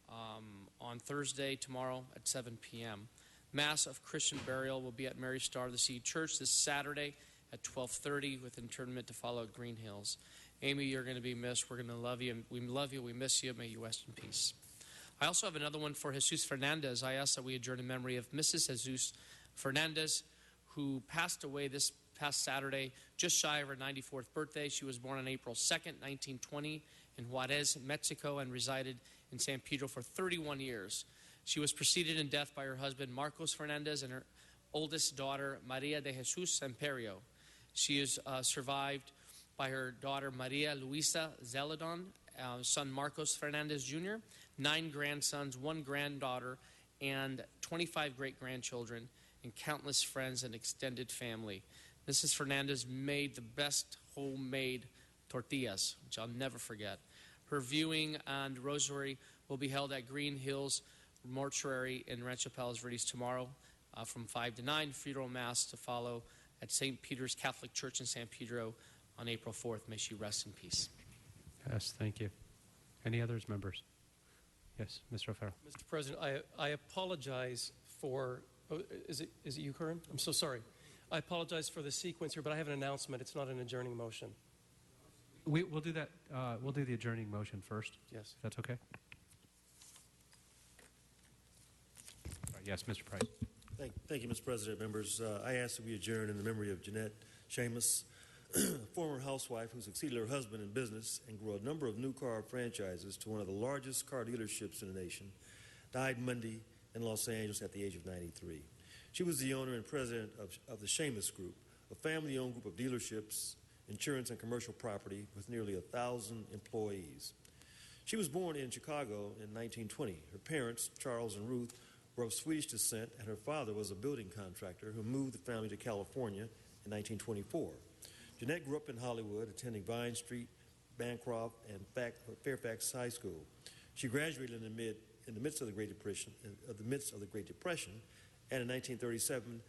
on Thursday, tomorrow at 7 p.m. Mass of Christian burial will be at Mary Star of the Sea Church this Saturday at 12:30 with interment to follow at Green Hills. Amy, you're going to be missed. We're going to love you. We love you. We miss you. May you rest in peace. I also have another one for Jesus Fernandez. I ask that we adjourn in memory of Mrs. Jesus Fernandez, who passed away this past Saturday, just shy of her 94th birthday. She was born on April 2nd, 1920 in Juarez, Mexico, and resided in San Pedro for 31 years. She was preceded in death by her husband, Marcos Fernandez, and her oldest daughter, Maria de Jesus Samperio. She is survived by her daughter, Maria Luisa Zeledon, son Marcos Fernandez Jr., 9 grandsons, 1 granddaughter, and 25 great-grandchildren, and countless friends and extended family. Mrs. Fernandez made the best homemade tortillas, which I'll never forget. Her viewing and rosary will be held at Green Hills Mortuary in Rancho Palos Verdes tomorrow from 5 to 9. Funeral Mass to follow at St. Peter's Catholic Church in San Pedro on April 4th. May she rest in peace. Yes, thank you. Any others, members? Yes, Mr. O'Farrell. Mr. President, I apologize for, is it you, Curran? I'm so sorry. I apologize for the sequence here, but I have an announcement. It's not an adjourning motion. We'll do that. We'll do the adjourning motion first. Yes. If that's okay. Yes, Mr. Price. Thank you, Mr. President. Members, I ask that we adjourn in the memory of Jeanette Shamus, a former housewife who succeeded her husband in business and grew a number of new car franchises to one of the largest car dealerships in the nation, died Monday in Los Angeles at the age of 93. She was the owner and president of the Shamus Group, a family-owned group of dealerships, insurance, and commercial property with nearly 1,000 employees. She was born in Chicago in 1920. Her parents, Charles and Ruth, were of Swedish descent, and her father was a building contractor who moved the family to California in 1924. Jeanette grew up in Hollywood, attending Vine Street, Bancroft, and Fairfax High School. She graduated in the midst of the Great Depression, and in 1937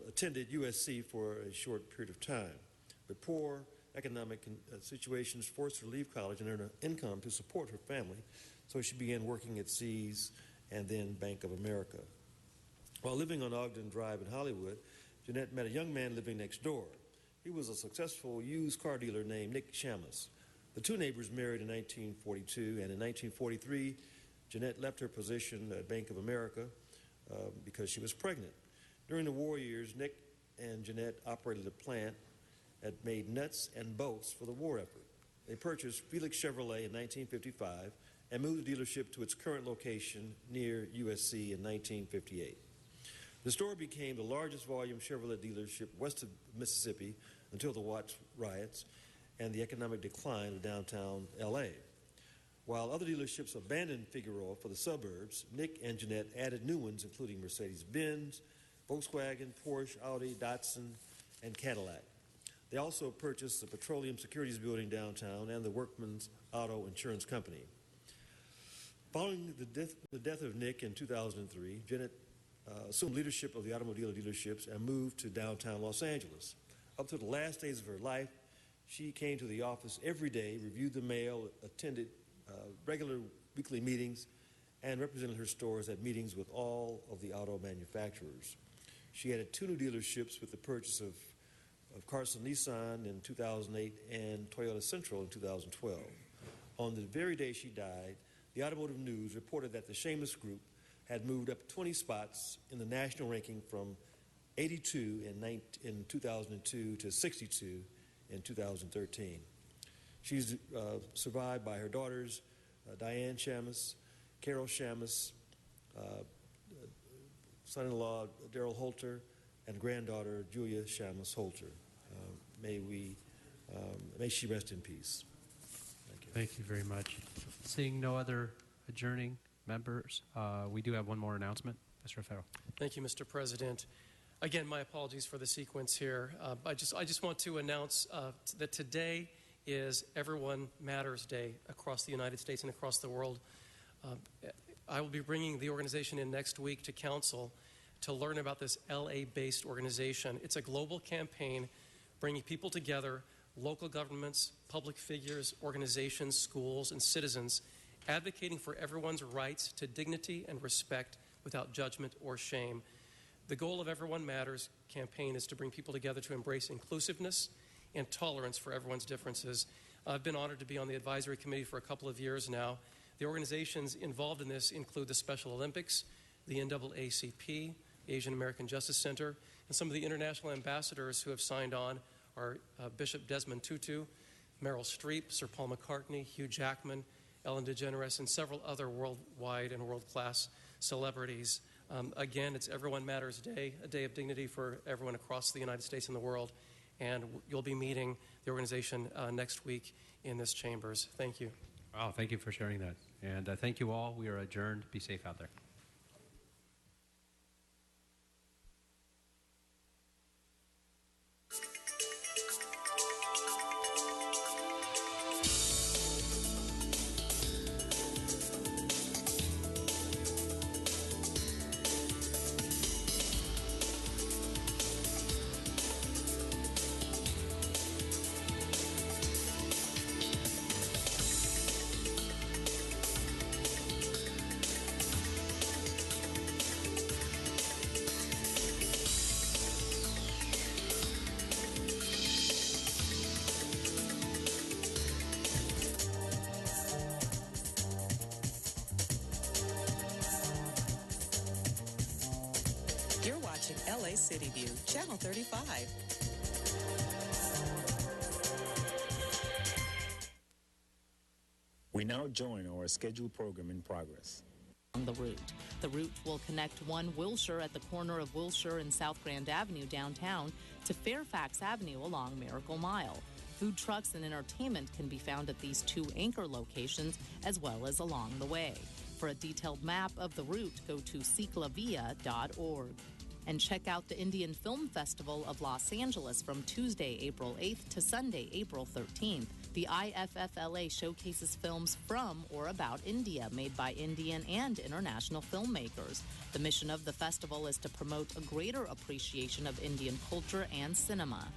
attended USC for a short period of time. But poor economic situations forced her to leave college and earn an income to support her family, so she began working at Sears and then Bank of America. While living on Ogden Drive in Hollywood, Jeanette met a young man living next door. He was a successful used car dealer named Nick Shamus. The two neighbors married in 1942, and in 1943, Jeanette left her position at Bank of America because she was pregnant. During the war years, Nick and Jeanette operated a plant that made nuts and bolts for the war effort. They purchased Felix Chevrolet in 1955 and moved the dealership to its current location near USC in 1958. The store became the largest volume Chevrolet dealership west of Mississippi until the Watts riots and the economic decline of downtown LA. While other dealerships abandoned Figueroa for the suburbs, Nick and Jeanette added new ones, including Mercedes-Benz, Volkswagen, Porsche, Audi, Datsun, and Cadillac. They also purchased the Petroleum Securities Building downtown and the Workman's Auto Insurance Company. Following the death of Nick in 2003, Jeanette assumed leadership of the automobile dealerships and moved to downtown Los Angeles. Up to the last days of her life, she came to the office every day, reviewed the mail, attended regular weekly meetings, and represented her stores at meetings with all of the auto manufacturers. She added 2 new dealerships with the purchase of Carson Nissan in 2008 and Toyota Central in 2012. On the very day she died, the Automotive News reported that the Shamus Group had moved up 20 spots in the national ranking from 82 in 2002 to 62 in 2013. She's survived by her daughters, Diane Shamus, Carol Shamus, son-in-law Daryl Holter, and granddaughter Julia Shamus Holter. May she rest in peace. Thank you. Thank you very much. Seeing no other adjourning members, we do have one more announcement. Mr. O'Farrell. Thank you, Mr. President. Again, my apologies for the sequence here. I just want to announce that today is Everyone Matters Day across the United States and across the world. I will be bringing the organization in next week to council to learn about this LA-based organization. It's a global campaign bringing people together, local governments, public figures, organizations, schools, and citizens, advocating for everyone's rights to dignity and respect without judgment or shame. The goal of Everyone Matters campaign is to bring people together to embrace inclusiveness and tolerance for everyone's differences. I've been honored to be on the advisory committee for a couple of years now. The organizations involved in this include the Special Olympics, the NAACP, the Asian American Justice Center, and some of the international ambassadors who have signed on are Bishop Desmond Tutu, Meryl Streep, Sir Paul McCartney, Hugh Jackman, Ellen DeGeneres, and several other worldwide and world-class celebrities. Again, it's Everyone Matters Day, a day of dignity for everyone across the United States and the world. And you'll be meeting the organization next week in this chambers. Thank you. Wow, thank you for sharing that. And thank you all. We are adjourned. Be safe out there. You're watching LA City View, Channel 35. We now join our scheduled program in progress. On the route. The route will connect 1 Wilshire at the corner of Wilshire and South Grand Avenue downtown to Fairfax Avenue along Miracle Mile. Food trucks and entertainment can be found at these 2 anchor locations as well as along the way. For a detailed map of the route, go to ciclavia.org. And check out the Indian Film Festival of Los Angeles from Tuesday, April 8th to Sunday, April 13th. The IFFLA showcases films from or about India made by Indian and international filmmakers. The mission of the festival is to promote a greater appreciation of Indian culture and cinema.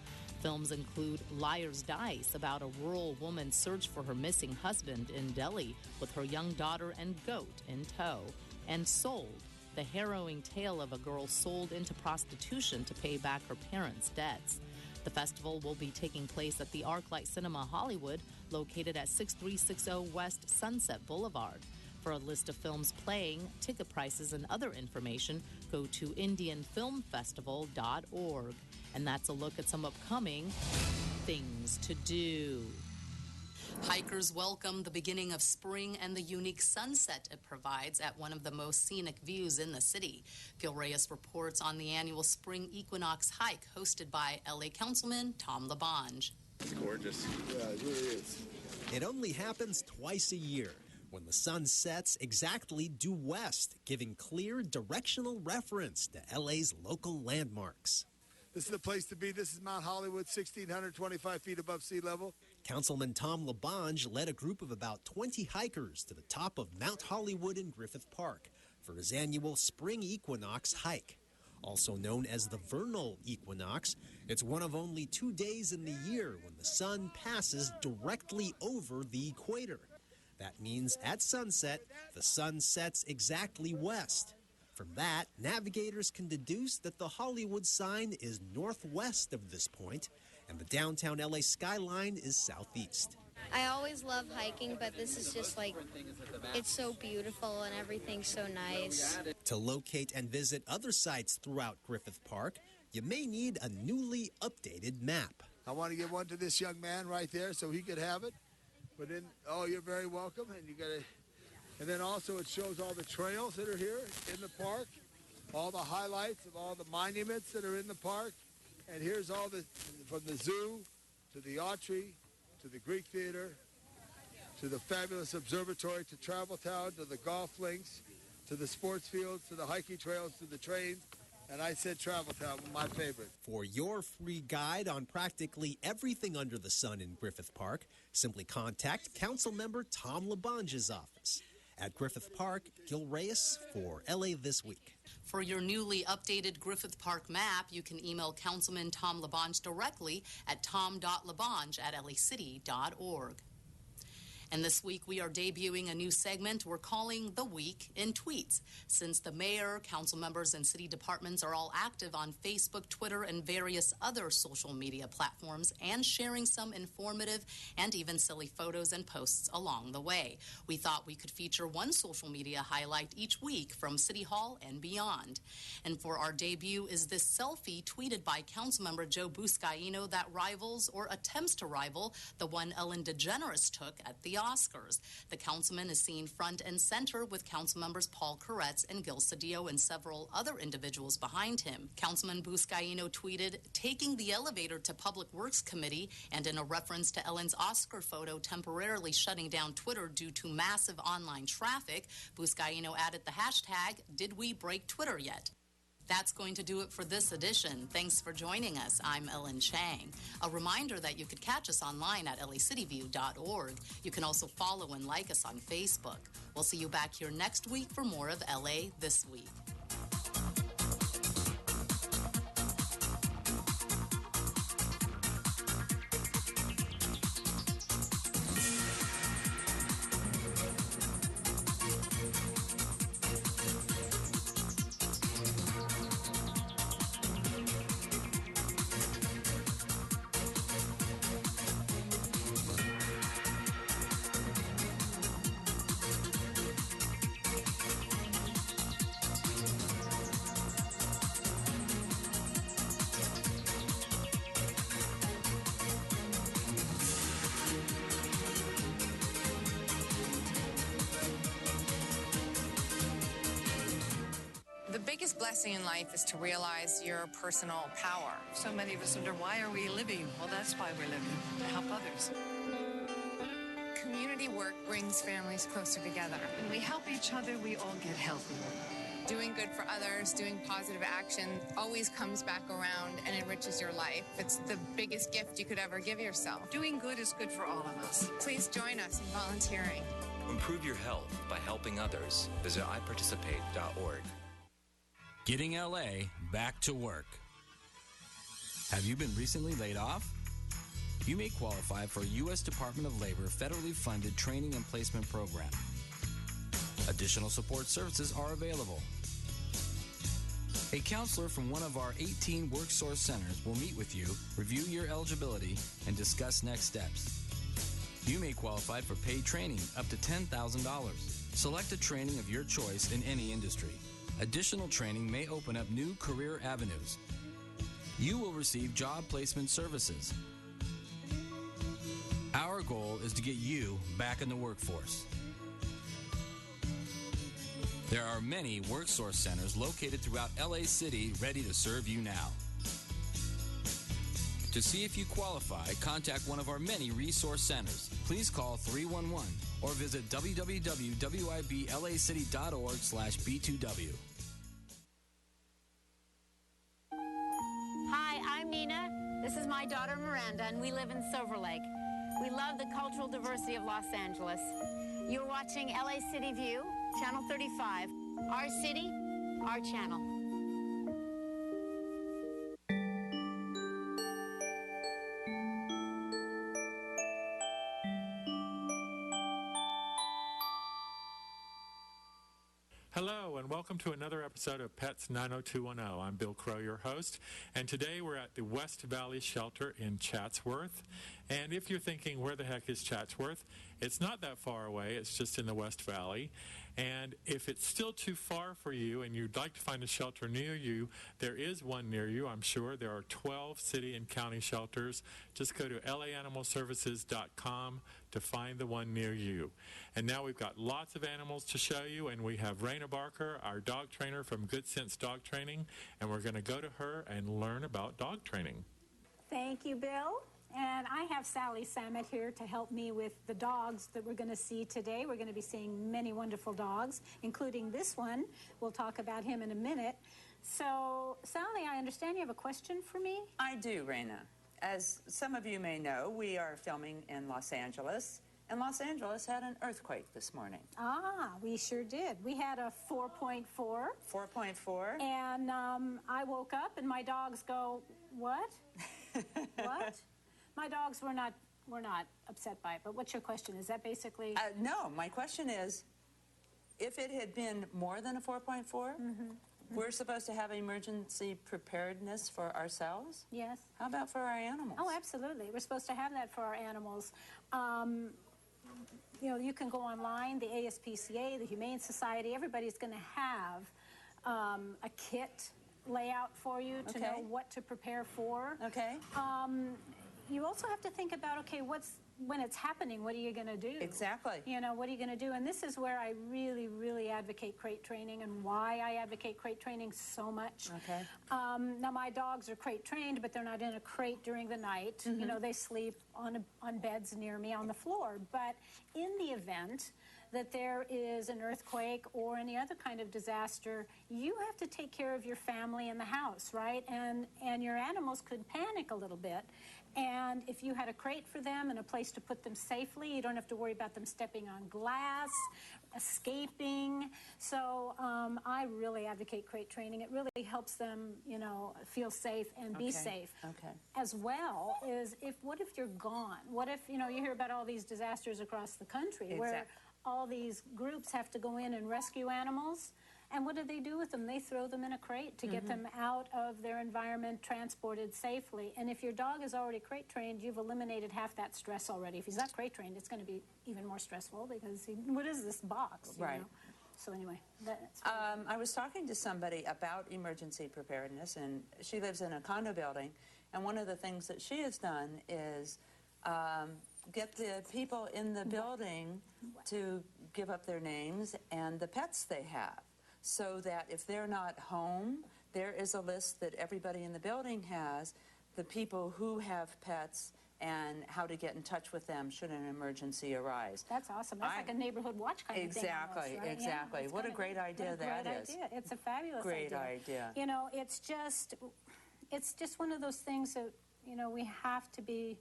Films include Liar's Dice, about a rural woman's search for her missing husband in Delhi with her young daughter and goat in tow, and Sold, the harrowing tale of a girl sold into prostitution to pay back her parents' debts. The festival will be taking place at the ArcLight Cinema Hollywood, located at 6360 West Sunset Boulevard. For a list of films playing, ticket prices, and other information, go to indianfilmfestival.org. And that's a look at some upcoming things to do. Hikers welcome the beginning of spring and the unique sunset it provides at one of the most scenic views in the city. Gil Reyes reports on the annual spring equinox hike hosted by LA Councilman Tom LaBonge. It's gorgeous. Yeah, it really is. It only happens twice a year, when the sun sets exactly due west, giving clear directional reference to LA's local landmarks. This is the place to be. This is Mount Hollywood, 1,625 feet above sea level. Councilman Tom LaBonge led a group of about 20 hikers to the top of Mount Hollywood in Griffith Park for his annual spring equinox hike. Also known as the vernal equinox, it's one of only 2 days in the year when the sun passes directly over the equator. That means at sunset, the sun sets exactly west. From that, navigators can deduce that the Hollywood sign is northwest of this point, and the downtown LA skyline is southeast. I always love hiking, but this is just like, it's so beautiful and everything's so nice. To locate and visit other sites throughout Griffith Park, you may need a newly updated map. I want to give one to this young man right there so he could have it. But then, oh, you're very welcome, and you got to. And then also it shows all the trails that are here in the park, all the highlights of all the monuments that are in the park. And here's all the, from the zoo to the Autry to the Greek Theater to the fabulous observatory to Travel Town to the golf links to the sports fields to the hiking trails to the trains. And I said Travel Town, my favorite. For your free guide on practically everything under the sun in Griffith Park, simply contact Councilmember Tom LaBonge's office. At Griffith Park, Gil Reyes for LA This Week. For your newly updated Griffith Park map, you can email Councilman Tom LaBonge directly at tom.labonge@lacity.org. And this week, we are debuting a new segment we're calling The Week in Tweets. Since the mayor, council members, and city departments are all active on Facebook, Twitter, and various other social media platforms and sharing some informative and even silly photos and posts along the way, we thought we could feature one social media highlight each week from City Hall and beyond. And for our debut is this selfie tweeted by Councilmember Joe Buscaino that rivals or attempts to rival the one Ellen DeGeneres took at the Oscars. The councilman is seen front and center with council members Paul Koretz and Gil Cedillo and several other individuals behind him. Councilman Buscaino tweeted, taking the elevator to Public Works Committee, and in a reference to Ellen's Oscar photo temporarily shutting down Twitter due to massive online traffic, Buscaino added the hashtag, did we break Twitter yet? That's going to do it for this edition. Thanks for joining us. I'm Ellen Chang. A reminder that you could catch us online at lacityview.org. You can also follow and like us on Facebook. We'll see you back here next week for more of LA This Week. The biggest blessing in life is to realize your personal power. So many of us wonder, why are we living? Well, that's why we're living, to help others. Community work brings families closer together. When we help each other, we all get healthier. Doing good for others, doing positive action always comes back around and enriches your life. It's the biggest gift you could ever give yourself. Doing good is good for all of us. Please join us in volunteering. Improve your health by helping others. Visit iparticipate.org. Getting LA back to work. Have you been recently laid off? You may qualify for a U.S. Department of Labor federally funded training and placement program. Additional support services are available. A counselor from one of our 18 WorkSource centers will meet with you, review your eligibility, and discuss next steps. You may qualify for paid training up to $10,000. Select a training of your choice in any industry. Additional training may open up new career avenues. You will receive job placement services. Our goal is to get you back in the workforce. There are many WorkSource centers located throughout LA City ready to serve you now. To see if you qualify, contact one of our many resource centers. Please call 311 or visit www.wiblacity.org/B2W. Hi, I'm Nina. This is my daughter Miranda, and we live in Silver Lake. We love the cultural diversity of Los Angeles. You're watching LA City View, Channel 35. Our city, our channel. Hello, and welcome to another episode of Pets 90210. I'm Bill Crow, your host, and today we're at the West Valley Shelter in Chatsworth. And if you're thinking, where the heck is Chatsworth? It's not that far away. It's just in the West Valley. And if it's still too far for you and you'd like to find a shelter near you, there is one near you, I'm sure. There are 12 city and county shelters. Just go to laanimalservices.com to find the one near you. And now we've got lots of animals to show you, and we have Raina Barker, our dog trainer from Good Sense Dog Training, and we're going to go to her and learn about dog training. Thank you, Bill. And I have Sally Samet here to help me with the dogs that we're going to see today. We're going to be seeing many wonderful dogs, including this one. We'll talk about him in a minute. So, Sally, I understand you have a question for me? I do, Raina. As some of you may know, we are filming in Los Angeles, and Los Angeles had an earthquake this morning. Ah, we sure did. We had a 4.4. 4.4. And I woke up and my dogs go, what? What? My dogs were not upset by it, but what's your question? Is that basically... No, my question is, if it had been more than a 4.4, we're supposed to have emergency preparedness for ourselves? Yes. How about for our animals? Oh, absolutely. We're supposed to have that for our animals. You know, you can go online, the ASPCA, the Humane Society, everybody's going to have a kit layout for you to know what to prepare for. Okay. You also have to think about, okay, what's when it's happening, what are you going to do? Exactly. You know, what are you going to do? And this is where I really, really advocate crate training, and why I advocate crate training so much. Okay. Now, my dogs are crate trained, but they're not in a crate during the night. Mm-hmm. You know, they sleep on beds near me on the floor. But in the event that there is an earthquake or any other kind of disaster, you have to take care of your family in the house, right? And your animals could panic a little bit. And if you had a crate for them and a place to put them safely, you don't have to worry about them stepping on glass, escaping. So I really advocate crate training. It really helps them, you know, feel safe and be safe. Okay. As well is, what if you're gone? What if, you know, you hear about all these disasters across the country where all these groups have to go in and rescue animals. And what do they do with them? They throw them in a crate to get them out of their environment, transported safely. And if your dog is already crate trained, you've eliminated half that stress already. If he's not crate trained, it's going to be even more stressful because what is this box? You know? So anyway, that's I was talking to somebody about emergency preparedness, and she lives in a condo building. And one of the things that she has done is get the people in the building to give up their names and the pets they have, so that if they're not home, there is a list that everybody in the building has, the people who have pets and how to get in touch with them should an emergency arise. That's awesome. That's like a neighborhood watch kind of thing. Exactly, Almost, right? exactly. Yeah, what a great idea that is. Idea. It's a fabulous great idea. You know, it's just one of those things that, you know, we have to be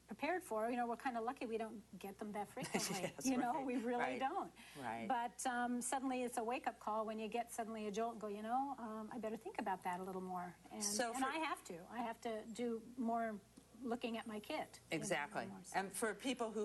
prepared for. You know, we're kind of lucky we don't get them that frequently. Yes, you know, we really don't. Right. But suddenly it's a wake-up call when you get suddenly a jolt and go, you know, I better think about that a little more. And, I have to do more looking at my kit. Exactly. You know, more, so. And for people who